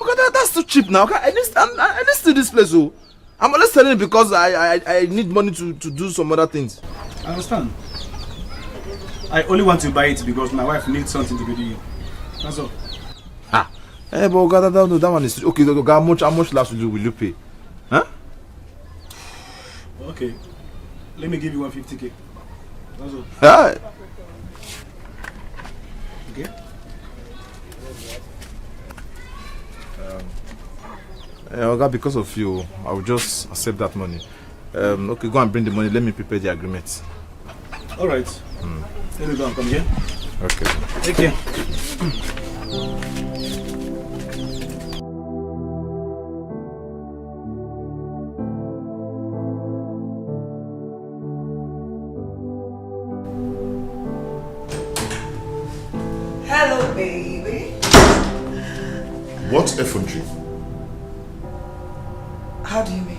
Okay, that's too cheap now. Okay, I need to do this place. Oh, I'm only selling it because I need money to do some other things. I understand. I only want to buy it because my wife needs something to be doing. That's all. Hey, but that one is okay. How much last will you pay? Huh? Okay. Let me give you 150k. That's all. Yeah. Okay. Okay, because of you, I will just accept that money. Okay, go and bring the money. Let me prepare the agreement. All right. Let me go and come here. Okay. Take care. Hello, baby. What effrontery? How do you mean?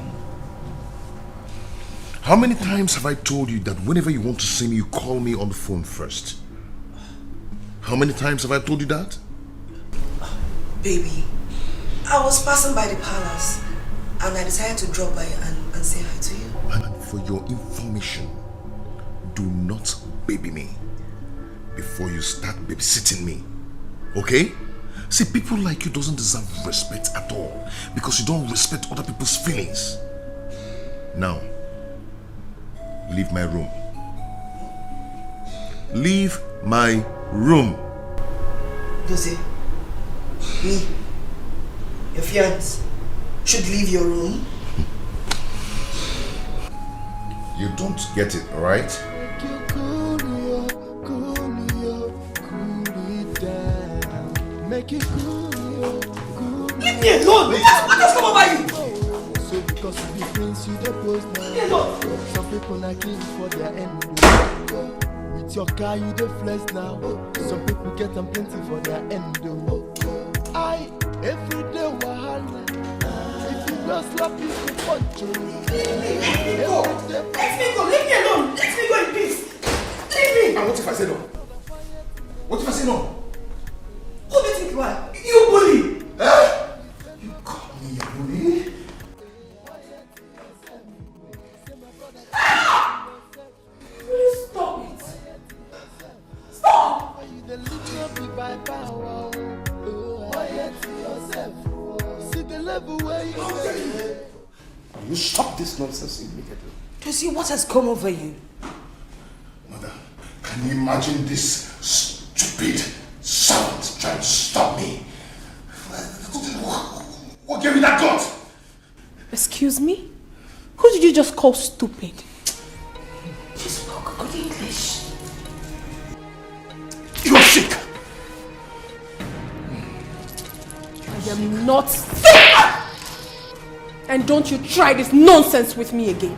How many times have I told you that whenever you want to see me, you call me on the phone first? How many times have I told you that? Baby, I was passing by the palace and I decided to drop by and say hi to you. And for your information, do not baby me before you start babysitting me. Okay? See, people like you doesn't deserve respect at all because you don't respect other people's feelings. Now, leave my room. Leave my room. Dozie, Me, your fiance, should leave your room? You don't get it, right? Make it cool, leave me alone! What has come over you? So because you be prince, you the post now. Some people not king for their end. With your car, you the flex now. Some people get them plenty for their end. I every day wahala. If you just slap me, you punch you. Let me go! Leave me alone! Let me go in peace! Leave me! And what if I say no? What if I say no? Who do you think you are? You bully! You call me a bully? Please stop it! Stop! See the level where you You stop this nonsense immediately. To see what has come over you. Mother, can you imagine this stupid servant trying to stop me? What gave you that gut? Excuse me? Who did you just call stupid? She spoke good English. You're sick! I am not sick! And don't you try this nonsense with me again.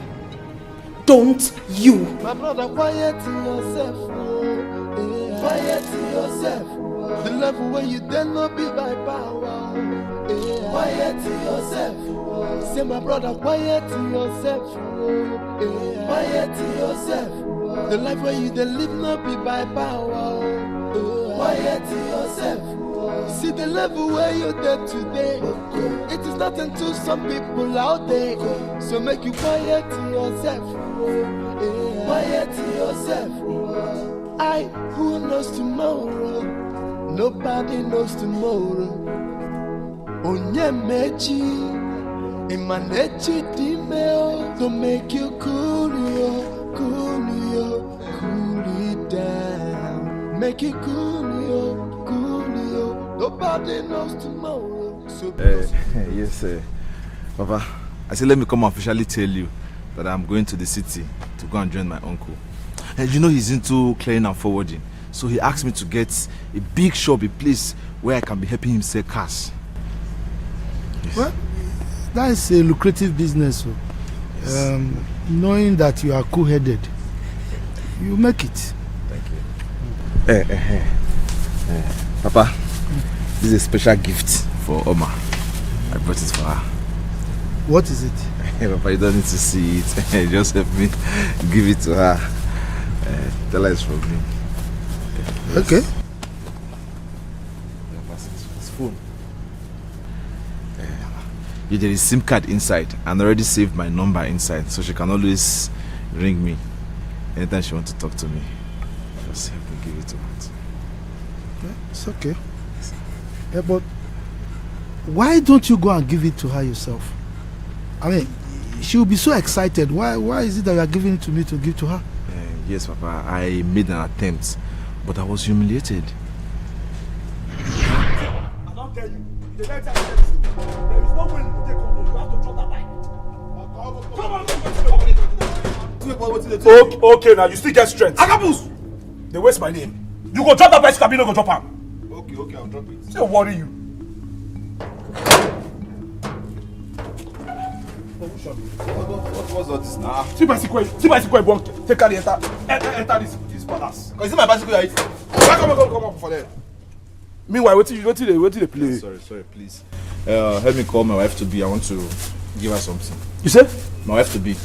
Don't you. My brother, quiet to yourself. Oh. Quiet to yourself. The level where you dare not be by power. Quiet to yourself. Say my brother, quiet to yourself. Quiet to yourself. The life where you dare live not be by power. Quiet to yourself. See the level where you're there today. It is nothing to some people out there. So make you quiet to yourself. Quiet to yourself. I who knows tomorrow? Nobody knows tomorrow. Onyemechi, Imanechi Dimeo, to make you cool it down. Make it cool. Nobody knows tomorrow. So yes, Papa. I said, let me come officially tell you that I'm going to the city to go and join my uncle. And you know he's into clearing and forwarding. So he asked me to get a big shop, a place where I can be helping him sell cars. Yes. Well, that is a lucrative business. Yes. Knowing that you are cool-headed, you make it. Thank you. Papa, this is a special gift for Oma. I brought it for her. What is it? Papa, you don't need to see it. Just help me give it to her. Tell her it's from me. Okay. It's phone. There is SIM card inside and I already saved my number inside, so she can always ring me anytime she wants to talk to me. Just help me give it to her. Yeah, it's okay. Yeah, but why don't you go and give it to her yourself? I mean, she will be so excited. Why is it that you are giving it to me to give to her? Yes, Papa. I made an attempt, but I was humiliated. I don't tell you. The next time there is no way you take control. You have to drop that bike. Come on. Okay, now you still get strength. Agabus! They waste my name. You go drop that bicycle, you no go drop am. Okay, I'll drop it. Say worry you. What's all this now? See bicycle, you won't take carry enter this palace. Is it my bicycle you Come on for there. Meanwhile, what they play? Sorry, please. Help me call my wife to be. I want to give her something. You say? My wife to be.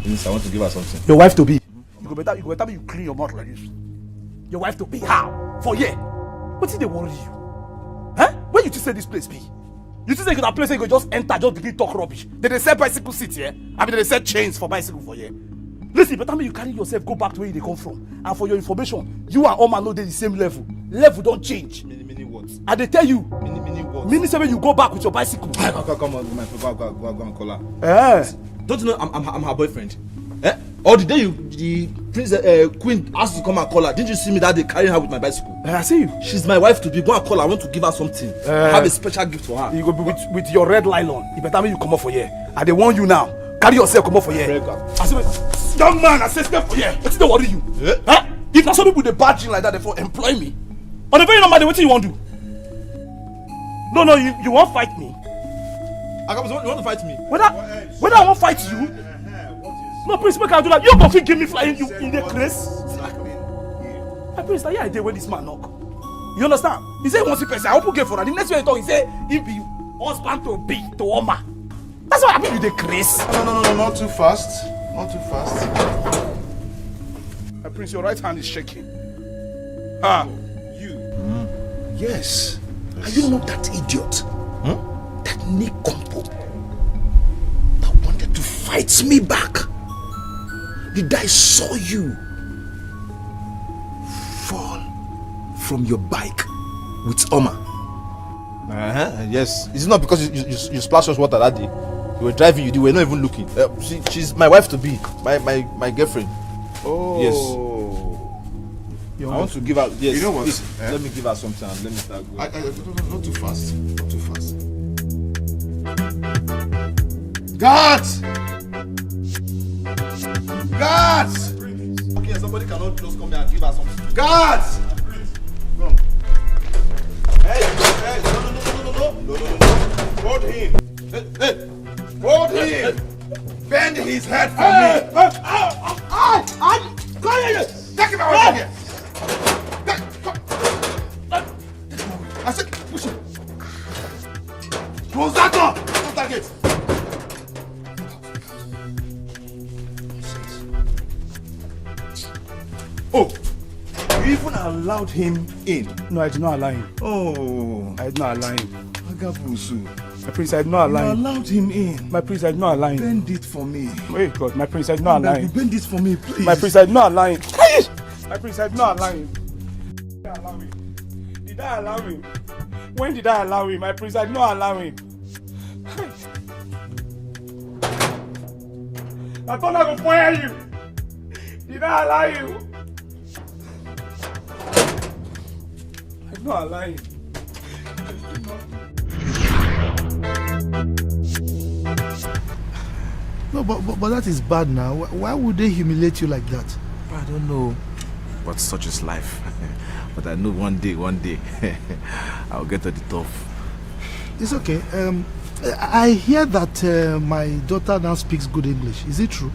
Means I want to give her something. Your wife to be? You go better you clean your mouth like this. Your wife to be how? For yeah. What did they worry you? Huh? Where you just say this place be? You just say that place where you go just enter, just begin talk rubbish. They sell bicycle seats here. I mean they sell chains for bicycle for here. Listen, better me you carry yourself, go back to where they come from. And for your information, you and Oma know they the same level. Level don't change. Mini what? And they tell you. Mini what? Mini say when you go back with your bicycle. Come on, go and call her. Eh? Don't you know I'm her boyfriend? Eh? Or the day the queen asked to come and call her, didn't you see me that day carrying her with my bicycle? I see you. She's my wife to be. Go and call her. I want to give her something. I have a special gift for her. You go be with your red nylon. You better make you come up for here. I dey warn you now. Carry yourself, come up for here. I say, young man, I say step for here. What's the worry you? Huh? If na some people dey badging like that, therefore employ me. On the very normal day, what you want to do? No, you won't fight me. Agabus, you want to fight me? Whether I won't fight you? No, Prince, make I do that. You go fit give me flying you in the place. My Prince, now here I dey when this man knock. You understand? He say he wants to person. I open gate for her. The next way he talk, he say he be husband to be to Oma. That's what happened with the Chris. No, not too fast. Not too fast. My Prince, your right hand is shaking. Yes. Are you not that idiot? That Nick Compo that wanted to fight me back? Did I saw you fall from your bike with Oma? Yes. It's not because you splashed us water that day. You were driving, you were not even looking. She's my wife to be, my girlfriend. Oh. Yes. I want to give her. Yes. You know what? Please, let me give her something and let me start going. Not too fast. Not too fast. Guards! Guards! Okay, somebody cannot just come here and give her something. Guards! Come. Hey, no. Hold him. Hey. Hold him. Bend his head for me. Come here. Take him out of here. I said, push him. Close that door. Close that gate. Oh, you even allowed him in? No, I did not allow him. Oh, I did not allow him. Agabusu. My Prince, I did not allow him. You allowed him in. My Prince, I did not allow him. Bend it for me. Wait, God, my Prince, I did not allow him. Bend it for me, please. My Prince, I did not allow him. My Prince, I did not allow him. Did I allow him? When did I allow him? My Prince, I did not allow him. I thought I would fire you. Did I allow you? I did not allow him. No, but that is bad now. Why would they humiliate you like that? I don't know, but such is life. But I know one day, I'll get to the top. It's okay. I hear that my daughter now speaks good English. Is it true?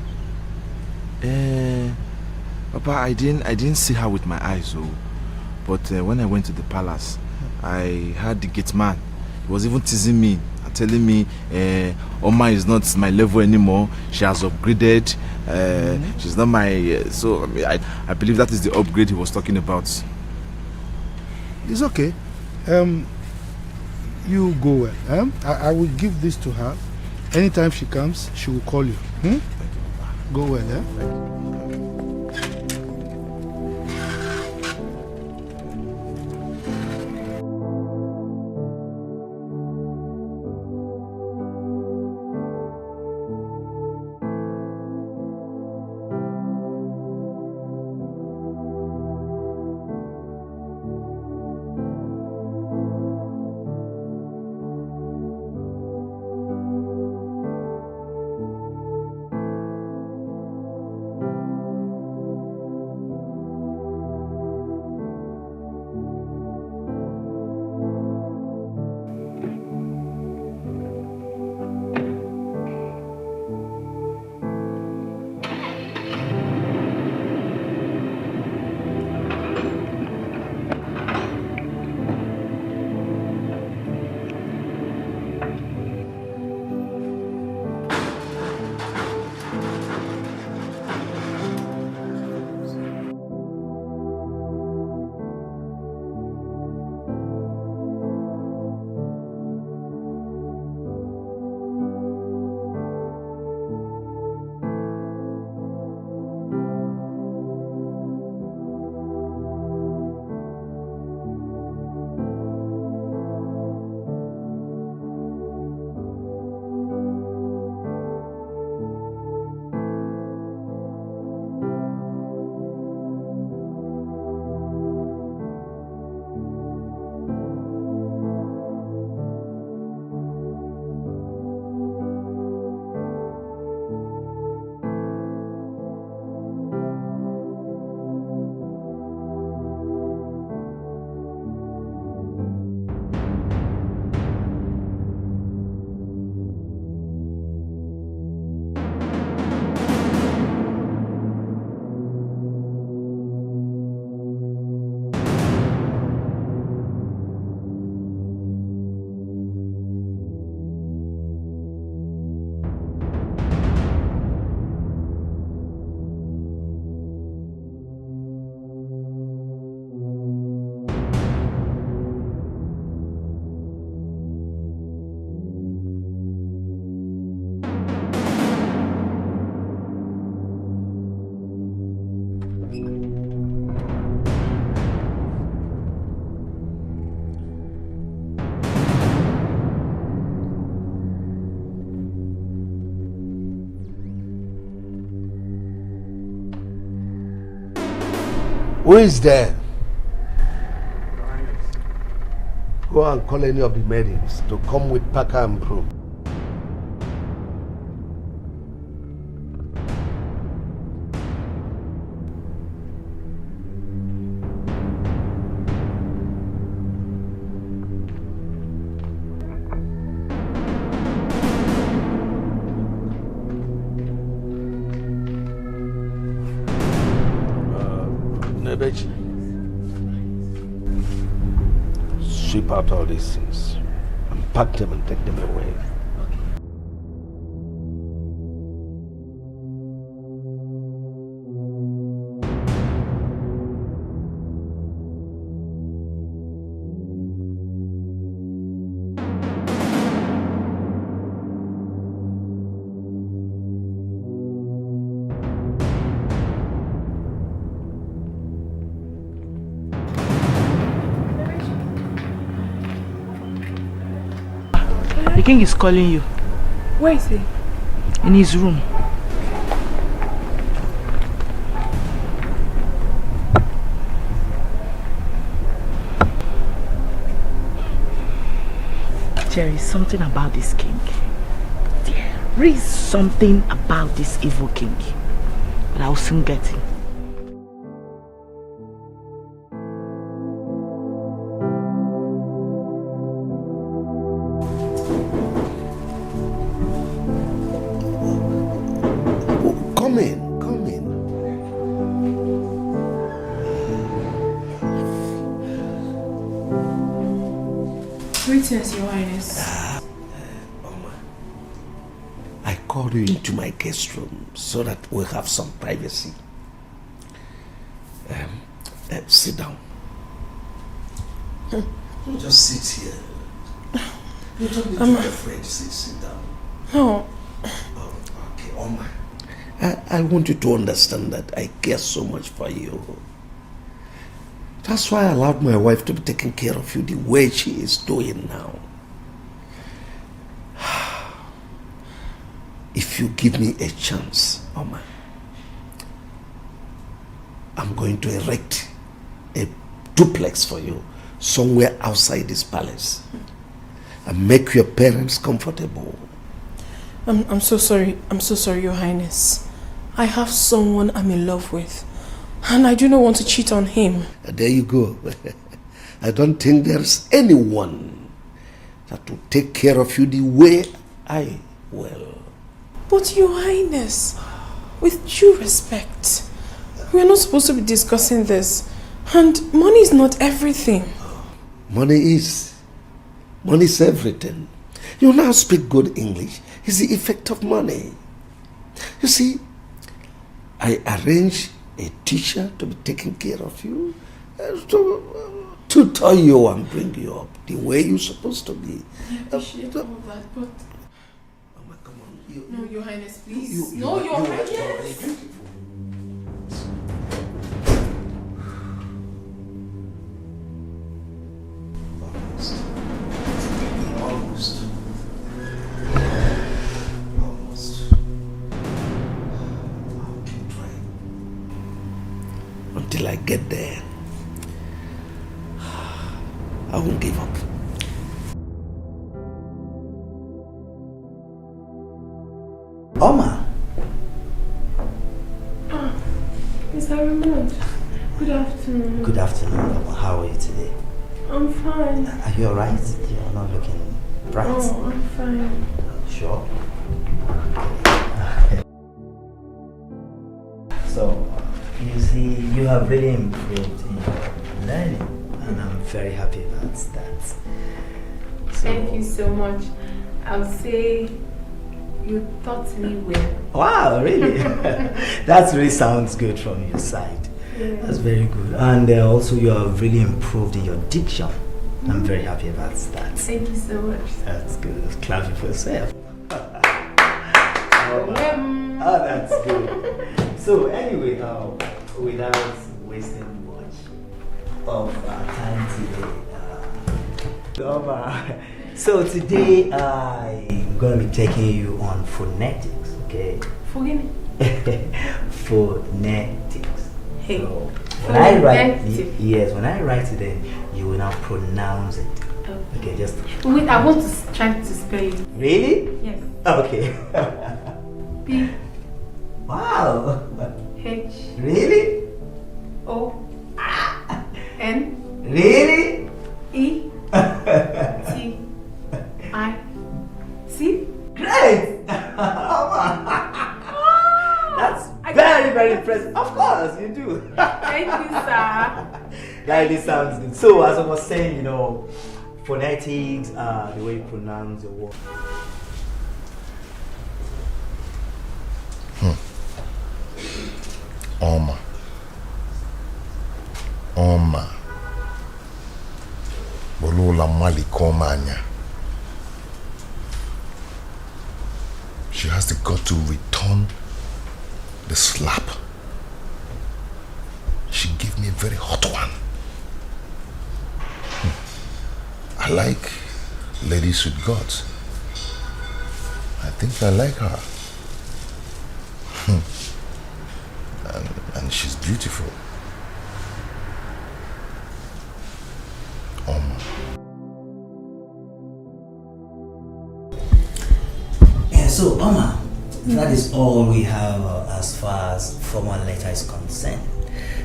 Papa, I didn't see her with my eyes, but when I went to the palace, I heard the gate man. He was even teasing me, telling me Oma is not my level anymore. She has upgraded. She's not my. So I believe that is the upgrade he was talking about. It's okay. You go well. I will give this to her. Anytime she comes, she will call you. Go well, Who is there? Go and call any of the maidens to come with packer and broom. Sweep out all these things and pack them and take them away. The king is calling you. Where is he? In his room. There is something about this king. There is something about this evil king. But I'll soon get him. Come in. Greetings, Your Highness. I called you into my guest room so that we'll have some privacy. Sit down. Don't just sit here. You don't need to be afraid. Sit down. No. Okay, Oma. I want you to understand that I care so much for you. That's why I allowed my wife to be taking care of you the way she is doing now. If you give me a chance, Oma, I'm going to erect a duplex for you somewhere outside this palace and make your parents comfortable. I'm so sorry. I'm so sorry, Your Highness. I have someone I'm in love with, and I do not want to cheat on him. There you go. I don't think there's anyone that will take care of you the way I will. But Your Highness, with due respect, we are not supposed to be discussing this, and money is not everything. Money is everything. You now speak good English. It's the effect of money. You see, I arrange a teacher to be taking care of you, to tutor you and bring you up the way you're supposed to be. I appreciate all that, but... Come on. No, Your Highness, please. No, Your Highness. Until I get there, I won't give up. Oma! Mr. Raymond, good afternoon. Good afternoon, Oma. How are you today? I'm fine. Are you alright? You're not looking bright. Oh, I'm fine. Sure. So, you see, you have really improved in your learning, and I'm very happy about that. So, thank you so much. I'll say you taught me well. Wow, really? That really sounds good from your side. Yeah. That's very good. And also, you have really improved in your diction. I'm very happy about that. Thank you so much. That's good. Clap it for yourself. Oh, that's good. So anyway, without wasting much of our time today, so today I'm going to be taking you on phonetics, okay? Forgive me. Phonetics. Hey. So, When I write, yes, when I write it, then you will now pronounce it. Okay, just. Wait, I want to try to spell it. Really? Yes. Okay. P. Wow. H. Really? O. N. Really? E. T. I. C. Great! That's very, very impressive. Of course, you do. Thank you, sir. That really sounds good. So, as I was saying, phonetics, the way you pronounce the word. Oma. Bolola Malikomanya. She has the gut to return the slap. She gave me a very hot one. I like ladies with guts. I think I like her. And she's beautiful. Yeah, so Oma, that is all we have as far as formal letter is concerned.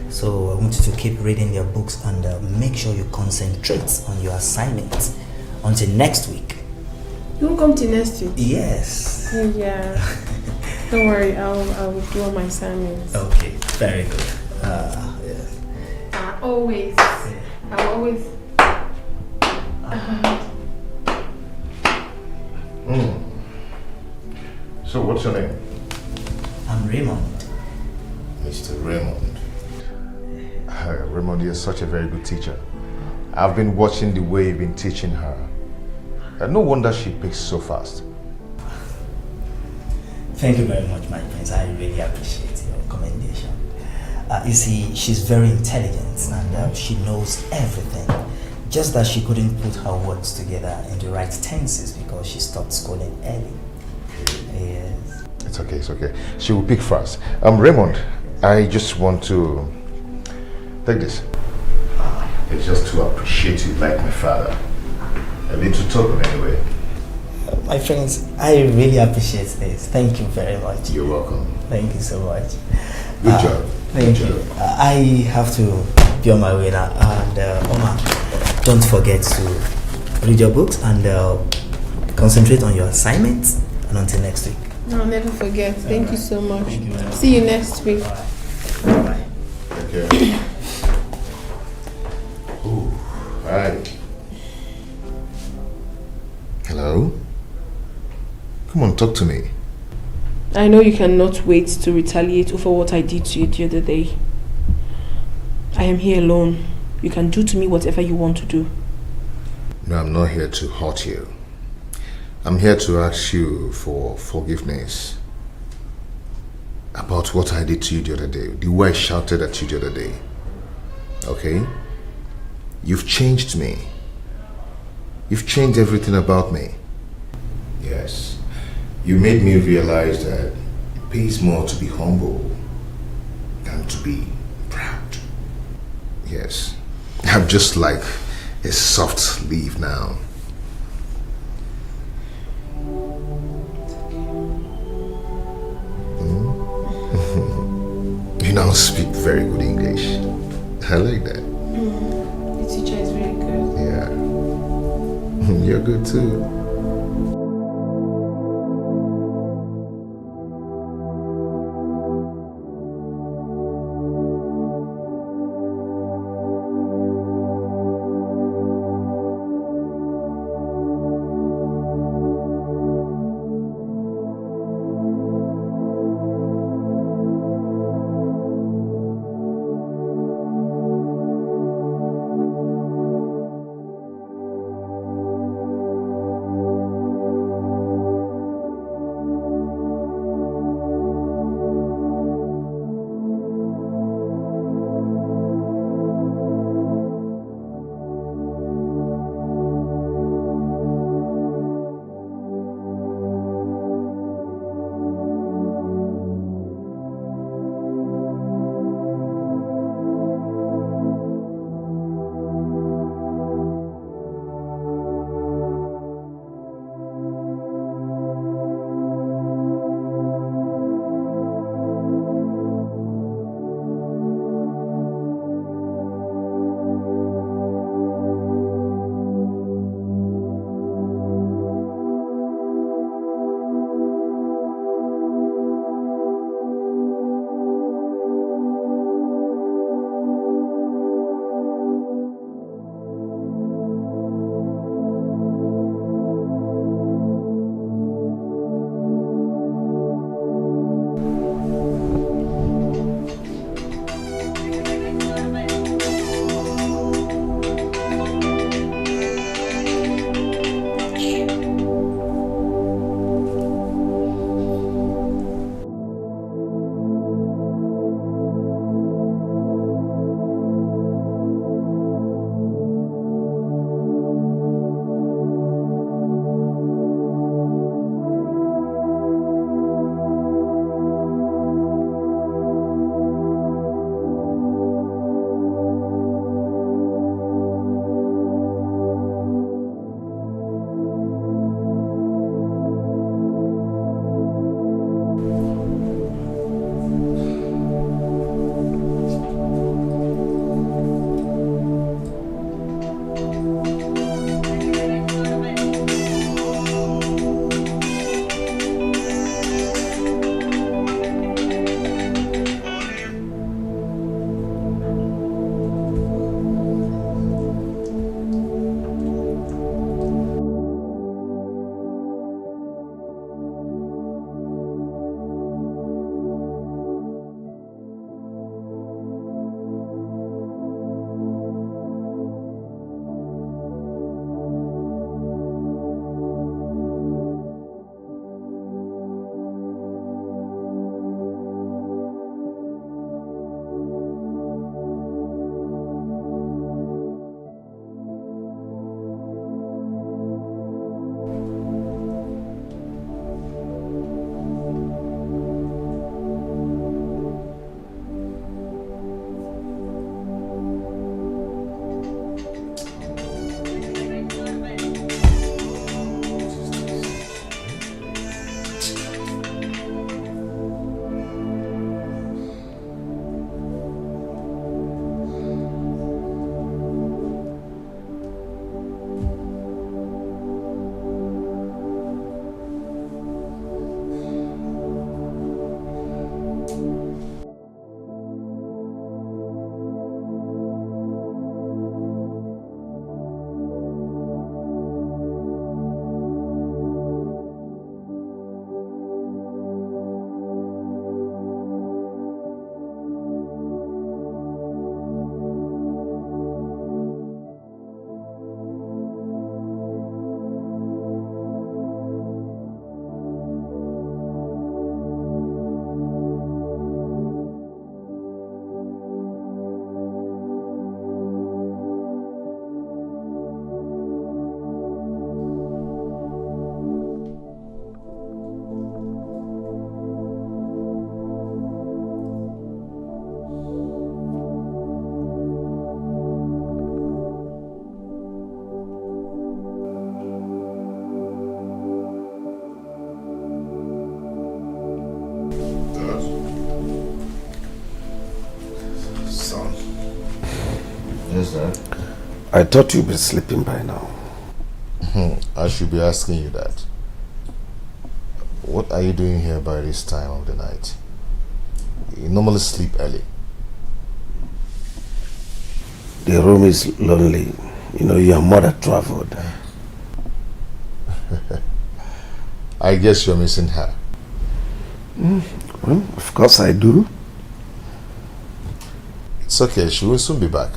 So I want you to keep reading your books and make sure you concentrate on your assignments until next week. You won't come to next week? Yes. Yeah. Don't worry, I will do all my assignments. Okay, very good. Always. I will always. So what's your name? I'm Raymond. Mr. Raymond. Raymond, you're such a very good teacher. I've been watching the way you've been teaching her. No wonder she picks so fast. Thank you very much, my friends. I really appreciate your commendation. You see, she's very intelligent and she knows everything. Just that she couldn't put her words together in the right tenses because she stopped schooling early. Yes. It's okay, it's okay. She will pick fast. Raymond, I just want to take this. It's just to appreciate you like my father. A little token anyway. My friends, I really appreciate this. Thank you very much. You're welcome. Thank you so much. Good job. Thank you. I have to be on my way now. And Oma, don't forget to read your books and concentrate on your assignments. And until next week. I'll never forget. Thank you so much. See you next week. Bye. Take care. Ooh, hi. Hello? Come on, talk to me. I know you cannot wait to retaliate over what I did to you the other day. I am here alone. You can do to me whatever you want to do. No, I'm not here to hurt you. I'm here to ask you for forgiveness about what I did to you the other day, the way I shouted at you the other day. Okay? You've changed me. You've changed everything about me. Yes. You made me realize that it pays more to be humble than to be proud. Yes. I'm just like a soft leaf now. You now speak very good English. I like that. The teacher is very good. Yeah. You're good too. Yes, Dad. I thought you'd be sleeping by now. I should be asking you that. What are you doing here by this time of the night? You normally sleep early. The room is lonely. You know, your mother traveled. I guess you're missing her. Well, of course I do. It's okay, she will soon be back.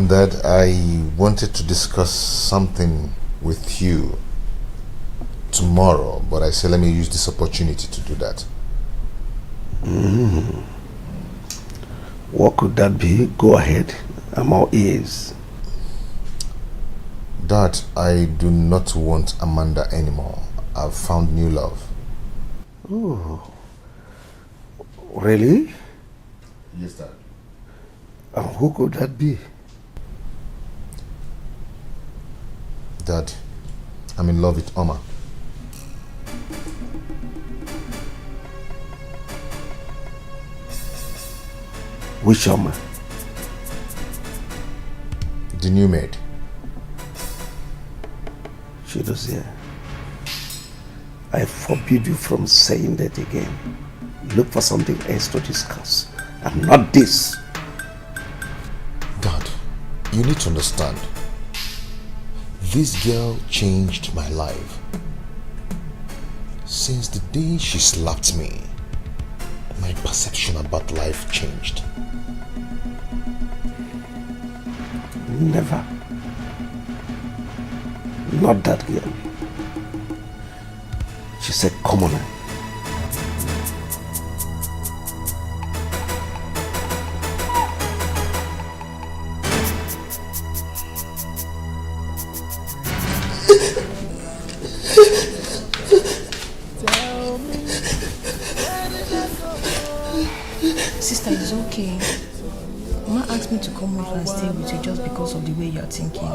Dad, I wanted to discuss something with you tomorrow, but I said let me use this opportunity to do that. What could that be? Go ahead. I'm all ears. Dad, I do not want Amanda anymore. I've found new love. Oh. Really? Yes, Dad. And who could that be? Dad, I'm in love with Oma. Which Oma? The new maid. Chidozie, I forbid you from saying that again. Look for something else to discuss, and not this. Dad, you need to understand. This girl changed my life. Since the day she slapped me, my perception about life changed. Never. Not that girl. She's a commoner. Sister, it's okay. Mama asked me to come over and stay with you just because of the way you're thinking.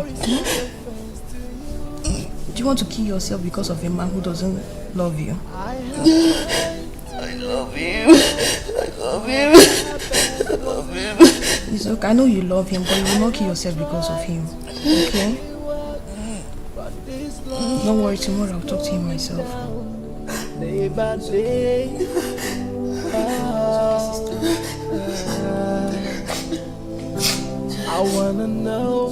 Do you want to kill yourself because of a man who doesn't love you? I love you. I love you. I love you. It's okay. I know you love him, but you will not kill yourself because of him. Okay? Don't worry, tomorrow I'll talk to him myself. Day by day. I wanna know,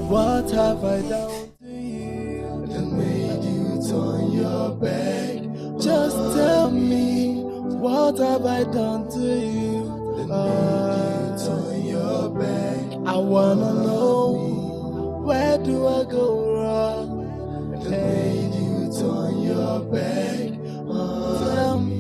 what have I done to you that made you turn your back? Just tell me, what have I done to you that made you turn your back? I wanna know, where do I go wrong that made you turn your back? Tell me.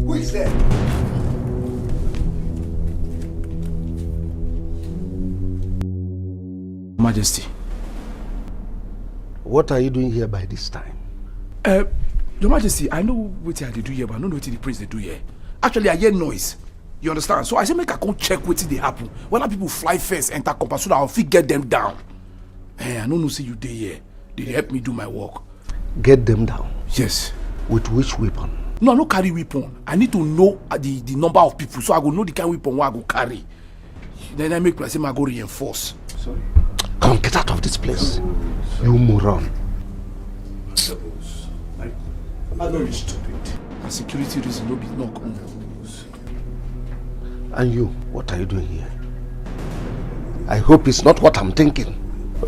Who is there? Majesty. What are you doing here by this time? Your Majesty, I know what they do here, but I don't know what the prince they do here. Actually, I hear noise. You understand? So I say make I come check what they happen. When people fly first, enter compass, so that I'll fit get them down. I don't know see you there here. They help me do my work. Get them down? Yes. With which weapon? No, I no carry weapon. I need to know the number of people, so I go know the kind of weapon I go carry. Then I make like say I go reinforce. Sorry. Come, get out of this place. You moron. I know you're stupid. For security reason, no be no come. And you, what are you doing here? I hope it's not what I'm thinking.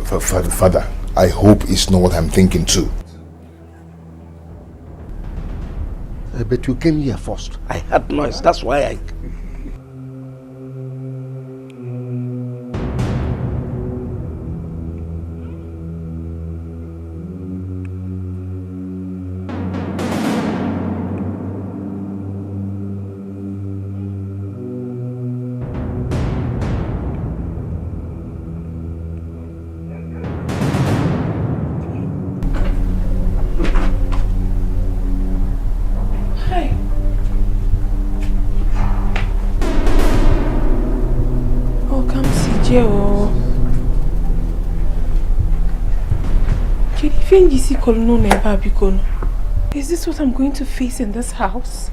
Father, I hope it's not what I'm thinking too. But you came here first. I heard noise, that's why I... Is this what I'm going to face in this house?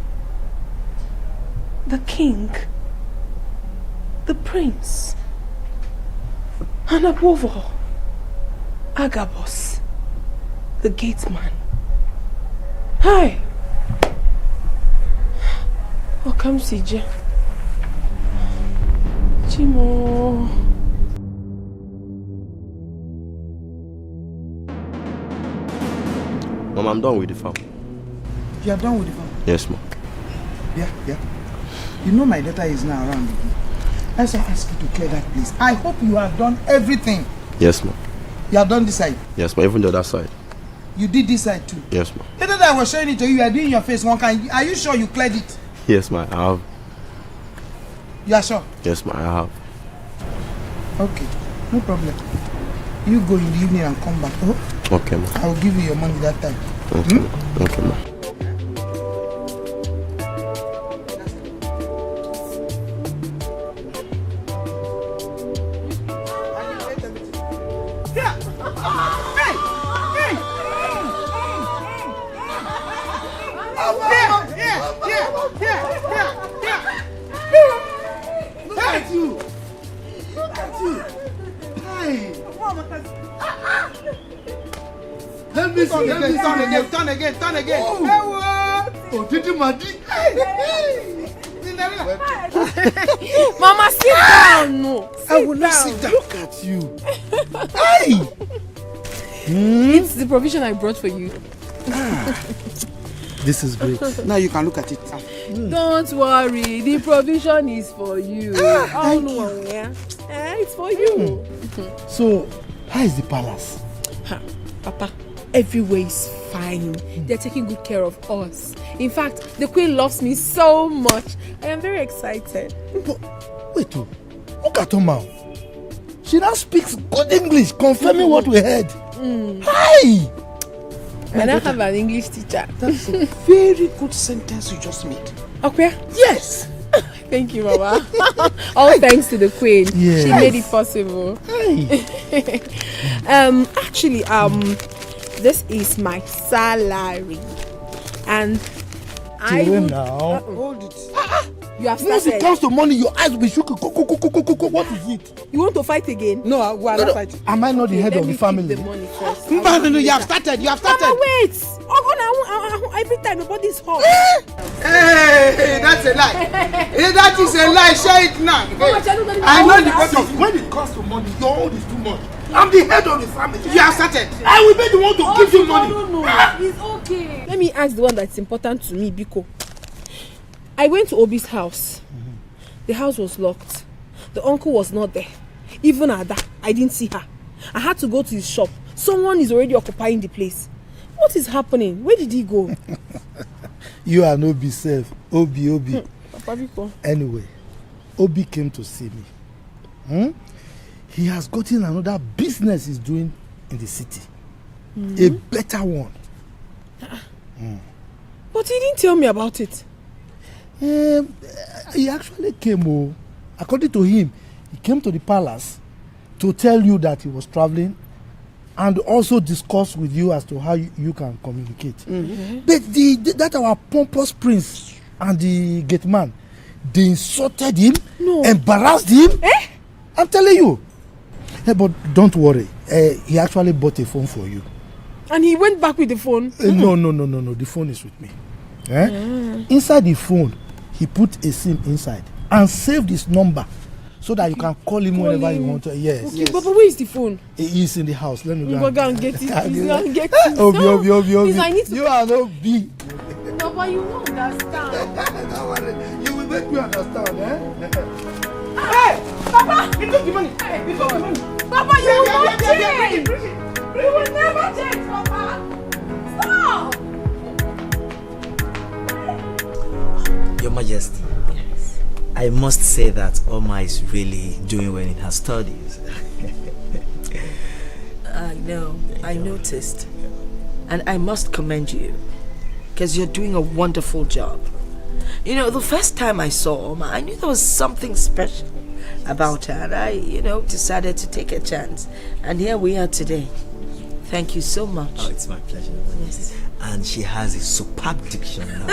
The king, the prince, and above all, Agabus, the gateman. Hi! Oh, come see, Chimo. Mom, I'm done with the farm. You are done with the farm? Yes, Mom. Yeah. You know my daughter is now around. As I ask you to clear that place. I hope you have done everything. Yes, Mom. You have done this side. Yes, Mom. Even the other side. You did this side too. Yes, Mom. The other day I was showing it to you. You are doing your face one kind. Are you sure you cleared it? Yes, Mom. I have. You are sure? Yes, Mom. I have. Okay. No problem. You go in the evening and come back. Oh? Okay, Mom. I will give you your money that time. Okay, okay, Mom. Turn again. Oh, did you Madi? Mama, sit down. No. I will not sit down. Look at you. Hey! It's the provision I brought for you. This is great. Now you can look at it. Don't worry, the provision is for you. Oh no, yeah. It's for you. So, how is the palace? Papa, everywhere is fine. They're taking good care of us. In fact, the queen loves me so much. I am very excited. Wait, look at her mouth. She now speaks good English, confirming what we heard. Hi! I now have an English teacher. That's a very good sentence you just made. Okay? Yes! Thank you, Mama. All thanks to the queen. Yes. She made it possible. Actually, this is my salary. And I will now. hold it. You have Once started. it comes to money, your eyes will be shook. What is it? You want to fight again? No, we are not fighting. Am I not the head let of the me family? keep the money first. No, you have started. Mama, wait. Every time nobody's home. Hey, that's a lie. That is a lie. Share it now. I know the point of when it comes to money, your own is too much. I'm the head of the family. You have started. I will be the one to give you money. No. It's okay. Let me ask the one that's important to me, Biko. I went to Obi's house. The house was locked. The uncle was not there. Even Ada, I didn't see her. I had to go to his shop. Someone is already occupying the place. What is happening? Where did he go? You are Obi self. Obi. Papa Biko. Anyway, Obi came to see me. He has gotten another business he's doing in the city. A better one. But he didn't tell me about it. He actually came. According to him, he came to the palace to tell you that he was traveling and also discuss with you as to how you can communicate. But that our pompous prince and the gate man, they insulted him, embarrassed him. I'm telling you. But don't worry, he actually bought a phone for you. And he went back with the phone? No, the phone is with me. Inside the phone, he put a SIM inside and saved his number so that you can call him whenever you want to. Yes. Okay, but where is the phone? He is in the house. Let me go and get it. Obi. Please, I need to... You are no B. No, but you won't understand. Don't worry. You will make me understand, Hey! Papa! He took the money. Hey, he took the money. Papa, you will not change! You will never change, Papa! Stop! Your Majesty, I must say that Oma is really doing well in her studies. I know, I noticed. And I must commend you, because you're doing a wonderful job. You know, the first time I saw Oma, I knew there was something special about her, and I, decided to take a chance. And here we are today. Thank you so much. Oh, it's my pleasure. Yes. And she has a superb diction now.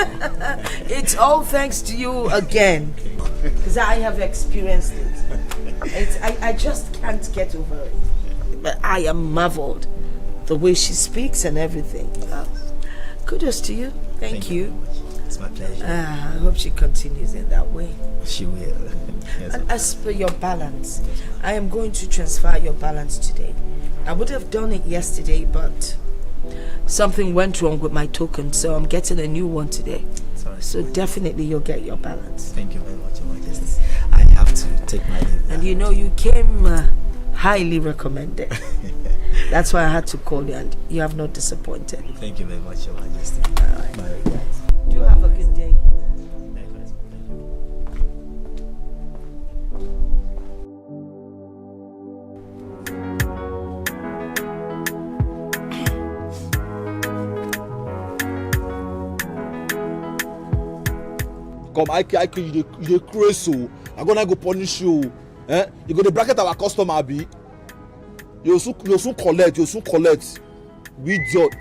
It's all thanks to you again. Because I have experienced it. I just can't get over it. But I am marveled. The way she speaks and everything. Kudos to you. Thank you. It's my pleasure. I hope she continues in that way. She will. Yes, And as per your balance, I am going to transfer your balance today. I would have done it yesterday, but something went wrong with my token, so I'm getting a new one today. Sorry. So definitely you'll get your balance. Thank you very much, Your Majesty. I have to take my leave. And you know, you came highly recommended. That's why I had to call you, and you have not disappointed. Thank you very much, Your Majesty. All right. My regards. Do have a good day. Come, I you dey crazy so. I'm gonna go punish you. Eh? You go to bracket our customer, be. You soon collect. We idiot.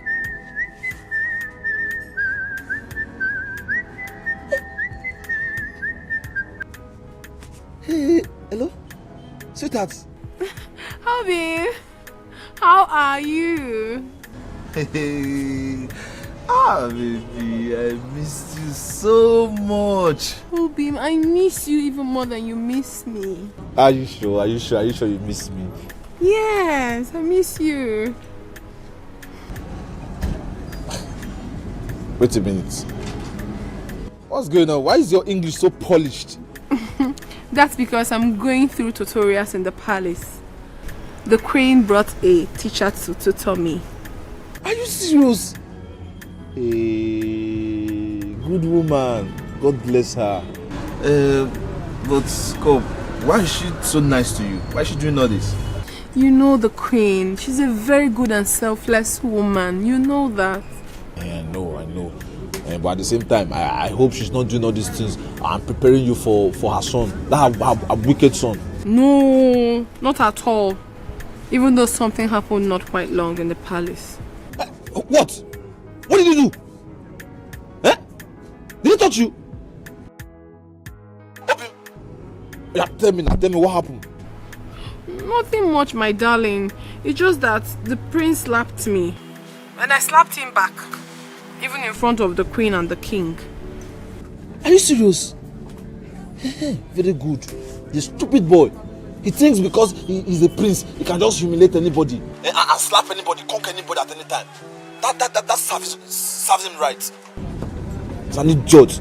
Hey, hello, sweetheart. Hubby, how are you? Hey, baby, I missed you so much. Oh, Beam, I miss you even more than you miss me. Are you sure? Are you sure you miss me? Yes, I miss you. Wait a minute. What's going on? Why is your English so polished? That's because I'm going through tutorials in the palace. The queen brought a teacher to tutor me. Are you serious? Hey, good woman. God bless her. But come, why is she so nice to you? Why is she doing all this? You know the queen. She's a very good and selfless woman. You know that. I know. But at the same time, I hope she's not doing all these things and preparing you for her son. That her wicked son. No, not at all. Even though something happened not quite long in the palace. What? What did you do? Eh? Did he touch you? Yeah, tell me what happened? Nothing much, my darling. It's just that the prince slapped me. And I slapped him back. Even in front of the queen and the king. Are you serious? Very good. The stupid boy. He thinks because he's a prince, he can just humiliate anybody and slap anybody, conquer anybody at any time. That serves him right. He's an idiot.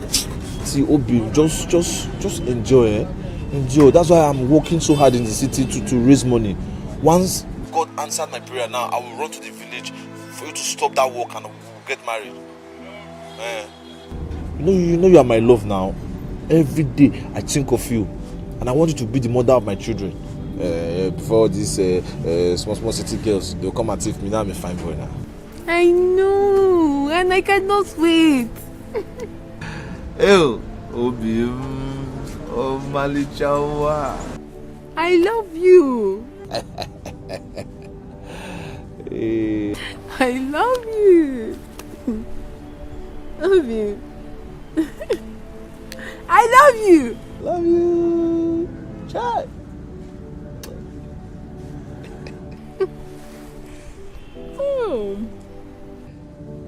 See, Obi, just enjoy, Enjoy. That's why I'm working so hard in the city to raise money. Once God answered my prayer now, I will run to the village for you to stop that work and we'll get married. You know you are my love now. Every day I think of you. And I want you to be the mother of my children. Before these small city girls, they'll come and take me. Now I'm a fine boy now. I know, and I cannot wait. Obi, oh Malichawa. I love you. I love you. Love you. I love you. Love you. Child. Oh.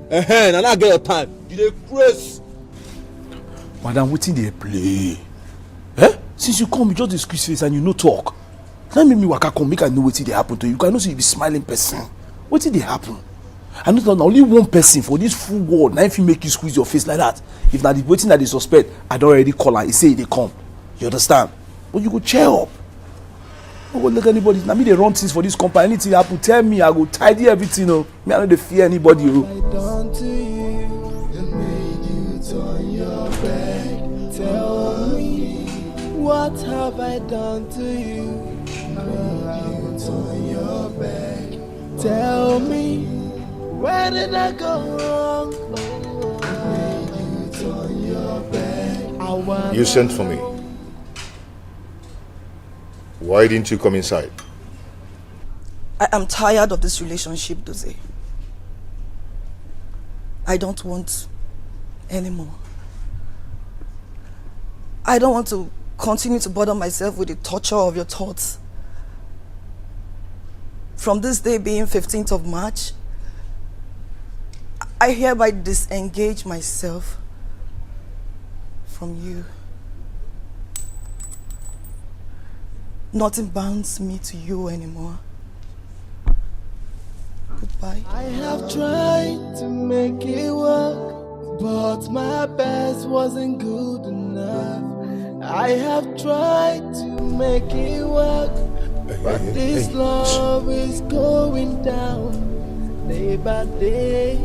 Now get your time. You dey crazy. Madam, wetin dey play? Since you come, you just dey squeeze face and you no talk. Now make me waka come, make I know wetin dey happen to you. I know say you be smiling person. Wetin dey happen? I know that only one person for this full world now if you make you squeeze your face like that. If na the waiting that they suspect, I don't already call her. He say they come. You understand? But you go cheer up. No go let anybody. Now me they run things for this company. Anything happen, tell me. I go tidy everything. Me I don't fear anybody. Done to you and made you turn your back. Tell me, what have I done to you? Made you turn your back. Tell me, where did I go wrong? Made you turn your back. You sent for me. Why didn't you come inside? I am tired of this relationship, Dozie. I don't want anymore. I don't want to continue to bother myself with the torture of your thoughts. From this day being 15th of March, I hereby disengage myself from you. Nothing binds me to you anymore. Goodbye. I have tried to make it work, but my best wasn't good enough. I have tried to make it work, but this love is going down day by day.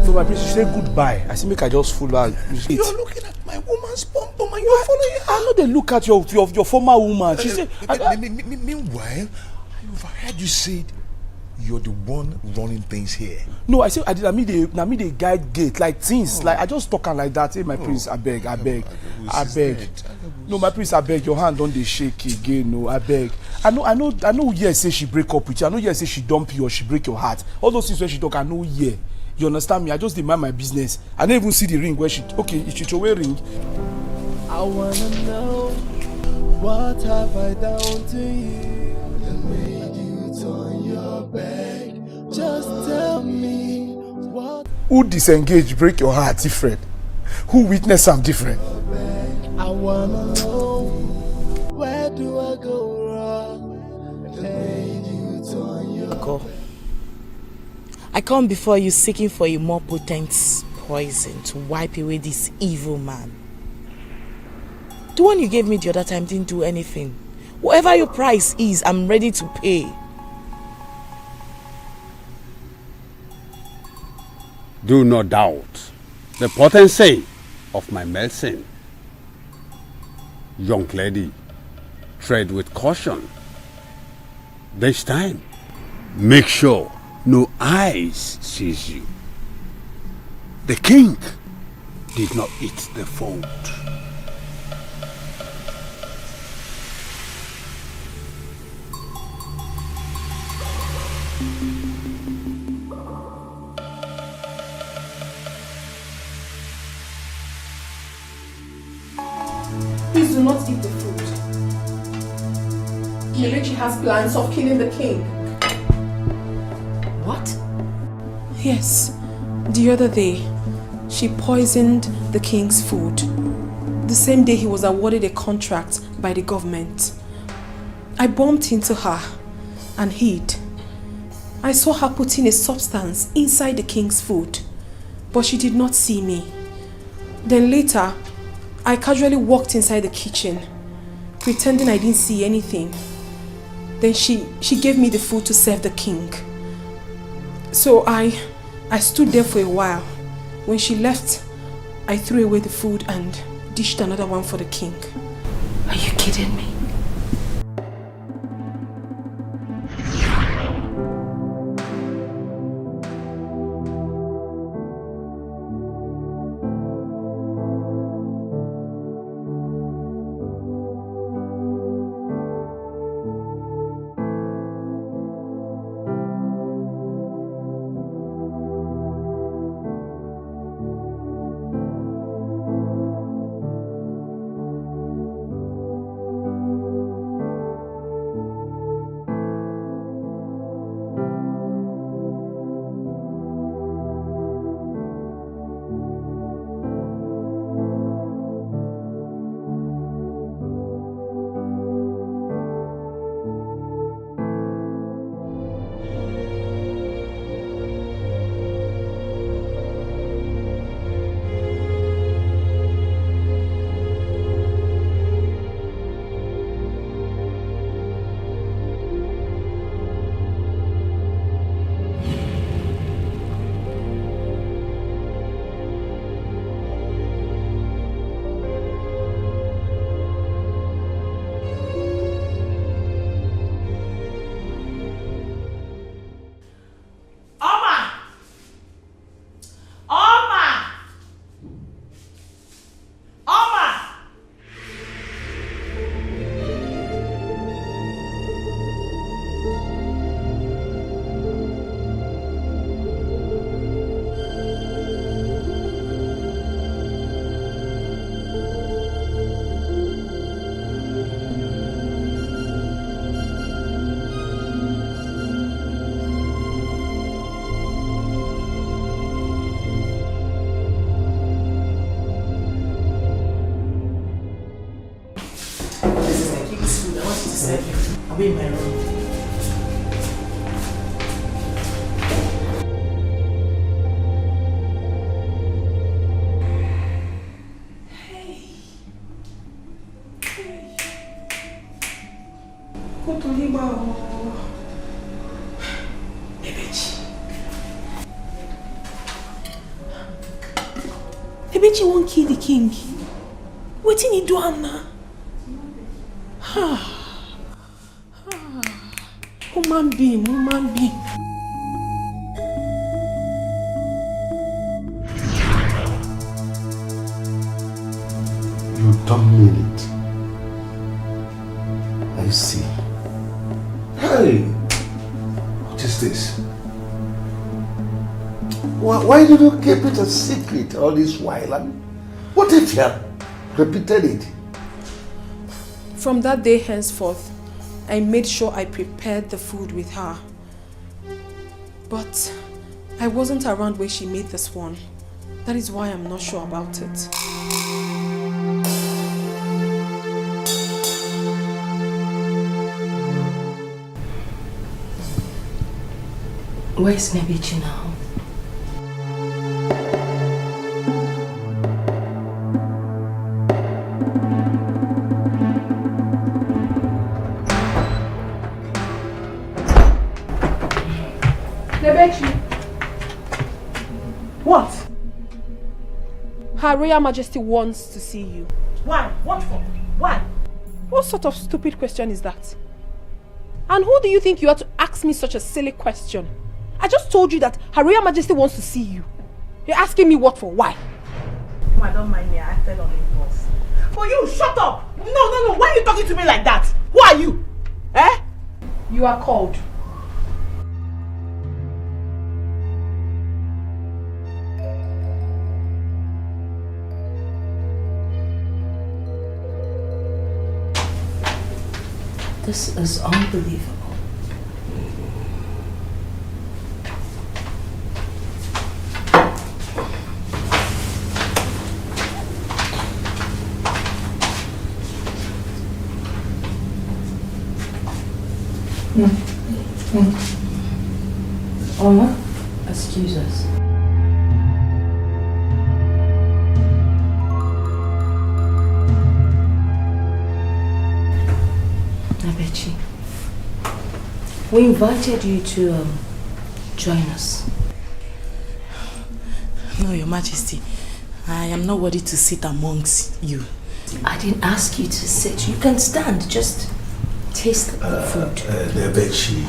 No, my prince, you say goodbye. I say make I just follow her. You're looking at my woman's pom-pom and you're following her. I know they look at your former woman. She said... Meanwhile, I overheard you said you're the one running things here. No, I said I mean the guide gate like things. Like I just talk like that. Hey, my prince, I beg. No, my prince, I beg. Your hand don't they shake again. No, I beg. I know. Yes, say she break up with you. I know. Yes, say she dump you or she break your heart. All those things when she talk, I know. Yeah, you understand me? I just demand my business. I don't even see the ring where she. Okay, she throw a ring. I wanna know what have I done to you that made you turn your back? Just tell me what. Who disengage break your heart different? Who witness am different? I wanna know where do I go wrong that made you turn your Go. I come before you seeking for a more potent poison to wipe away this evil man. The one you gave me the other time didn't do anything. Whatever your price is, I'm ready to pay. Do not doubt the potency of my medicine. Young lady, tread with caution. This time, make sure no eyes sees you. The king did not eat the food. Please do not eat the food. Kelechi has plans of killing the king. What? Yes. The other day, she poisoned the king's food. The same day he was awarded a contract by the government. I bumped into her and hid. I saw her putting a substance inside the king's food, but she did not see me. Then later, I casually walked inside the kitchen, pretending I didn't see anything. Then she gave me the food to serve the king. So I stood there for a while. When she left, I threw away the food and dished another one for the king. Are you kidding me? be in my room. Ebechi won't kill the king. Wetin he do am now? Human being. You don't mean it. I see. Hey, what is this? Why did you keep it a secret all this while? And what if you had repeated it? From that day henceforth, I made sure I prepared the food with her. But I wasn't around when she made this one. That is why I'm not sure about it. Where's Nebichi now? What? Her Royal Majesty wants to see you. Why? What for? Why? What sort of stupid question is that? And who do you think you are to ask me such a silly question? I just told you that Her Royal Majesty wants to see you. You're asking me what for? Why? I don't mind me, I acted on impulse. For you, shut up! No, why are you talking to me like that? Who are you? Eh? You are called. This is unbelievable. Oma, excuse us. Abechi, we invited you to join us. No, Your Majesty. I am not worthy to sit amongst you. I didn't ask you to sit. You can stand. Just taste the food. Abechi,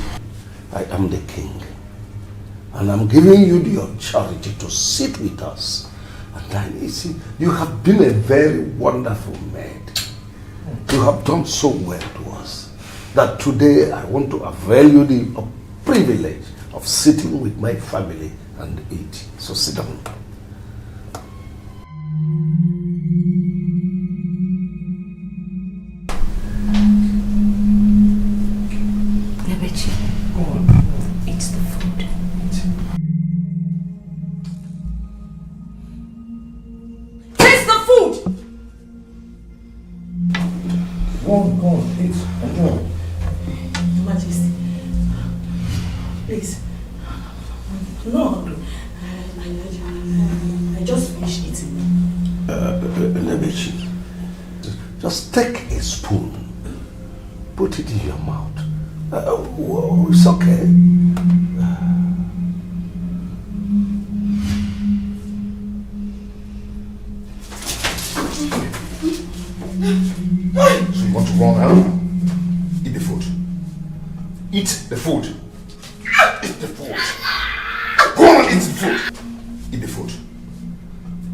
I am the king. And I'm giving you the authority to sit with us. And then, you see, you have been a very wonderful maid. You have done so well to us that today I want to avail you the privilege of sitting with my family and eat. So sit down. Nebechi, go on. Eat the food. Taste the food! Go on, eat. Enjoy. Your Majesty, please. I'm not hungry. I just finished eating. Nebechi, just take a spoon, put it in your mouth. It's okay. So you want to run out? Eat the food. Eat the food. Eat the food. Go on, eat the food. Eat the food.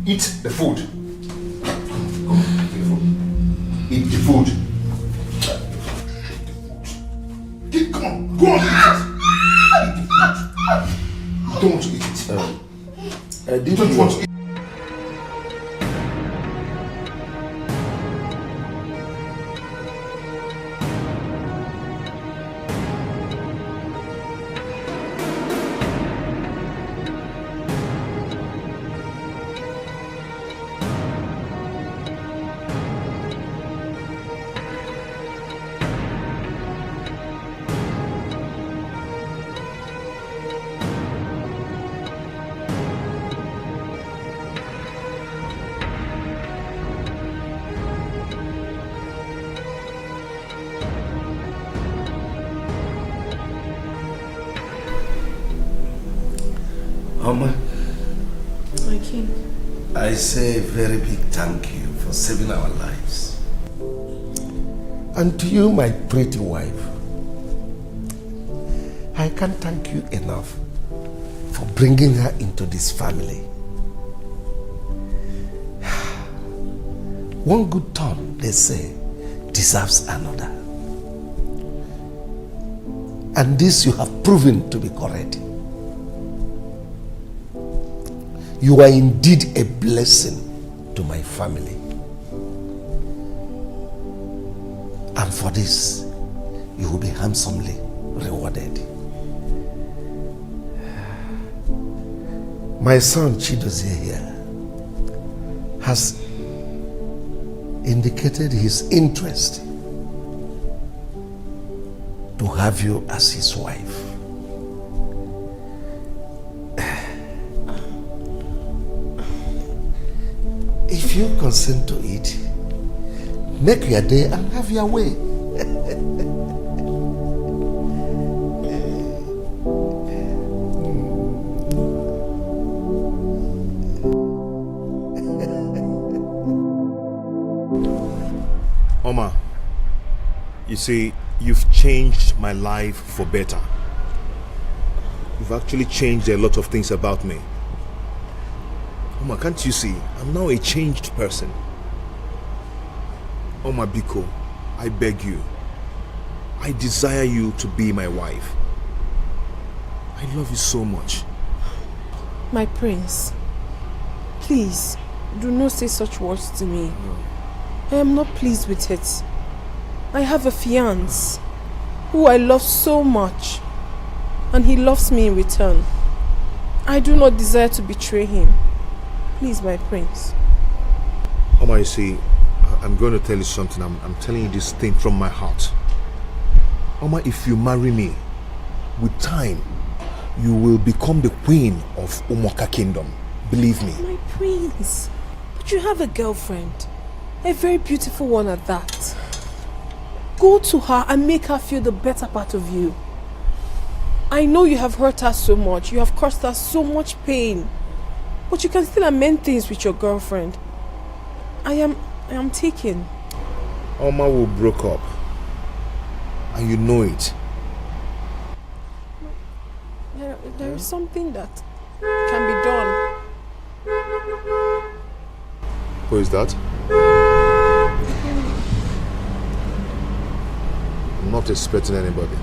Eat the food. Eat the food. Come on, go on, eat it. Eat the food. You don't want to eat it. You don't want to eat it. Oma, My king. I say a very big thank you for saving our lives. And to you, my pretty wife, I can't thank you enough for bringing her into this family. One good turn, they say, deserves another. And this you have proven to be correct. You are indeed a blessing to my family. And for this, you will be handsomely rewarded. My son Chidozie here has indicated his interest to have you as his wife. If you consent to it, make your day and have your way. Oma, you see, you've changed my life for better. You've actually changed a lot of things about me. Oma, can't you see? I'm now a changed person. Oma Biko, I beg you. I desire you to be my wife. I love you so much. My prince, please, do not say such words to me. I am not pleased with it. I have a fiancé who I love so much, and he loves me in return. I do not desire to betray him. Please, my prince. Oma, you see, I'm going to tell you something. I'm telling you this thing from my heart. Oma, if you marry me, with time, you will become the queen of Umoka Kingdom. Believe me. My prince, but you have a girlfriend. A very beautiful one at that. Go to her and make her feel the better part of you. I know you have hurt her so much. You have caused her so much pain. But you can still amend things with your girlfriend. I am taken. Oma will broke up. And you know it. There is something that can be done. Who is that? I'm not expecting anybody.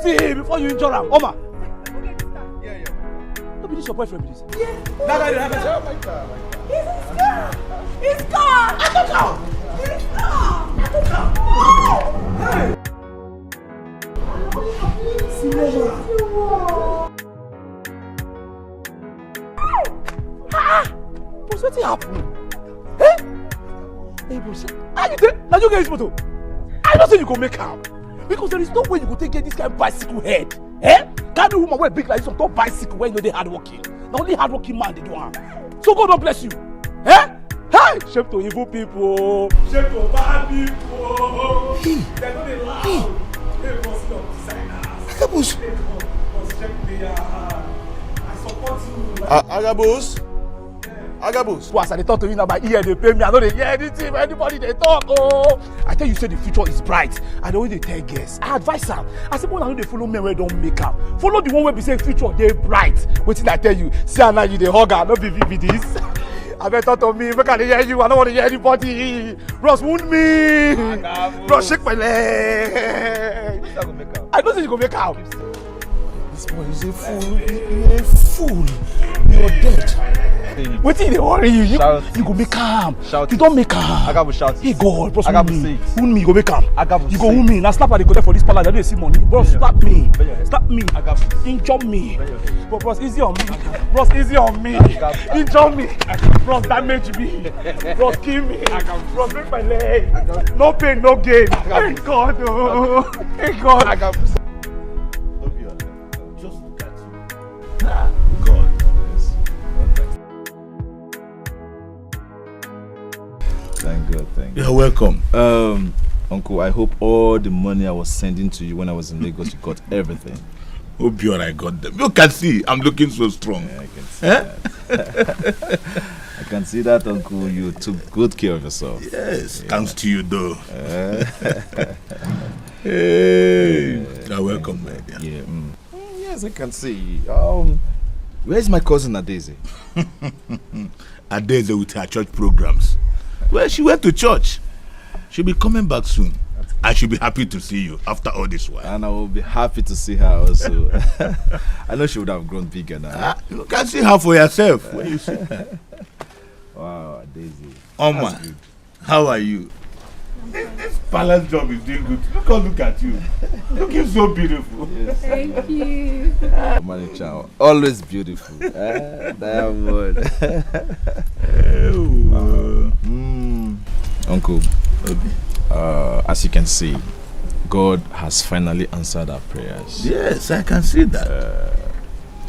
Before you injure him, Oma. Don't be this your boyfriend, please. Yeah. No, Oh my God. He's gone. I took out. He's gone. I took out. Hey. Boss, what happened? Eh? Hey, boss, how you did? Now you get this photo. I don't think you can make out. Because there is no way you go take get this kind of bicycle head. Eh? Can't do woman wear big like this on top bicycle when you know they hardworking. The only hardworking man they do have. So God don't bless you. Eh? Hey! Shame to evil people. Shame to bad people. They know they laugh. They must not designers. Agabus. They must check me. I support you. Agabus. Agabus. Once I talk to you now, my ear they pay me. I don't hear anything. Anybody they talk. Oh, I tell you, say the future is bright. I don't they tell guests. I advise them. I say, when I know they follow me where don't make up. Follow the one where we say future they bright. Wait till I tell you. See now you the hugger, not be this. I better talk to me. Make I hear you. I don't want to hear anybody. Ross wound me. Ross shake my leg. I don't think you go make out. This boy is a fool. You're a fool. You're dead. Wetin dey worry you? Shout. You go make am. Shout. You don make am. Agabu shout. Hey God, bros, Agabu wound say me. it. Wound me, you go make am. Agabu you go say wound me. Na slap I dey go there for this palace. I don't see money. Bros, slap me. Slap me. Agabu. Injure me. Bros, easy on me. Bros, easy on me. Injure me. Bros, damage me. Bros, kill me. Bros, break my leg. No pain, no gain. Thank God, oh. Thank God. Just look at you. God. Yes. Thank God, thank God. You're welcome. Uncle, I hope all the money I was sending to you when I was in Lagos, you got everything. Hope you I got them. You can see I'm looking so strong. Yeah, I can see that. I can see that, Uncle. You took good care of yourself. Yes, thanks to you, though. Hey, you're welcome, man. Yeah. Yes, I can see. Where's my cousin Adeze? Adeze with her church programs. Well, she went to church. She'll be coming back soon. I should be happy to see you after all this while. And I will be happy to see her also. I know she would have grown bigger now. You can see her for yourself when you see her. Wow, Daisy. Oma, how are you? This palace job is doing good. Look at you. Looking so beautiful. Yes. Thank you. Manicha, always beautiful. Diamond. Uncle, as you can see, God has finally answered our prayers. Yes, I can see that.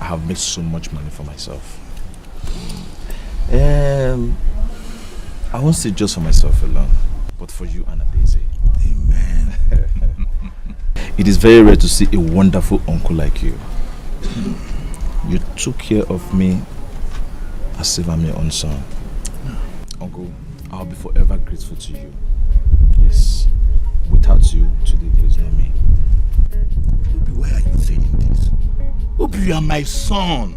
I have made so much money for myself. I won't say just for myself alone, but for you and Adeze. Amen. It is very rare to see a wonderful uncle like you. You took care of me as if I'm your own son. Uncle, I'll be forever grateful to you. Yes. Without you, today there is no me. Obi, why are you saying this? Obi, you are my son.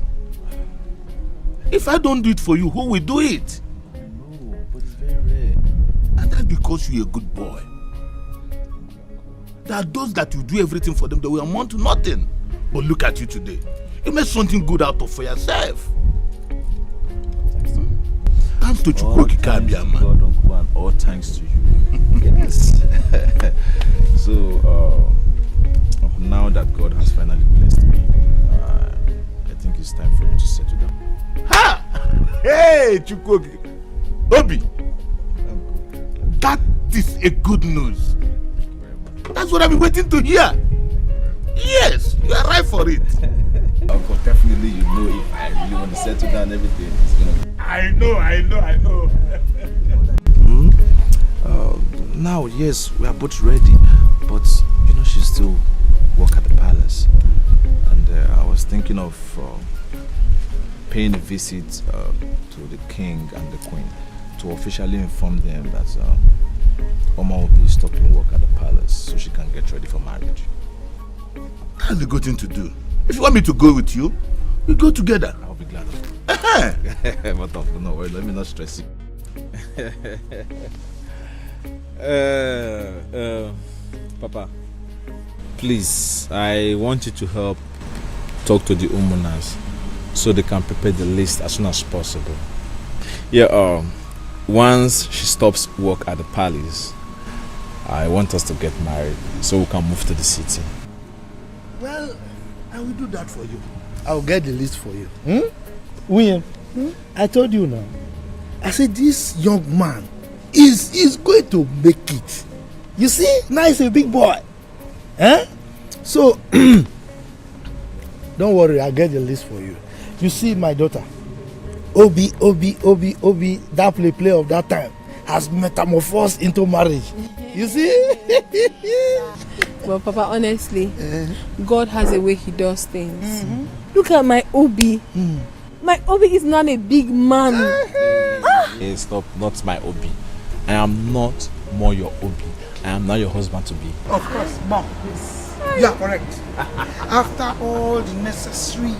If I don't do it for you, who will do it? No, but it's very rare. And that's because you're a good boy. There are those that you do everything for them, they will amount to nothing. But look at you today. You made something good out of for yourself. Thanks to Chukwoki Kabiama. God, Uncle, and all thanks to you. Yes. So, now that God has finally blessed me, I think it's time for me to settle down. Ha! Hey, Chukwoki. Obi. That is a good news. That's what I've been waiting to hear. Yes, you are right for it. Uncle, definitely you know if I really want to settle down everything, it's gonna be... I know. Now, yes, we are both ready, but you know, she still work at the palace. And I was thinking of paying a visit to the king and the queen to officially inform them that Oma will be stopping work at the palace so she can get ready for marriage. That's a good thing to do. If you want me to go with you, we go together. I'll be glad of it. But no worry, let me not stress you. Papa, please, I want you to help talk to the Umunas so they can prepare the list as soon as possible. Yeah, once she stops work at the palace, I want us to get married so we can move to the city. Well, I will do that for you. I will get the list for you. William, I told you now. I said this young man is going to make it. You see, now he's a big boy. So, don't worry, I'll get the list for you. You see my daughter, Obi, that play of that time has metamorphosed into marriage. You see? Well, Papa, honestly, God has a way he does things. Look at my Obi. My Obi is not a big man. Hey, stop, not my Obi. I am not more your Obi. I am now your husband to be. Of course, Mom. You are correct. After all the necessary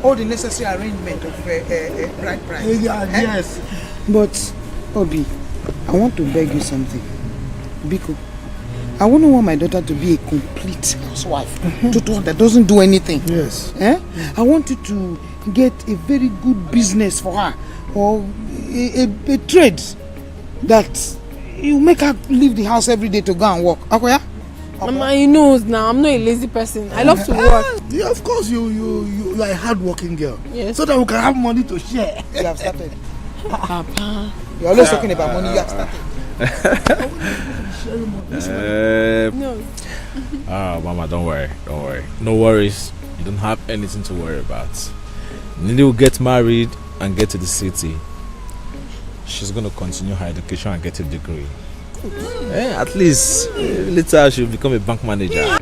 arrangement of bride price. Yes. But Obi, I want to beg you something. Biko, I wouldn't want my daughter to be a complete housewife, that doesn't do anything. Yes. I want you to get a very good business for her or a trade that you make her leave the house every day to go and work. Okay? Mama, he knows now. I'm not a lazy person. I love to work. Yeah, of course, you are a hard-working girl. Yes. So that we can have money to share. You have started. Papa. You're always talking about money. You have started. No. Mama, don't worry. No worries. You don't have anything to worry about. Nili will get married and get to the city. She's going to continue her education and get a degree. At least later she'll become a bank manager.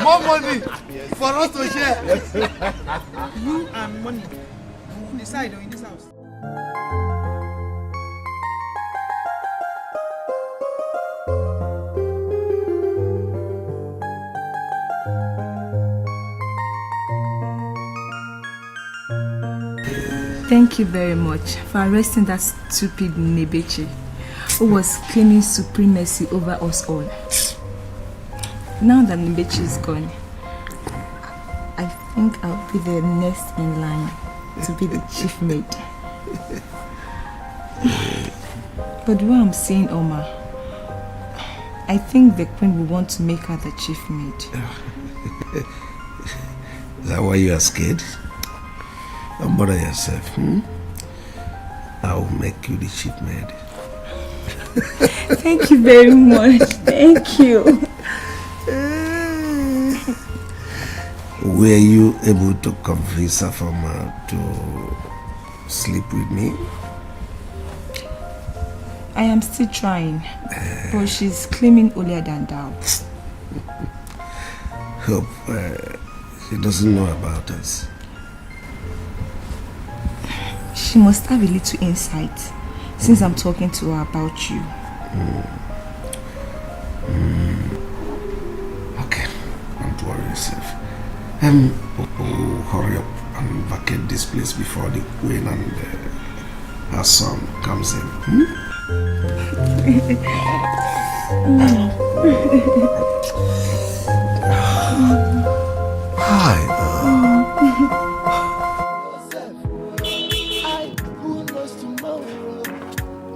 More money for us to share. You and money. Decide in this house. Thank you very much for arresting that stupid Nebechi who was claiming supremacy over us all. Now that Nebechi is gone, I think I'll be the next in line to be the chief maid. But what I'm saying, Omar, I think the queen will want to make her the chief maid. Is that why you are scared? Don't bother yourself. I'll make you the chief maid. Thank you very much. Thank you. Were you able to convince her to sleep with me? I am still trying, but she's claiming holier than thou. Hope she doesn't know about us. She must have a little insight since I'm talking to her about you. Okay, don't worry yourself. Hurry up and vacate this place before the queen and her son comes in. Hi.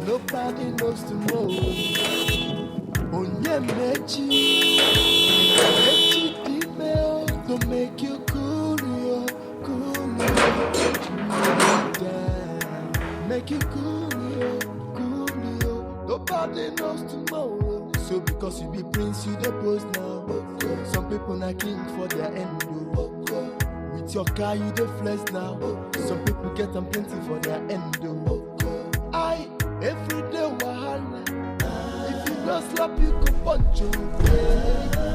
Nobody knows tomorrow. Onye mechi email to make you cool, make you cool. Nobody knows tomorrow. So because you be prince, you the post now. Some people not king for their end. With your car, you the flex now. Some people get them plenty for their end. Every day wahala. If you don't slap, you can punch you.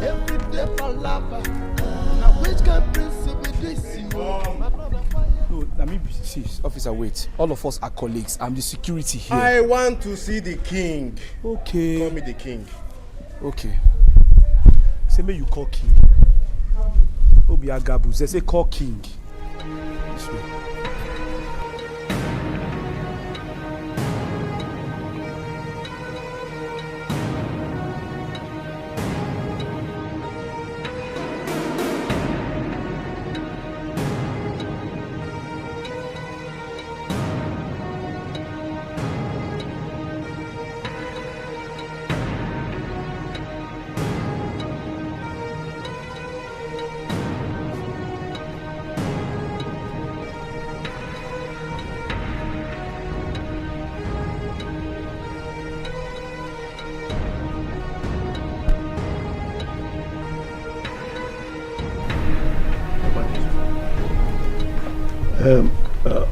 Every day palava. Now which kind prince be this? No, let me see, officer, wait. All of us are colleagues. I'm the security here. I want to see the king. Okay. Call me the king. Okay. Say me you call king. Obi Agabu. They say call king. This way.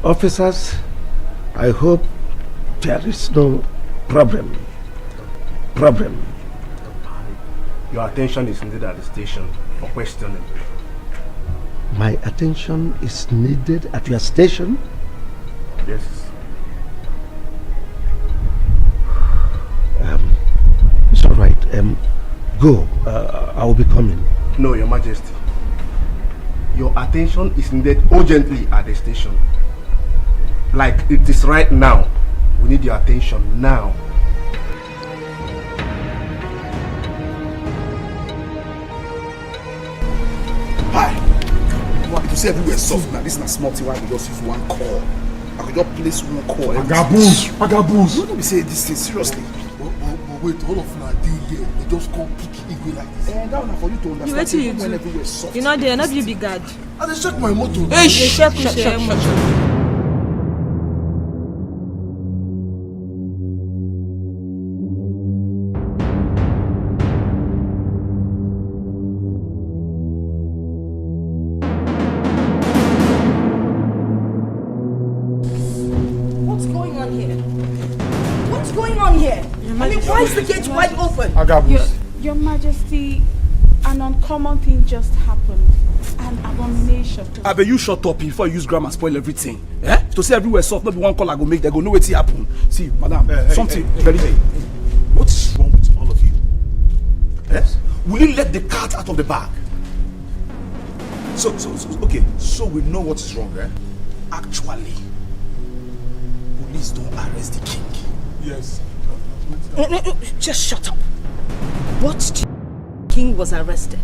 Officers, I hope there is no problem. Your attention is needed at the station for questioning. My attention is needed at your station? Yes. It's all right. Go. I will be coming. No, Your Majesty. Your attention is needed urgently at the station. Like it is right now. We need your attention now. Hi. What to say everywhere soft now. This is not small thing. Why we just use one call? I could just place one call. Agabus. You don't be saying this thing seriously. But wait, all of them deal there. They just come pick Igwe like this. And that one for you to understand. What you when do? everywhere soft. You know there, not you be God. I just check my motor. Hey, shut. Why is the gate wide open? Your Majesty, an uncommon thing just happened. An abomination. I bet you shut up before you use grammar spoil everything. Eh? To say everywhere soft, not be one call I go make, they go know what happen. See, madam, something very. What is wrong with all of you? Yes? Will you let the cat out of the bag? So okay, so we know what is wrong, eh? Actually, police don't arrest the king. Yes. No, just shut up. What king was arrested?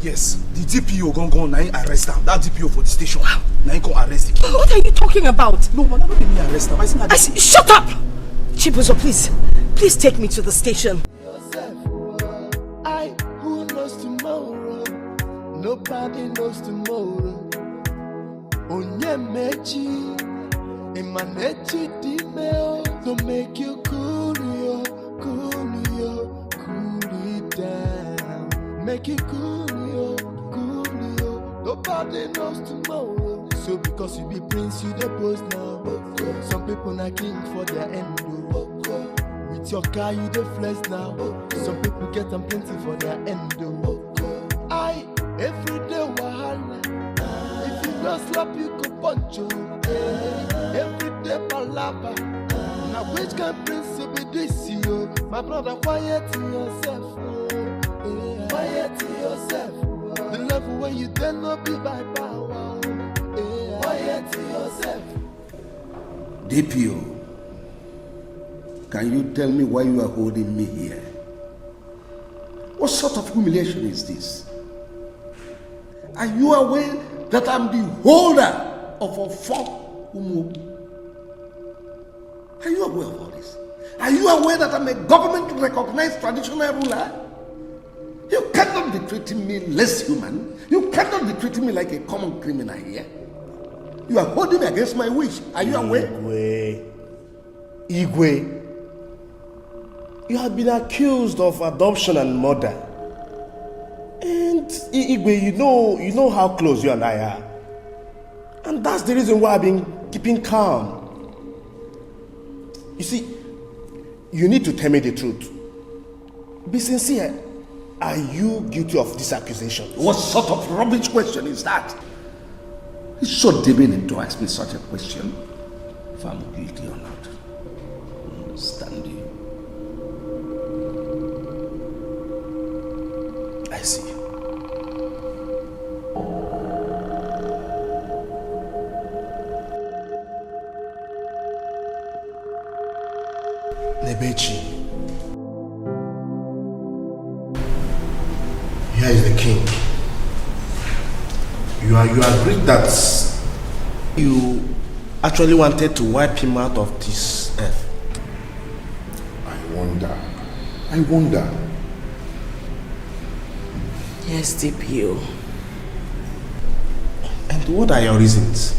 Yes, the DPO gone now arrest him. That DPO for the station. Now he go arrest the king. What are you talking about? No, man, not let me arrest him. I say, shut up! Chibuzo, please take me to the station. Who knows tomorrow? Nobody knows tomorrow. Onyemechi, Emanechi Dimeo, don't make you cool it down. Make you cool yo. Nobody knows tomorrow. So because you be prince, you the boss now. Some people not king for their end. With your car, you the flex now. Some people get them plenty for their end. Every day wahala. If you don't slap, you go punch you. Every day palava. Now which kind prince you be this yo? My brother, quiet yourself. Quiet yourself. The level where you dare not be by power. Quiet yourself. DPO, can you tell me why you are holding me here? What sort of humiliation is this? Are you aware that I'm the holder of a folk Umu? Are you aware of all this? Are you aware that I'm a government-recognized traditional ruler? You cannot be treating me less human. You cannot be treating me like a common criminal here. You are holding me against my wish. Are you aware? Igwe, you have been accused of adoption and murder. And Igwe, you know how close you and I are. And that's the reason why I've been keeping calm. You see, you need to tell me the truth. Be sincere. Are you guilty of this accusation? What sort of rubbish question is that? It's so demeaning to ask me such a question. If I'm guilty or not. I understand you. I see. Nebechi. Here is the king. You agreed that you actually wanted to wipe him out of this earth. I wonder. Yes, DPO. And what are your reasons?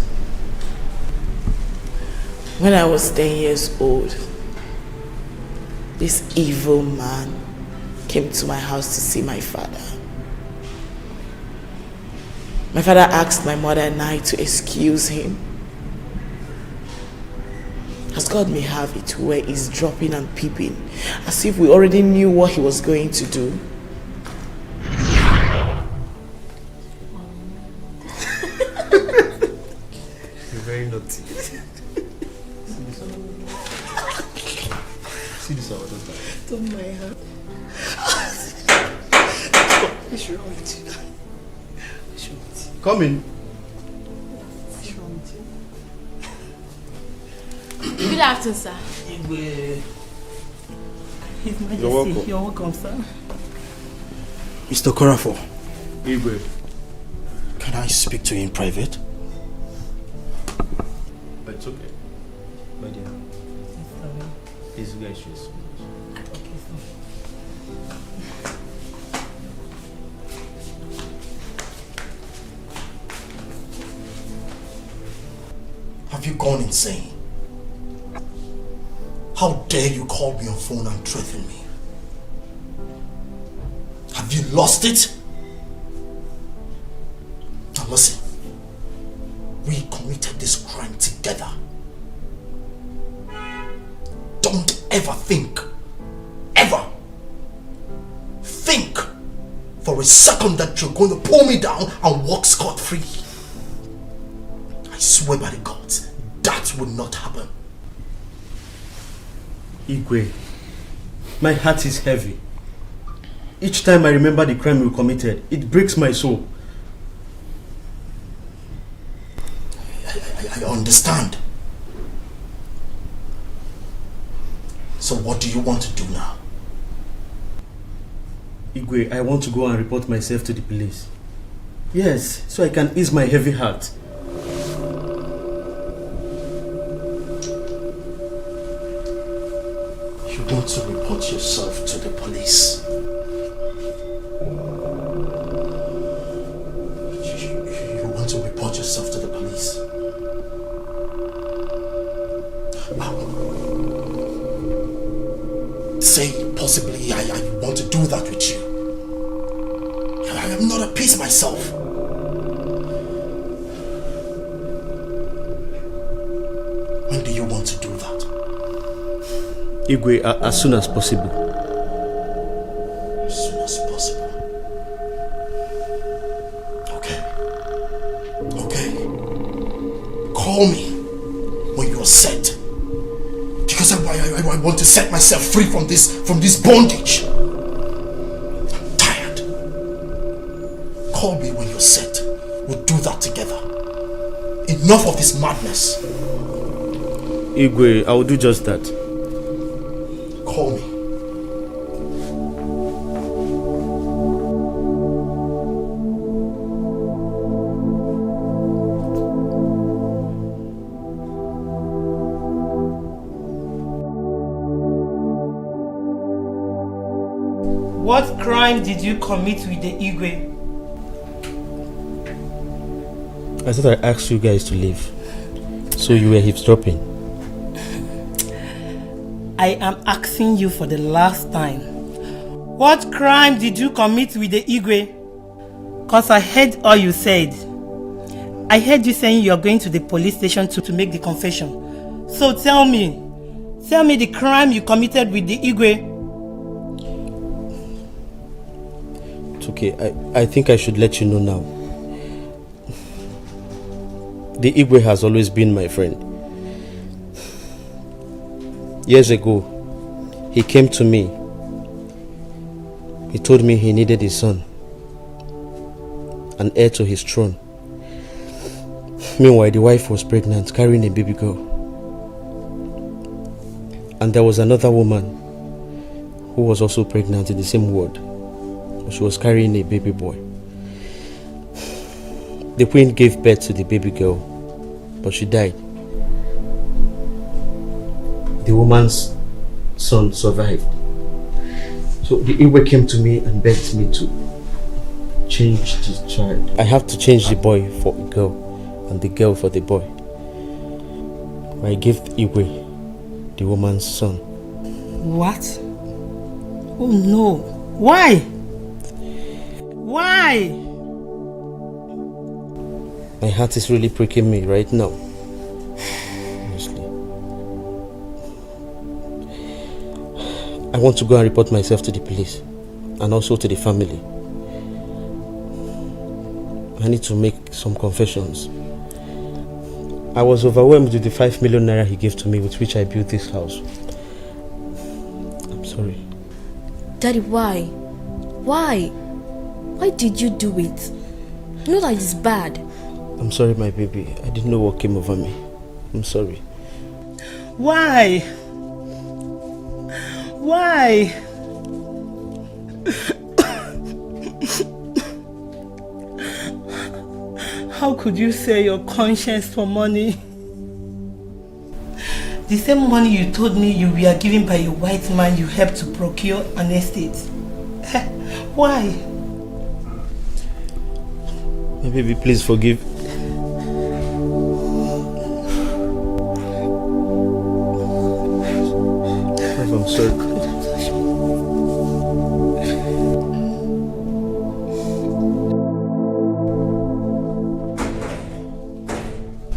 When I was 10 years old, this evil man came to my house to see my father. My father asked my mother and I to excuse him. As God may have it, where he's dropping and peeping, as if we already knew what he was going to do. You're very naughty. See this one, Don't mind her. What's wrong with you? Come in. Good afternoon, sir. His Majesty, you're welcome, sir. Mr. Korafo. Igwe. Can I speak to you in private? It's okay. My dear. Please, you guys should so much. Okay, so. Have you gone insane? How dare you call me on phone and threaten me? Have you lost it? Now listen, we committed this crime together. Don't ever think for a second that you're going to pull me down and walk scot-free. I swear by the gods, that will not happen. Igwe, my heart is heavy. Each time I remember the crime we committed, it breaks my soul. I understand. So what do you want to do now? Igwe, I want to go and report myself to the police. Yes, so I can ease my heavy heart. You want to report yourself to the police? You want to report yourself to the police? Say possibly I want to do that with you. I am not at peace myself. When do you want to do that? Igwe, as soon as possible. As soon as possible. Okay. Call me when you are set. Because I want to set myself free from this bondage. I'm tired. Call me when you're set. We'll do that together. Enough of this madness. Igwe, I will do just that. Call me. What crime did you commit with the Igwe? I thought I asked you guys to leave. So you were eavesdropping. I am asking you for the last time. What crime did you commit with the Igwe? Cause I heard all you said. I heard you saying you're going to the police station to make the confession. So tell me the crime you committed with the Igwe. It's okay, I think I should let you know now. The Igwe has always been my friend. Years ago, he came to me. He told me he needed his son, an heir to his throne. Meanwhile, the wife was pregnant, carrying a baby girl. And there was another woman who was also pregnant in the same ward. She was carrying a baby boy. The queen gave birth to the baby girl, but she died. The woman's son survived. So the Igwe came to me and begged me to change the child. I have to change the boy for a girl and the girl for the boy. I gave the Igwe the woman's son. What? Oh no. Why? Why? My heart is really pricking me right now. Honestly. I want to go and report myself to the police and also to the family. I need to make some confessions. I was overwhelmed with the 5 million naira he gave to me with which I built this house. I'm sorry. Daddy, why? Why? Why did you do it? You know that it's bad. I'm sorry, my baby. I didn't know what came over me. I'm sorry. Why? Why? How could you sell your conscience for money? The same money you told me you were given by a white man you helped to procure an estate. Why? My baby, please forgive. I'm sorry.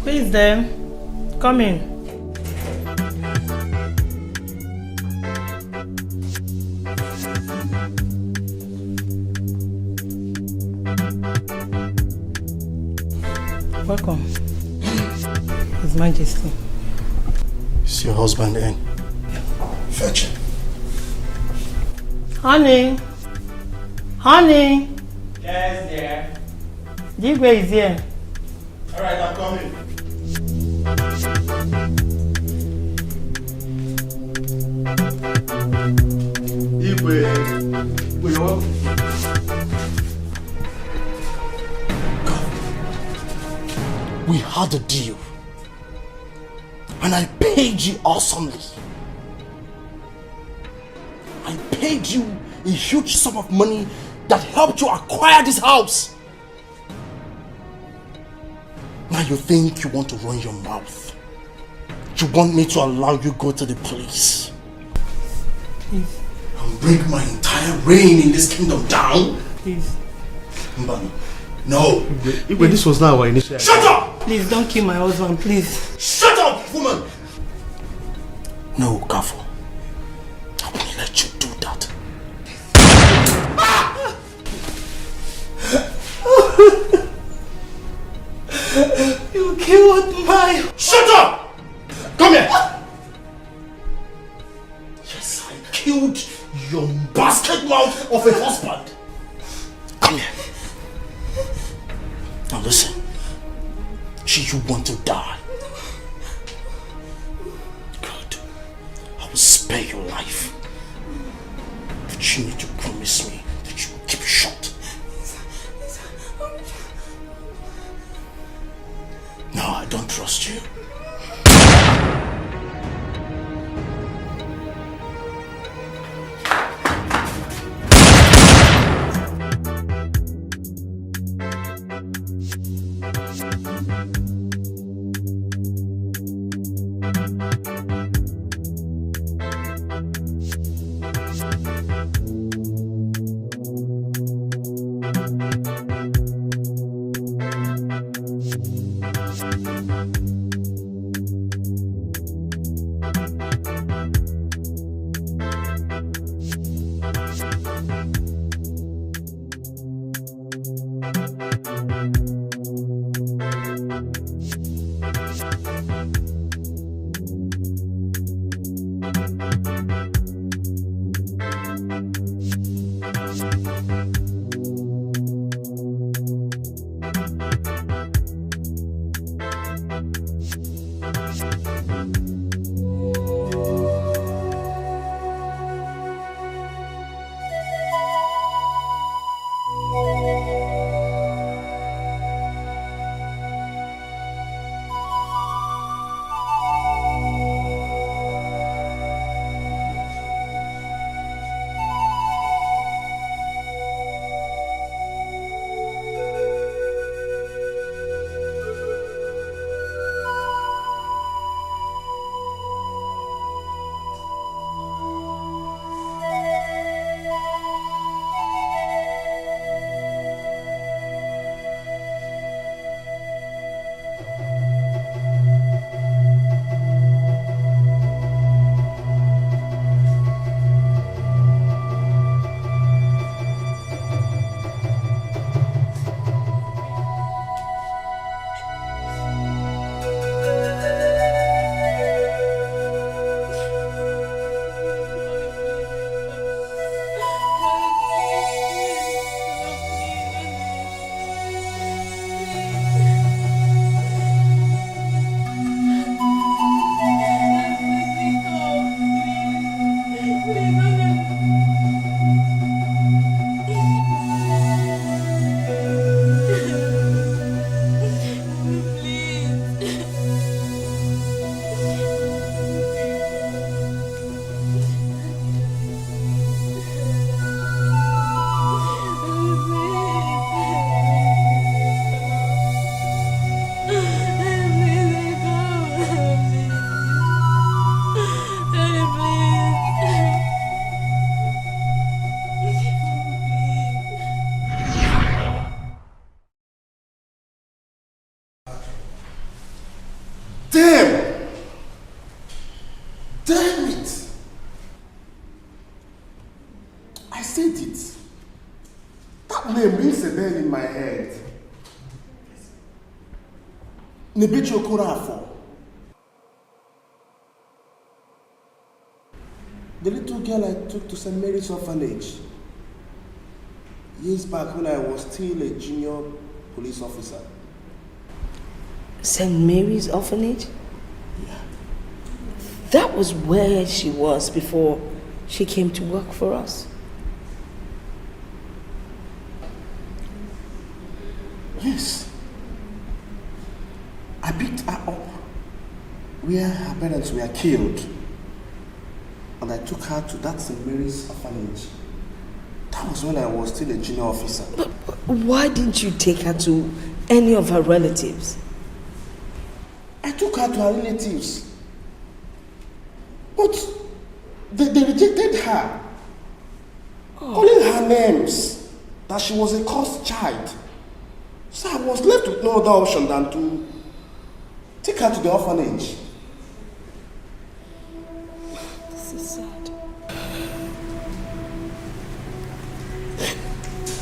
Who is there? Come in. Welcome. His Majesty. Is your husband in? Fetch him. Honey. Honey. Yes, dear. Digwe is here. Alright, I'm coming. Igwe, you're welcome. We had a deal. And I paid you awesomely. I paid you a huge sum of money that helped you acquire this house. Now you think you want to run your mouth. You want me to allow you go to the police. Please. And break my entire reign in this kingdom down? Please. Mbano. No. Igwe, this was not our initial. Shut up! Please don't kill my husband, please. Shut up, woman! No, Kafo. I won't let you do that. You killed my... Shut up! Come here! Yes, I killed your basket mouth of a husband. Come here. Now listen. You want to die. Good. I will spare your life. But you need to promise me that you will keep it short. No, I don't trust you. name rings a bell in my head. Nebechi Okorafo. The little girl I took to St. Mary's orphanage years back when I was still a junior police officer. St. Mary's orphanage? Yeah. That was where she was before she came to work for us. Yes. I picked her up where her parents were killed. And I took her to that St. Mary's orphanage. That was when I was still a junior officer. But why didn't you take her to any of her relatives? I took her to her relatives. But they rejected her. Calling her names. That she was a cursed child. So I was left with no other option than to take her to the orphanage. This is sad.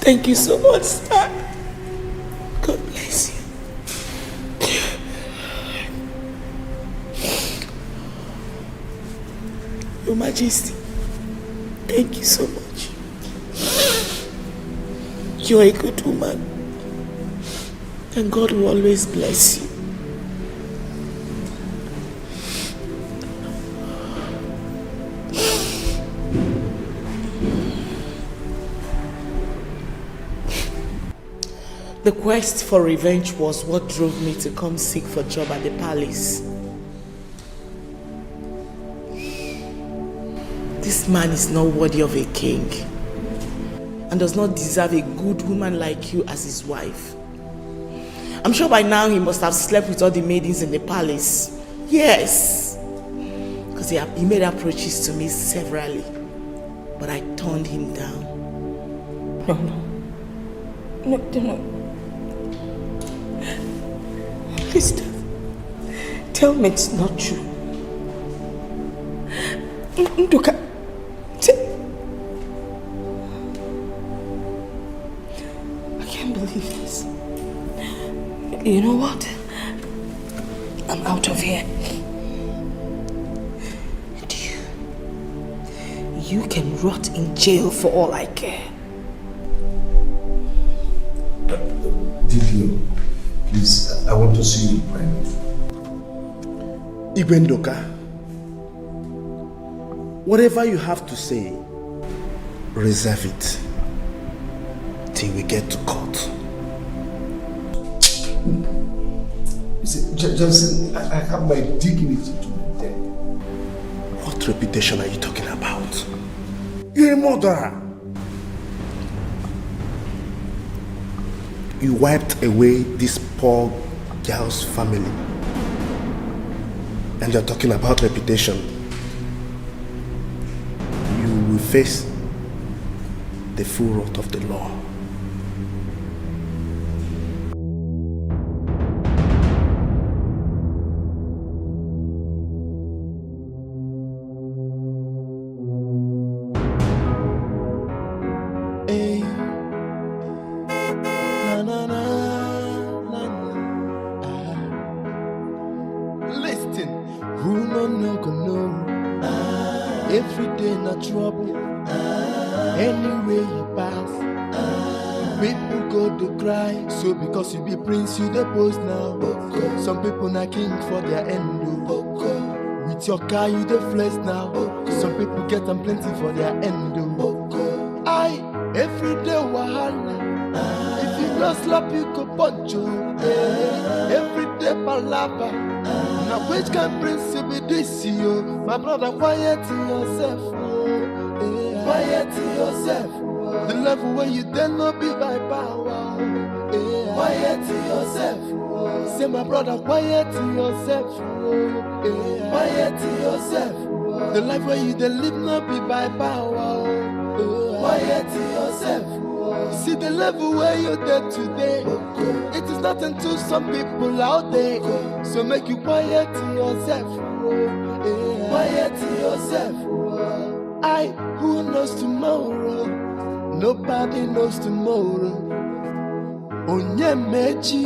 Thank you so much, sir. God bless you. Your Majesty, thank you so much. You're a good woman. And God will always bless you. The quest for revenge was what drove me to come seek for a job at the palace. This man is not worthy of a king and does not deserve a good woman like you as his wife. I'm sure by now he must have slept with all the maidens in the palace. Yes. Because he made approaches to me severally. But I turned him down. No. Please tell me it's not true. Nduka, I can't believe this. You know what? I'm out of here. And you can rot in jail for all I care. DPO, please, I want to see you in private. Igwendoka, whatever you have to say, reserve it till we get to court. You see, Johnson, I have my dignity to maintain. What reputation are you talking about? You're a murderer. You wiped away this poor girl's family. And you're talking about reputation. You will face the full wrath of the law. Trouble anywhere you pass, people go to cry. So because you be prince, you the post now. Some people not king for their end. With your car, you the flex now. Some people get them plenty for their end. I every day wahala. If you not slap, you go punch you. Every day palava. Now which can prince you be this you? My brother, quiet yourself. Quiet yourself. The level where you dare not be by power. Quiet yourself. Say my brother, quiet yourself. Quiet yourself. The life where you dare live not be by power. Quiet yourself. See the level where you're there today. It is nothing to some people out there. So make you quiet yourself. Quiet yourself. Who knows tomorrow? Nobody knows tomorrow. Onye mechi,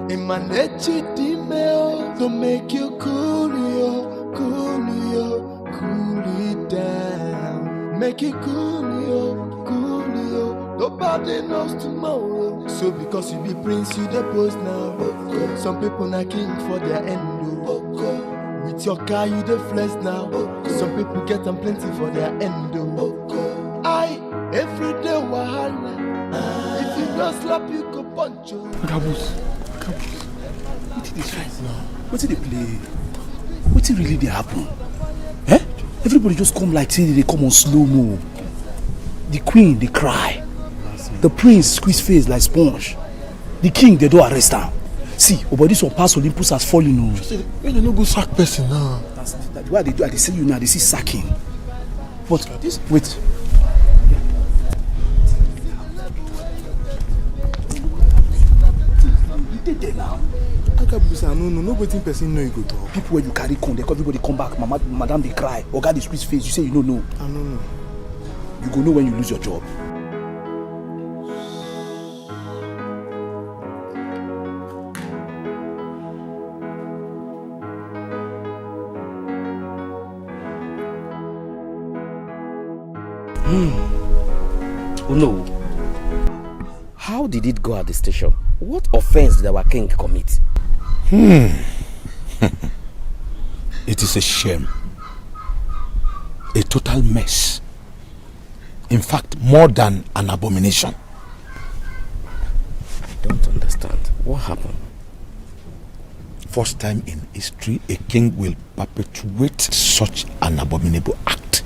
imanechi dimeo to make you cool it down. Make you cool yo. Nobody knows tomorrow. So because you be prince, you the post now. Some people not king for their end. With your car, you the flex now. Some people get them plenty for their end. Every day wahala. If you don't slap, you go punch you. Gabus. What did this right now? What did they play? What did really happen? Eh? Everybody just come like say they come on slow-mo. The queen, they cry. The prince squeeze face like sponge. The king, they don't arrest him. See, but this one past Olympus has fallen. When you no go sack person now. That's what they do. They see you now, they see sacking. But this, wait. There now. No, nobody person know you go talk. People where you carry con, they everybody come back, madam they cry. Oga they squeeze face, you say you don't know. I don't know. You go know when you lose your job. Oh no. How did it go at the station? What offense did our king commit? It is a shame. A total mess. In fact, more than an abomination. I don't understand. What happened? First time in history, a king will perpetuate such an abominable act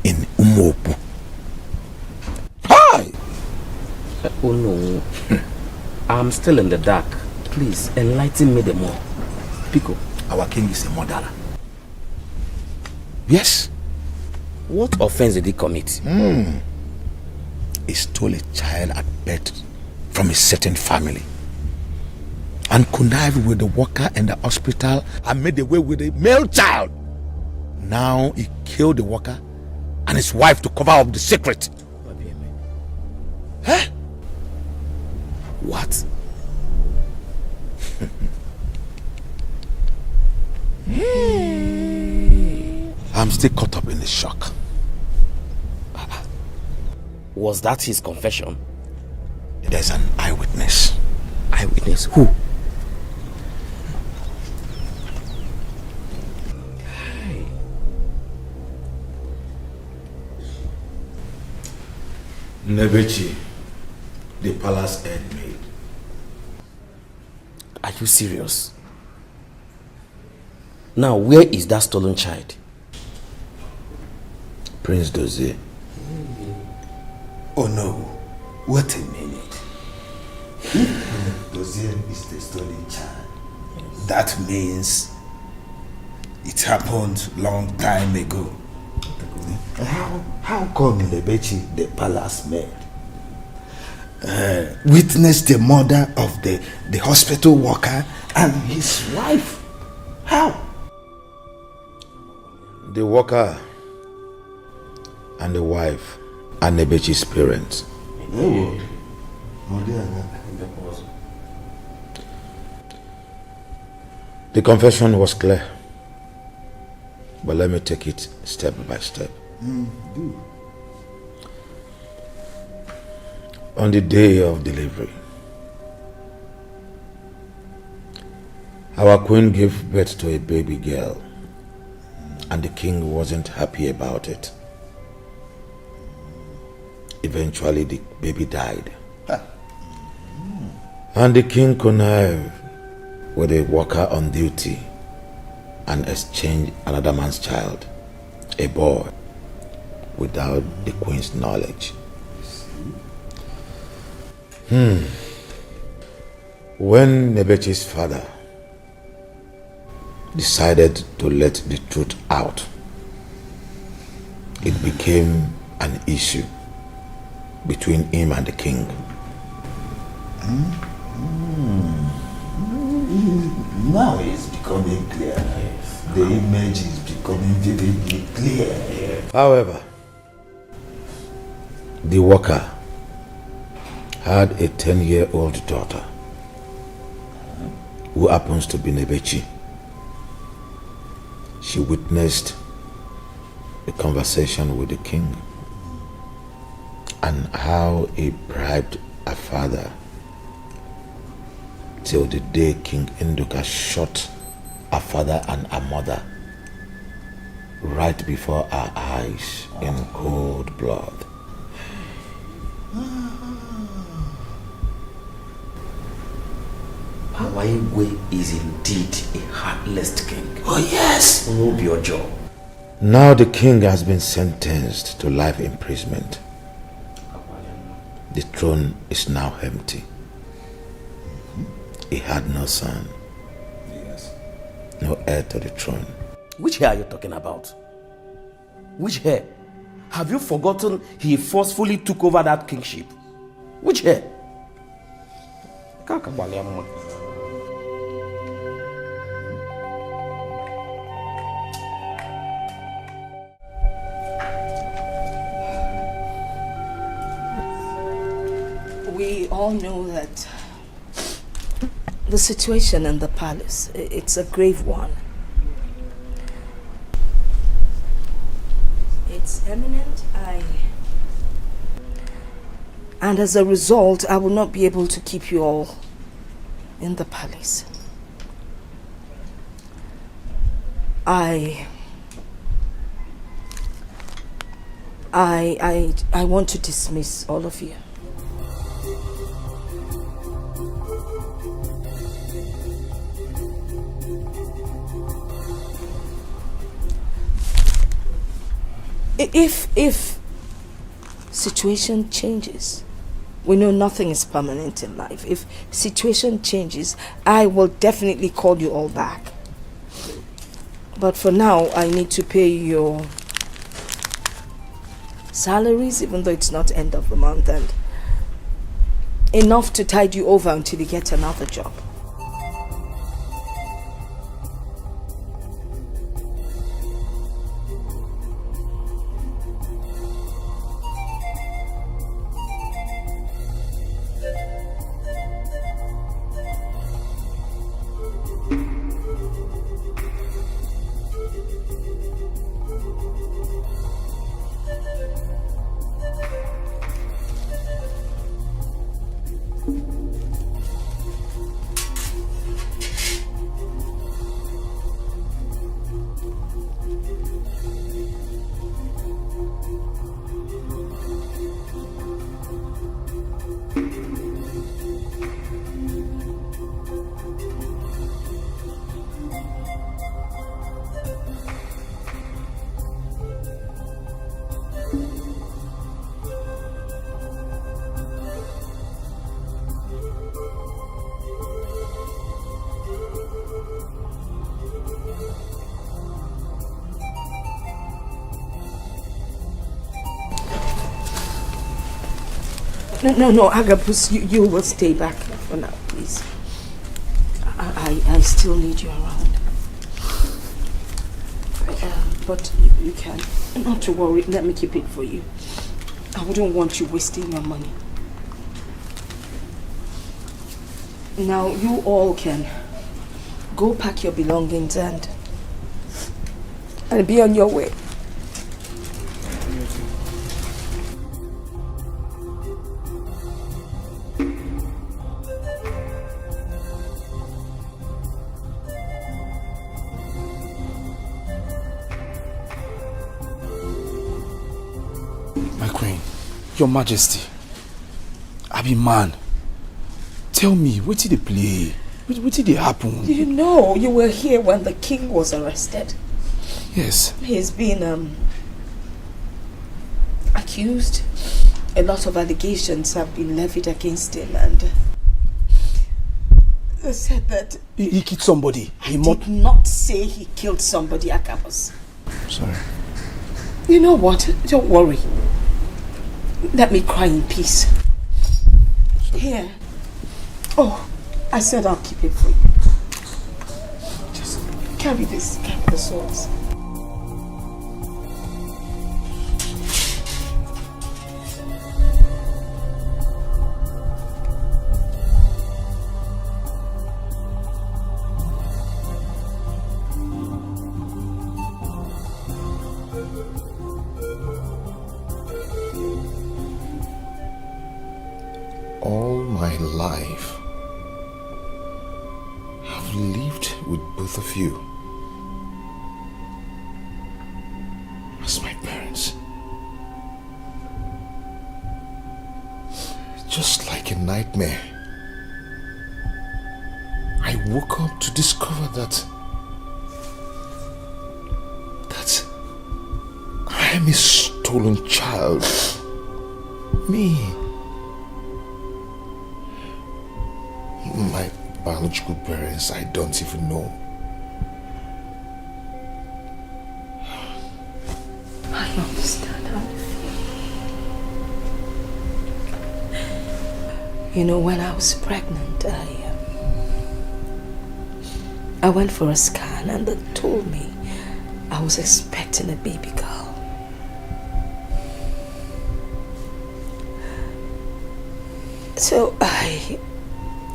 in Umuopu. Hi! Oh no. I'm still in the dark. Please, enlighten me the more. Pico, our king is a murderer. Yes. What offense did he commit? He stole a child at birth from a certain family and connived with the worker in the hospital and made away with a male child. Now he killed the worker and his wife to cover up the secret. Huh? What? I'm still caught up in the shock. Was that his confession? There's an eyewitness. Eyewitness? Who? Nebechi, the palace head maid. Are you serious? Now, where is that stolen child? Prince Dozie. Oh no, wait a minute. If Dozie is the stolen child, that means it happened long time ago. How come Nebechi, the palace maid, witnessed the murder of the hospital worker and his wife? How? The worker and the wife are Nebechi's parents. The confession was clear, but let me take it step by step. Do. On the day of delivery, our queen gave birth to a baby girl, and the king wasn't happy about it. Eventually, the baby died. And the king connived with a worker on duty and exchanged another man's child, a boy, without the queen's knowledge. When Nebechi's father decided to let the truth out, it became an issue between him and the king. Now it's becoming clear. The image is becoming vividly clear. However, The worker had a 10-year-old daughter who happens to be Nebechi. She witnessed a conversation with the king and how he bribed her father till the day King Induka shot her father and her mother right before our eyes in cold blood. Awaiwe is indeed a heartless king. Oh yes! Obiojo. Now the king has been sentenced to life imprisonment. The throne is now empty. He had no son. Yes. No heir to the throne. Which hair are you talking about? Which hair? Have you forgotten he forcefully took over that kingship? Which hair? We all know that the situation in the palace, it's a grave one. It's imminent. And as a result, I will not be able to keep you all in the palace. I want to dismiss all of you. If situation changes, we know nothing is permanent in life. If situation changes, I will definitely call you all back. But for now, I need to pay your salaries, even though it's not end of the month, and enough to tide you over until you get another job. No, Agabus, you will stay back for now, please. I still need you around. But you can. Not to worry, let me keep it for you. I wouldn't want you wasting your money. Now, you all can go pack your belongings and be on your way. Your Majesty, I be man. Tell me, what did they play? What did they happen? You know, you were here when the king was arrested. Yes. He's been accused. A lot of allegations have been levied against him, and they said that he killed somebody. He did not say he killed somebody, Agabus. Sorry. You know what? Don't worry. Let me cry in peace. Here. Oh, I said I'll keep it for you. Just carry this, carry the swords. all my life, I've lived with both of you as my parents. Just like a nightmare, I woke up to discover that I am a stolen child. Me. My biological parents, I don't even know. I understand how you feel. You know, when I was pregnant, I went for a scan and they told me I was expecting a baby girl. So I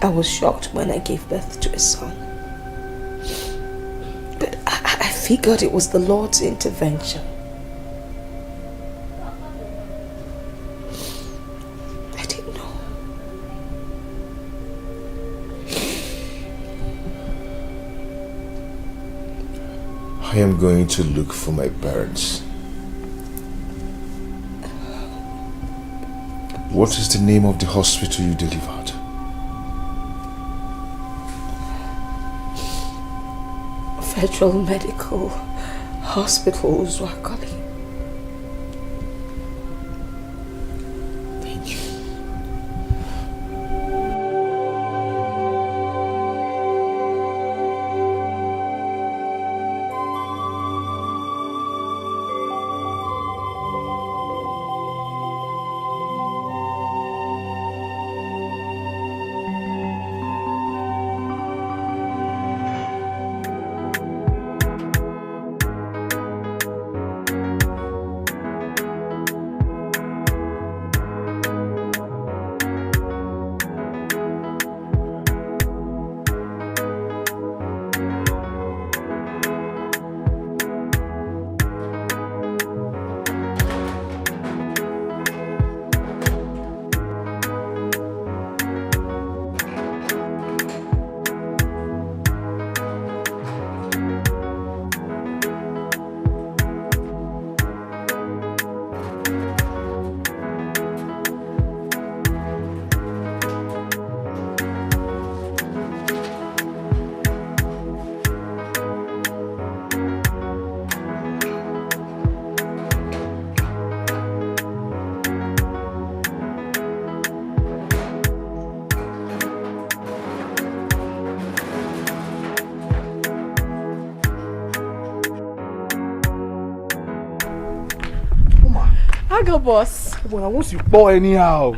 was shocked when I gave birth to a son. But I figured it was the Lord's intervention. I didn't know. I am going to look for my parents. What is the name of the hospital you delivered? Federal Medical Hospital, Wazico. Thank you. Aga boss. Well, once you pour anyhow.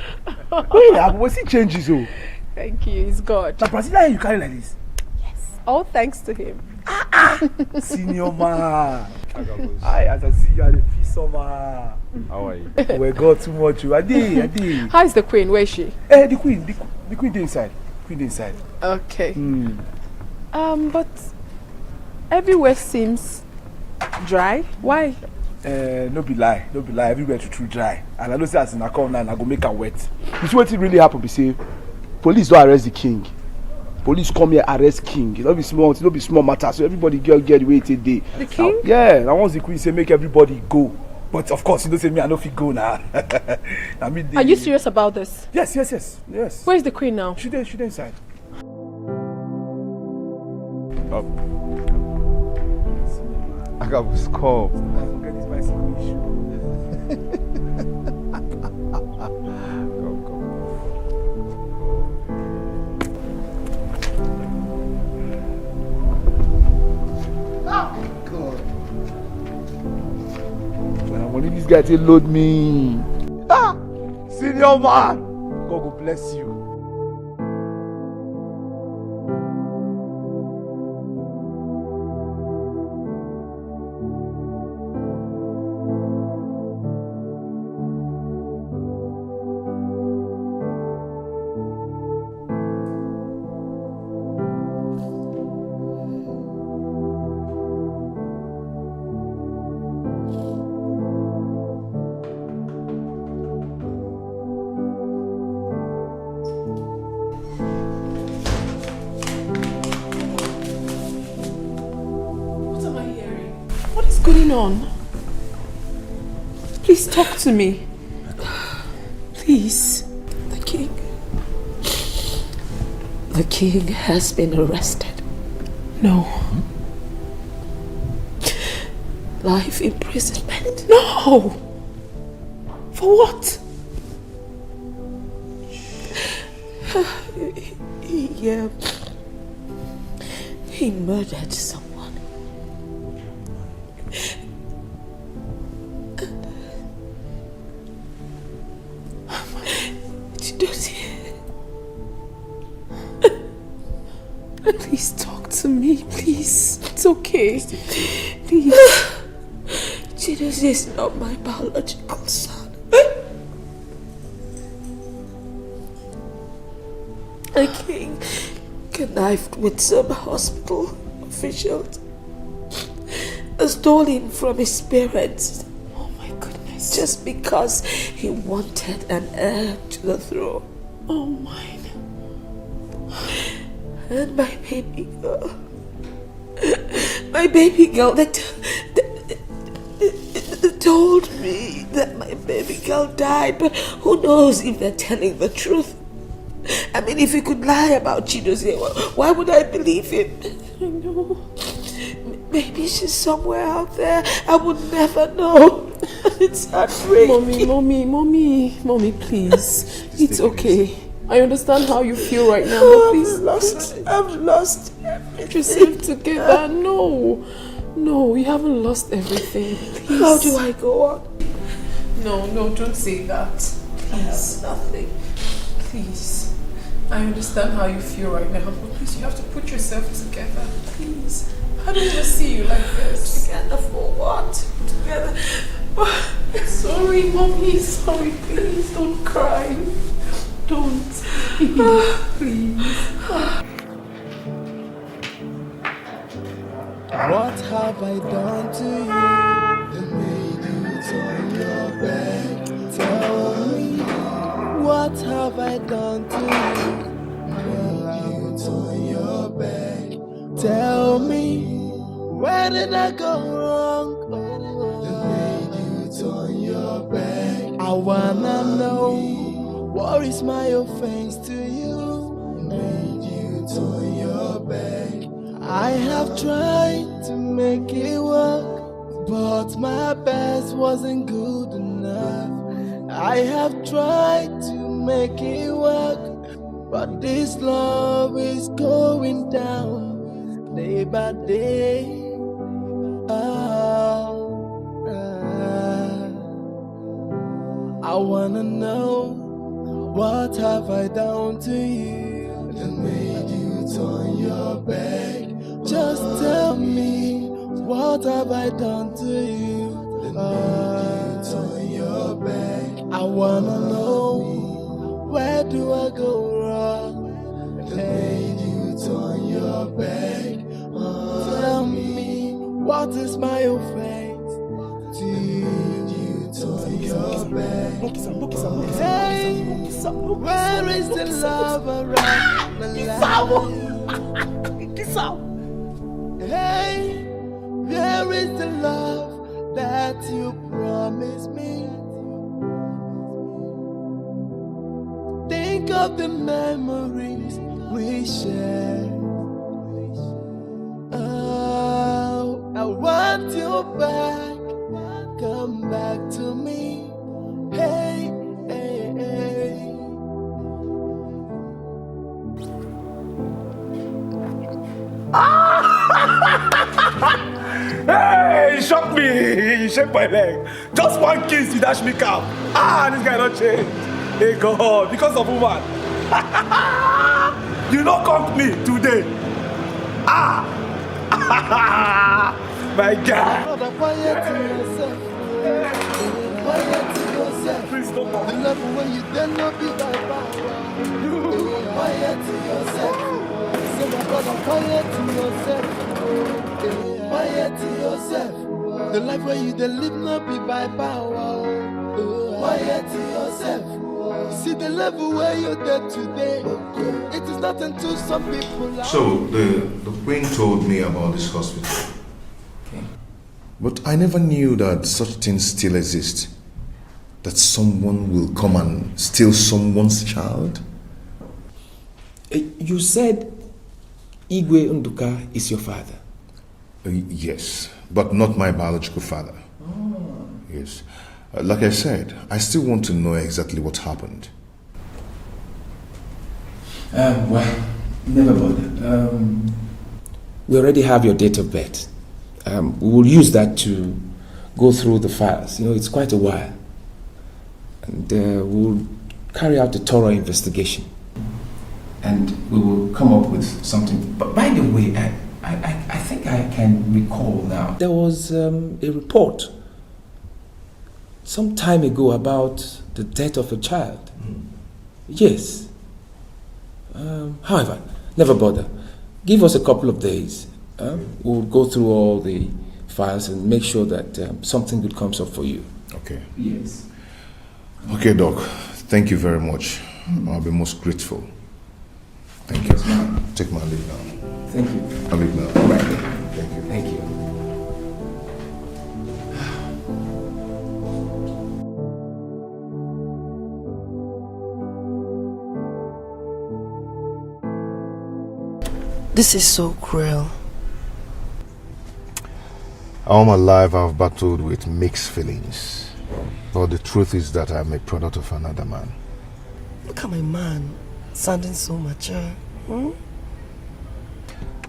Wait, we see changes, oh. Thank you, it's God. Now, Brazilian, you carry like this. All thanks to him. Senior man. As I see you are the fist man. How are you? We got too much. Adi. How is the queen? Where is she? The queen dey inside. Queen dey inside. Okay. But everywhere seems dry. Why? No be lie. Everywhere too dry. And I know say as I come now, I go make her wet. You see what really happen? Be say, police don't arrest the king. Police come here arrest king. It no be small matter. So everybody get the way it dey. The king? Yeah. Now once the queen say make everybody go. But of course, you don't say me I no fit go now. I mean, Are you serious about this? Yes. Where's the queen now? She dey inside. I got was called. Forget this bicycle issue. God. When I'm only this guy to load me. Senior man. God will bless you. going on? Please talk to me. Please. The king. The king has been arrested. No. Life imprisonment. No! For what? He murdered someone. Please talk to me, please. It's okay. Please. Chidozie is not my biological son. The king connived with some hospital officials, stole him from his parents. Oh my goodness. Just because he wanted an heir to the throne. Oh mine. And my baby girl, they told me that my baby girl died, but who knows if they're telling the truth. I mean, if he could lie about Chidozie, why would I believe him? I know. Maybe she's somewhere out there. I would never know. It's heartbreaking. Mommy, please. It's okay. I understand how you feel right now, but please. I've lost everything. Get yourself together. No, you haven't lost everything. Please. How do I go on? No, don't say that. Please. I have nothing. Please. I understand how you feel right now, but please, you have to put yourself together. Please. I don't want to see you like this. Together for what? Together. Sorry, Mommy. Sorry, please. Don't cry. Don't. Please. What have I done to you that made you turn your back? Tell me, what have I done to you that made you turn your back? Tell me, where did I go wrong that made you turn your back? I wanna know, what is my offense to you that made you turn your back? I have tried to make it work, but my best wasn't good enough. I have tried to make it work, but this love is going down day by day. I wanna know, what have I done to you that made you turn your back? Just tell me, what have I done to you that made you turn your back? I wanna know, where do I go wrong that made you turn your back? Tell me, what is my offense to you? Turn your back. Hey, where is the love around the light? Hey, where is the love that you promised me? Think of the memories we shared. Oh, I want you back. Come back to me. Hey, hey, hey. Hey, he shocked me. He shake my leg. Just one kiss, he dash me cap. This guy don't change. Hey God, because of woman. You don't come to me today. My God. Brother, quiet to yourself. Quiet to yourself. Please don't come. The love when you dare not be by power. Quiet to yourself. Say my brother, quiet to yourself. Quiet to yourself. The life where you dare live not be by power. Quiet to yourself. See the level where you're there today. It is not until some people are. So the queen told me about this hospital. Okay. But I never knew that such things still exist. That someone will come and steal someone's child. You said Igwe Nduka is your father? Yes, but not my biological father. Oh. Yes. Like I said, I still want to know exactly what happened. Well, never bother. We already have your date of birth. We will use that to go through the files. It's quite a while. And we'll carry out a thorough investigation. And we will come up with something. But by the way, I think I can recall now. There was a report some time ago about the death of a child. Yes. However, never bother. Give us a couple of days. We'll go through all the files and make sure that something good comes up for you. Okay. Yes. Okay, Doc. Thank you very much. I'll be most grateful. Thank you. Take my leave now. Thank you. I'll leave now. Right. Thank you. Thank you. This is so cruel. All my life I've battled with mixed feelings. But the truth is that I'm a product of another man. Look at my man, sounding so mature.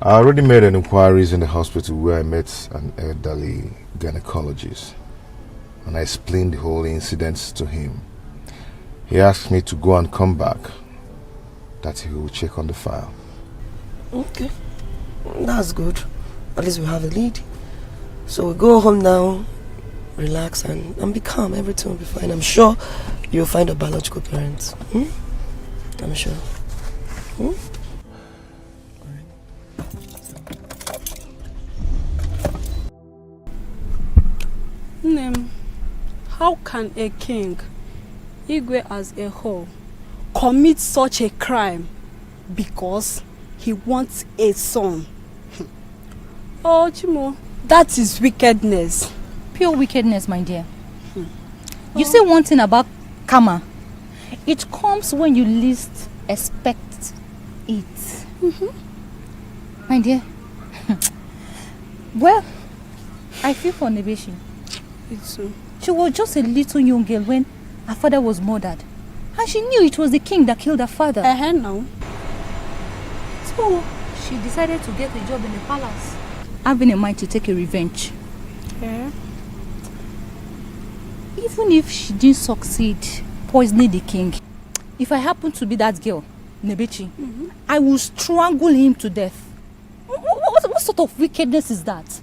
I already made an inquiries in the hospital where I met an elderly gynecologist. And I explained the whole incident to him. He asked me to go and come back, that he will check on the file. Okay, that's good. At least we have a lead. So we go home now, relax and be calm. Everything will be fine. I'm sure you'll find a biological parent. I'm sure. How can a king, Igwe as a whole, commit such a crime because he wants a son? Oh, Chimo, that is wickedness. Pure wickedness, my dear. You say one thing about karma. It comes when you least expect it. My dear. Well, I feel for Nebeshi. She was just a little young girl when her father was murdered. And she knew it was the king that killed her father. No. So she decided to get a job in the palace, having in mind to take a revenge. Yeah. Even if she didn't succeed poisoning the king, if I happen to be that girl, Nebechi, I will strangle him to death. What sort of wickedness is that?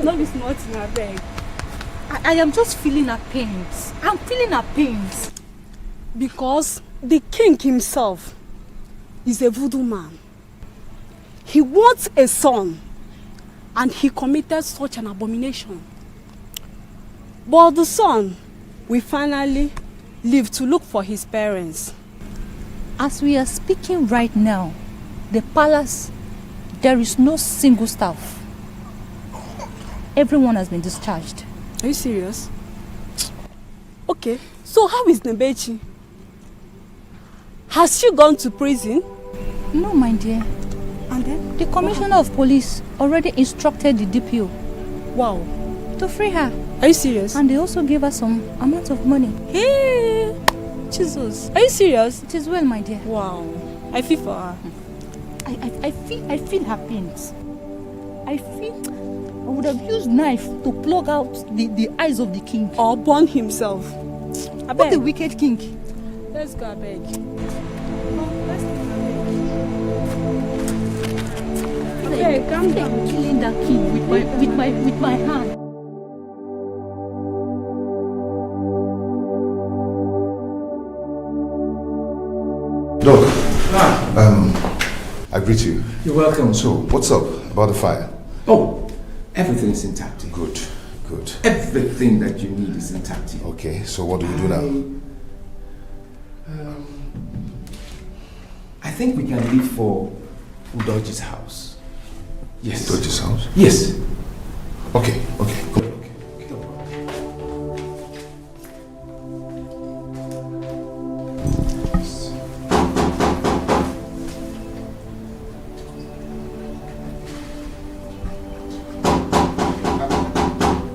No, it's not in her bag. I am just feeling her pains. I'm feeling her pains. Because the king himself is a voodoo man. He wants a son and he committed such an abomination. But the son will finally live to look for his parents. As we are speaking right now, the palace, there is no single staff. Everyone has been discharged. Are you serious? Okay, so how is Nebechi? Has she gone to prison? No, my dear. And then? The commissioner of police already instructed the DPO. Wow. To free her. Are you serious? And they also gave her some amount of money. Hey! Jesus. Are you serious? It is well, my dear. Wow. I feel for her. I feel her pains. I would have used knife to plug out the eyes of the king. Or burn himself. What a wicked king. Let's go, I beg. Hey, calm down. Killing that king with my hand. Doc, I greet you. You're welcome. So, what's up about the fire? Oh, everything is intact. Good, good. Everything that you need is intact. Okay, so what do we do now? I think we can leave for Udoji's house. Yes. Udoji's house? Yes. Okay.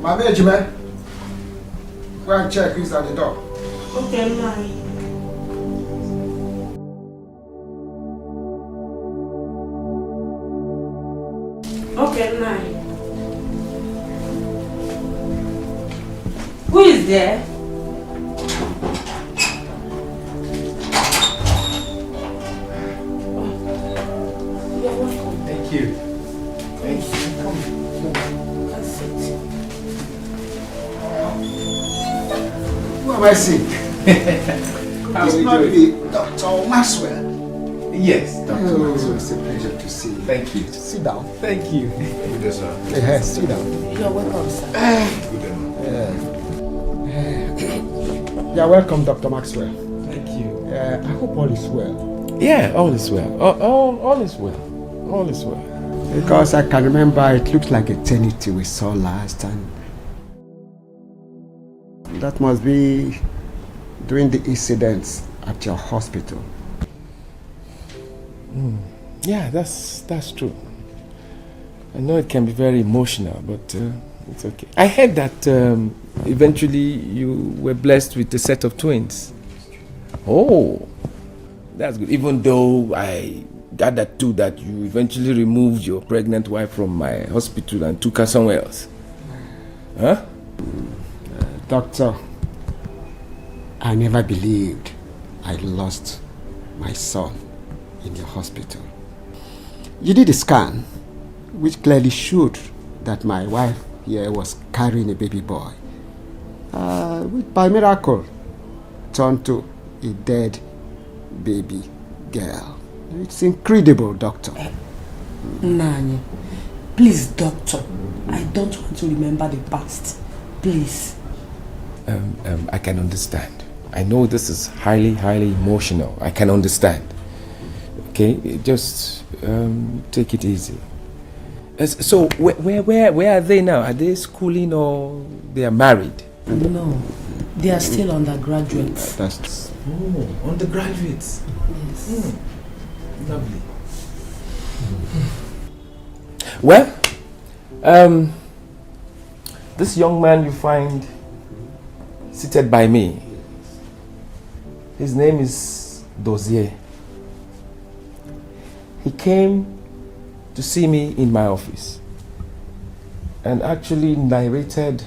Mama Ejime, go and check who's at the door. Okay, Mai. Okay, Mai. Who is there? You're welcome. Thank you. Thank you. Come. Who am I seeing? How It's are you not doing? the Dr. Maxwell. Yes, Dr. Maxwell. It's a pleasure to see you. Thank you. Sit down. Thank you. Yes, sir. Sit down. You're welcome, sir. You're welcome, Dr. Maxwell. Thank you. I hope all is well. Yeah, all is well. All is well. All is well. Because I can remember it looked like eternity we saw last, and that must be during the incidents at your hospital. Yeah, that's true. I know it can be very emotional, but it's okay. I heard that eventually you were blessed with a set of twins. Oh, that's good. Even though I gathered too that you eventually removed your pregnant wife from my hospital and took her somewhere else. Huh? Doctor, I never believed I lost my son in your hospital. You did a scan which clearly showed that my wife here was carrying a baby boy, which by miracle turned to a dead baby girl. It's incredible, Doctor. Nani, please, Doctor. I don't want to remember the past. Please. I can understand. I know this is highly emotional. I can understand. Okay, just take it easy. So where are they now? Are they schooling or they are married? No, they are still undergraduates. Undergraduates. Yes. Lovely. Well, this young man you find seated by me, his name is Dozier. He came to see me in my office and actually narrated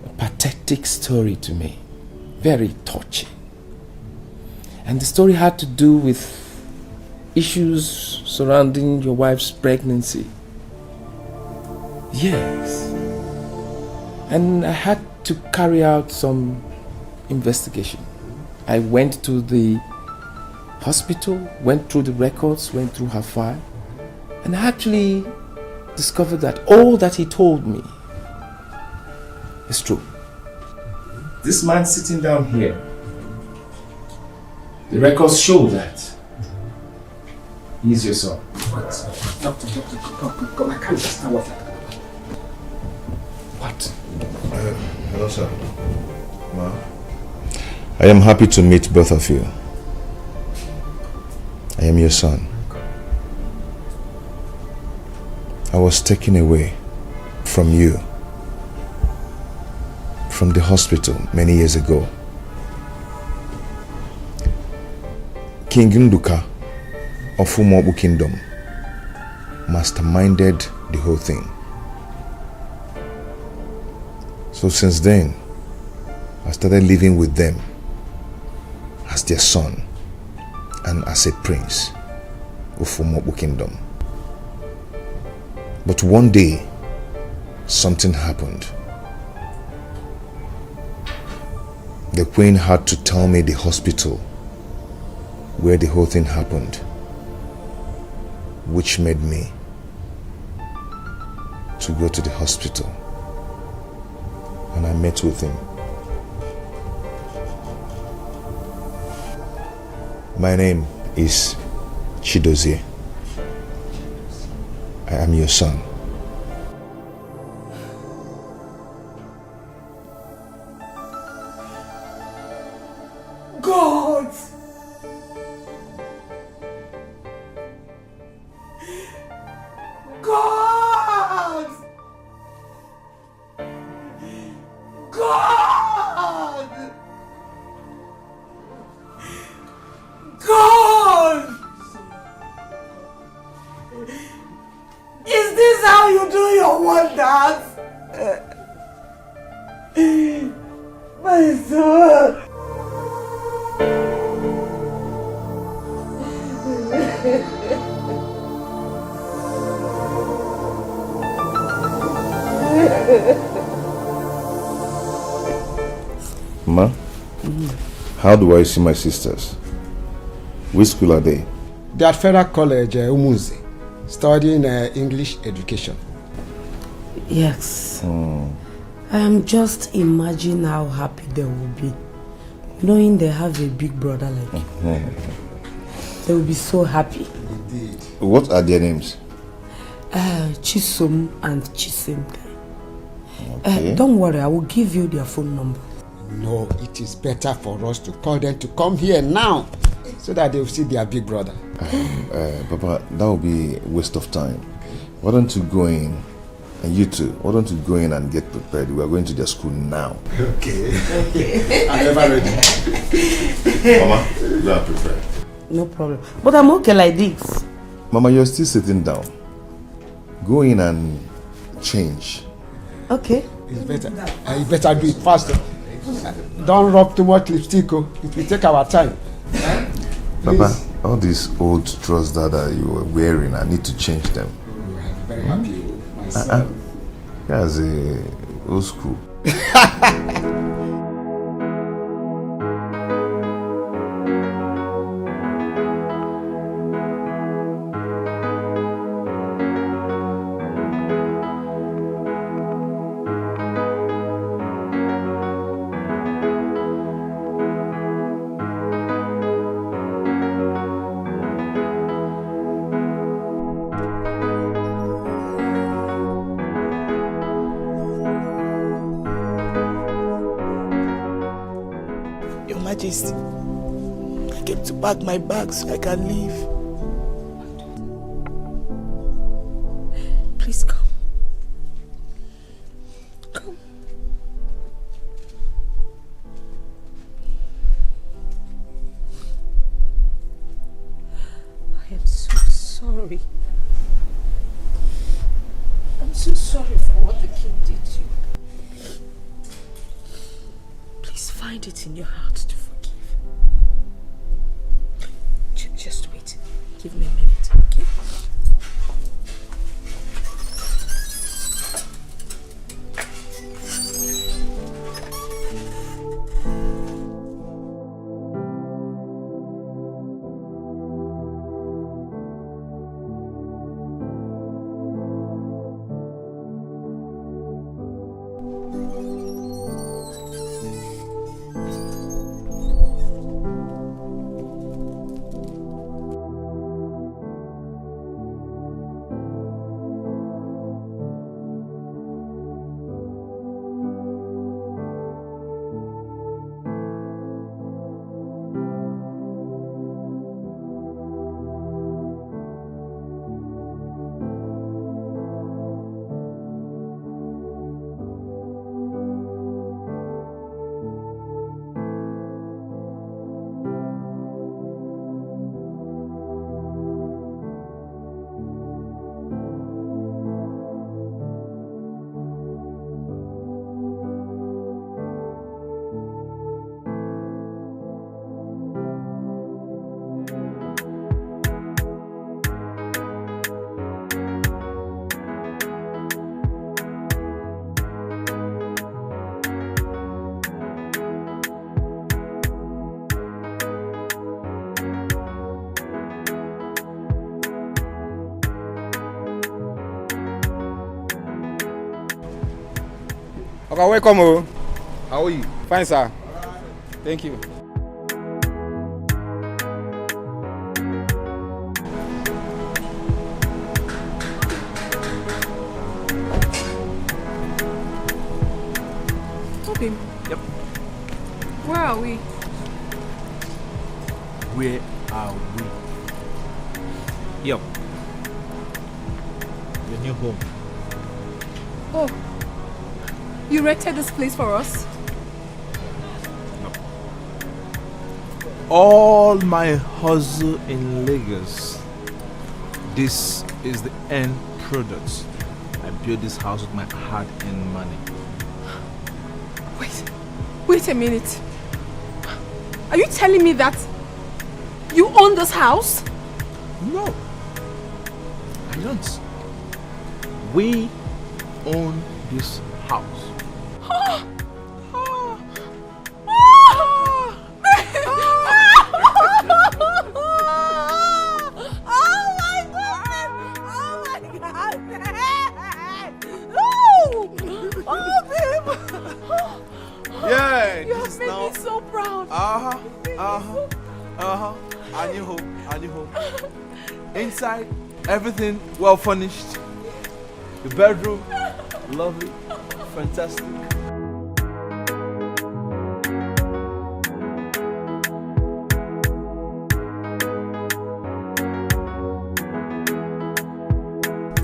a pathetic story to me, very touching. And the story had to do with issues surrounding your wife's pregnancy. Yes. And I had to carry out some investigation. I went to the hospital, went through the records, went through her file, and I actually discovered that all that he told me is true. This man sitting down here, the records show that he's your son. Doctor, come, I can't understand what happened. What? Hello, sir. Ma. I am happy to meet both of you. I am your son. I was taken away from you, from the hospital many years ago. King Nduka of Umobu Kingdom masterminded the whole thing. So since then, I started living with them as their son and as a prince of Umobu Kingdom. But one day, something happened. The queen had to tell me the hospital where the whole thing happened, which made me to go to the hospital, and I met with him. My name is Chidozie. I am your son. God! God! God! God! Is this how you do your wonders? My son! Ma, how do I see my sisters? Which school are they? They are at Federal College, Umuzi, studying English education. Yes. I am just imagining how happy they will be, knowing they have a big brother like you. They will be so happy. Indeed. What are their names? Chisom and Chisim. Okay. Don't worry, I will give you their phone number. No, it is better for us to call them to come here now, so that they will see their big brother. Papa, that will be a waste of time. Why don't you go in, and you too, why don't you go in and get prepared? We are going to their school now. Okay. I'm never ready. Mama, you are prepared. No problem. But I'm okay like this. Mama, you're still sitting down. Go in and change. Okay. It's better. You better do it faster. Don't rub too much lipstick. It will take our time. Papa, all these old trousers that you were wearing, I need to change them. I'm very happy. My son. That's a old school. Majesty, I came to pack my bags so I can leave. Please come. Come. I am so sorry. I'm so sorry for what the king did to you. Please find it in your heart to forgive. Just wait. Give me a minute, okay? Okay, welcome. How are you? Fine, sir. Thank you. Okay. Yep. Where are we? Where are we? Yep. Your new home. Oh, you rented this place for us? All my hustle in Lagos. This is the end product. I built this house with my hard-earned money. Wait a minute. Are you telling me that you own this house? No, I don't. We own this house. Yeah, you have made me so proud. I knew hope. Inside, everything well furnished. The bedroom, lovely, fantastic.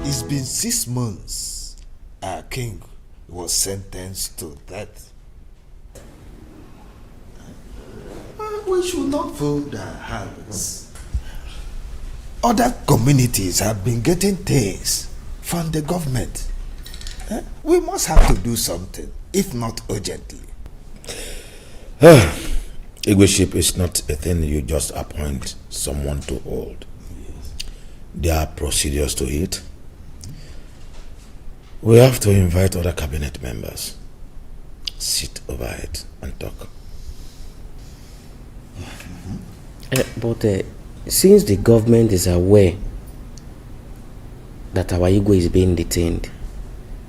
It's been 6 months. Our king was sentenced to death. We should not fold our hands. Other communities have been getting things from the government. We must have to do something, if not urgently. Leadership is not a thing you just appoint someone to hold. There are procedures to it. We have to invite other cabinet members, sit over it and talk. But since the government is aware that our ego is being detained,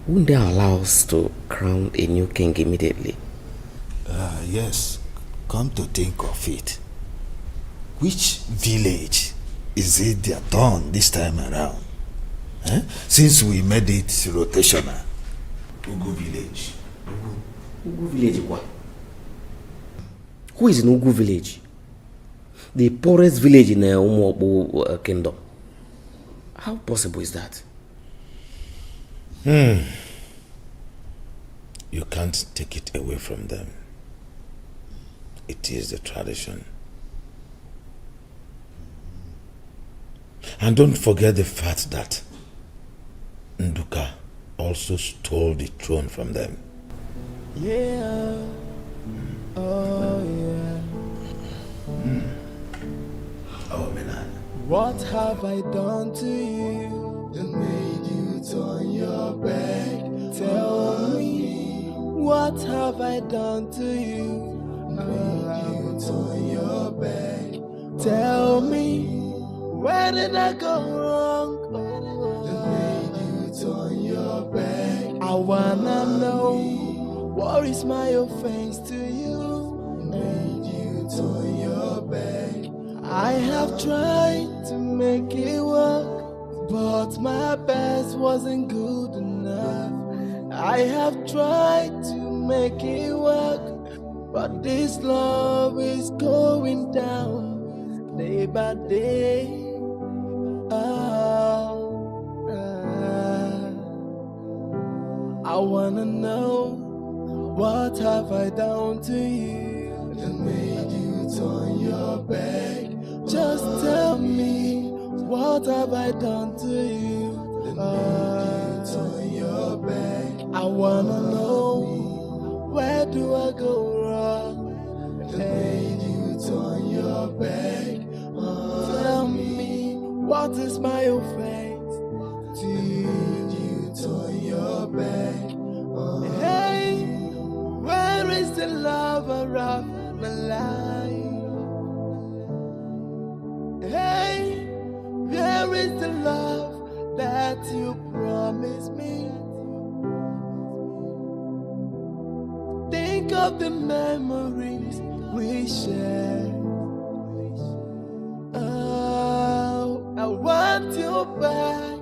wouldn't they allow us to crown a new king immediately? Yes, come to think of it. Which village is it their turn this time around? Since we made it rotational. Ugu village. Ugu village what? Who is in Ugu village? The poorest village in Umuobo kingdom. How possible is that? You can't take it away from them. It is the tradition. And don't forget the fact that Nduka also stole the throne from them. Yeah. Oh, yeah. Oh, Milan. What have I done to you that made you turn your back? Tell me, what have I done to you that made you turn your back? Tell me, where did I go wrong? That made you turn your back. I wanna know, what is my offense to you that made you turn your back? I have tried to make it work, but my best wasn't good enough. I have tried to make it work, but this love is going down day by day. I wanna know, what have I done to you that made you turn your back? Just tell me, what have I done to you that made you turn your back? I wanna know, where do I go wrong that made you turn your back? Tell me, what is my offense to you turn your back? Hey, where is the lover of my life? Hey, where is the love that you promised me? Think of the memories we shared. Oh, I want you back.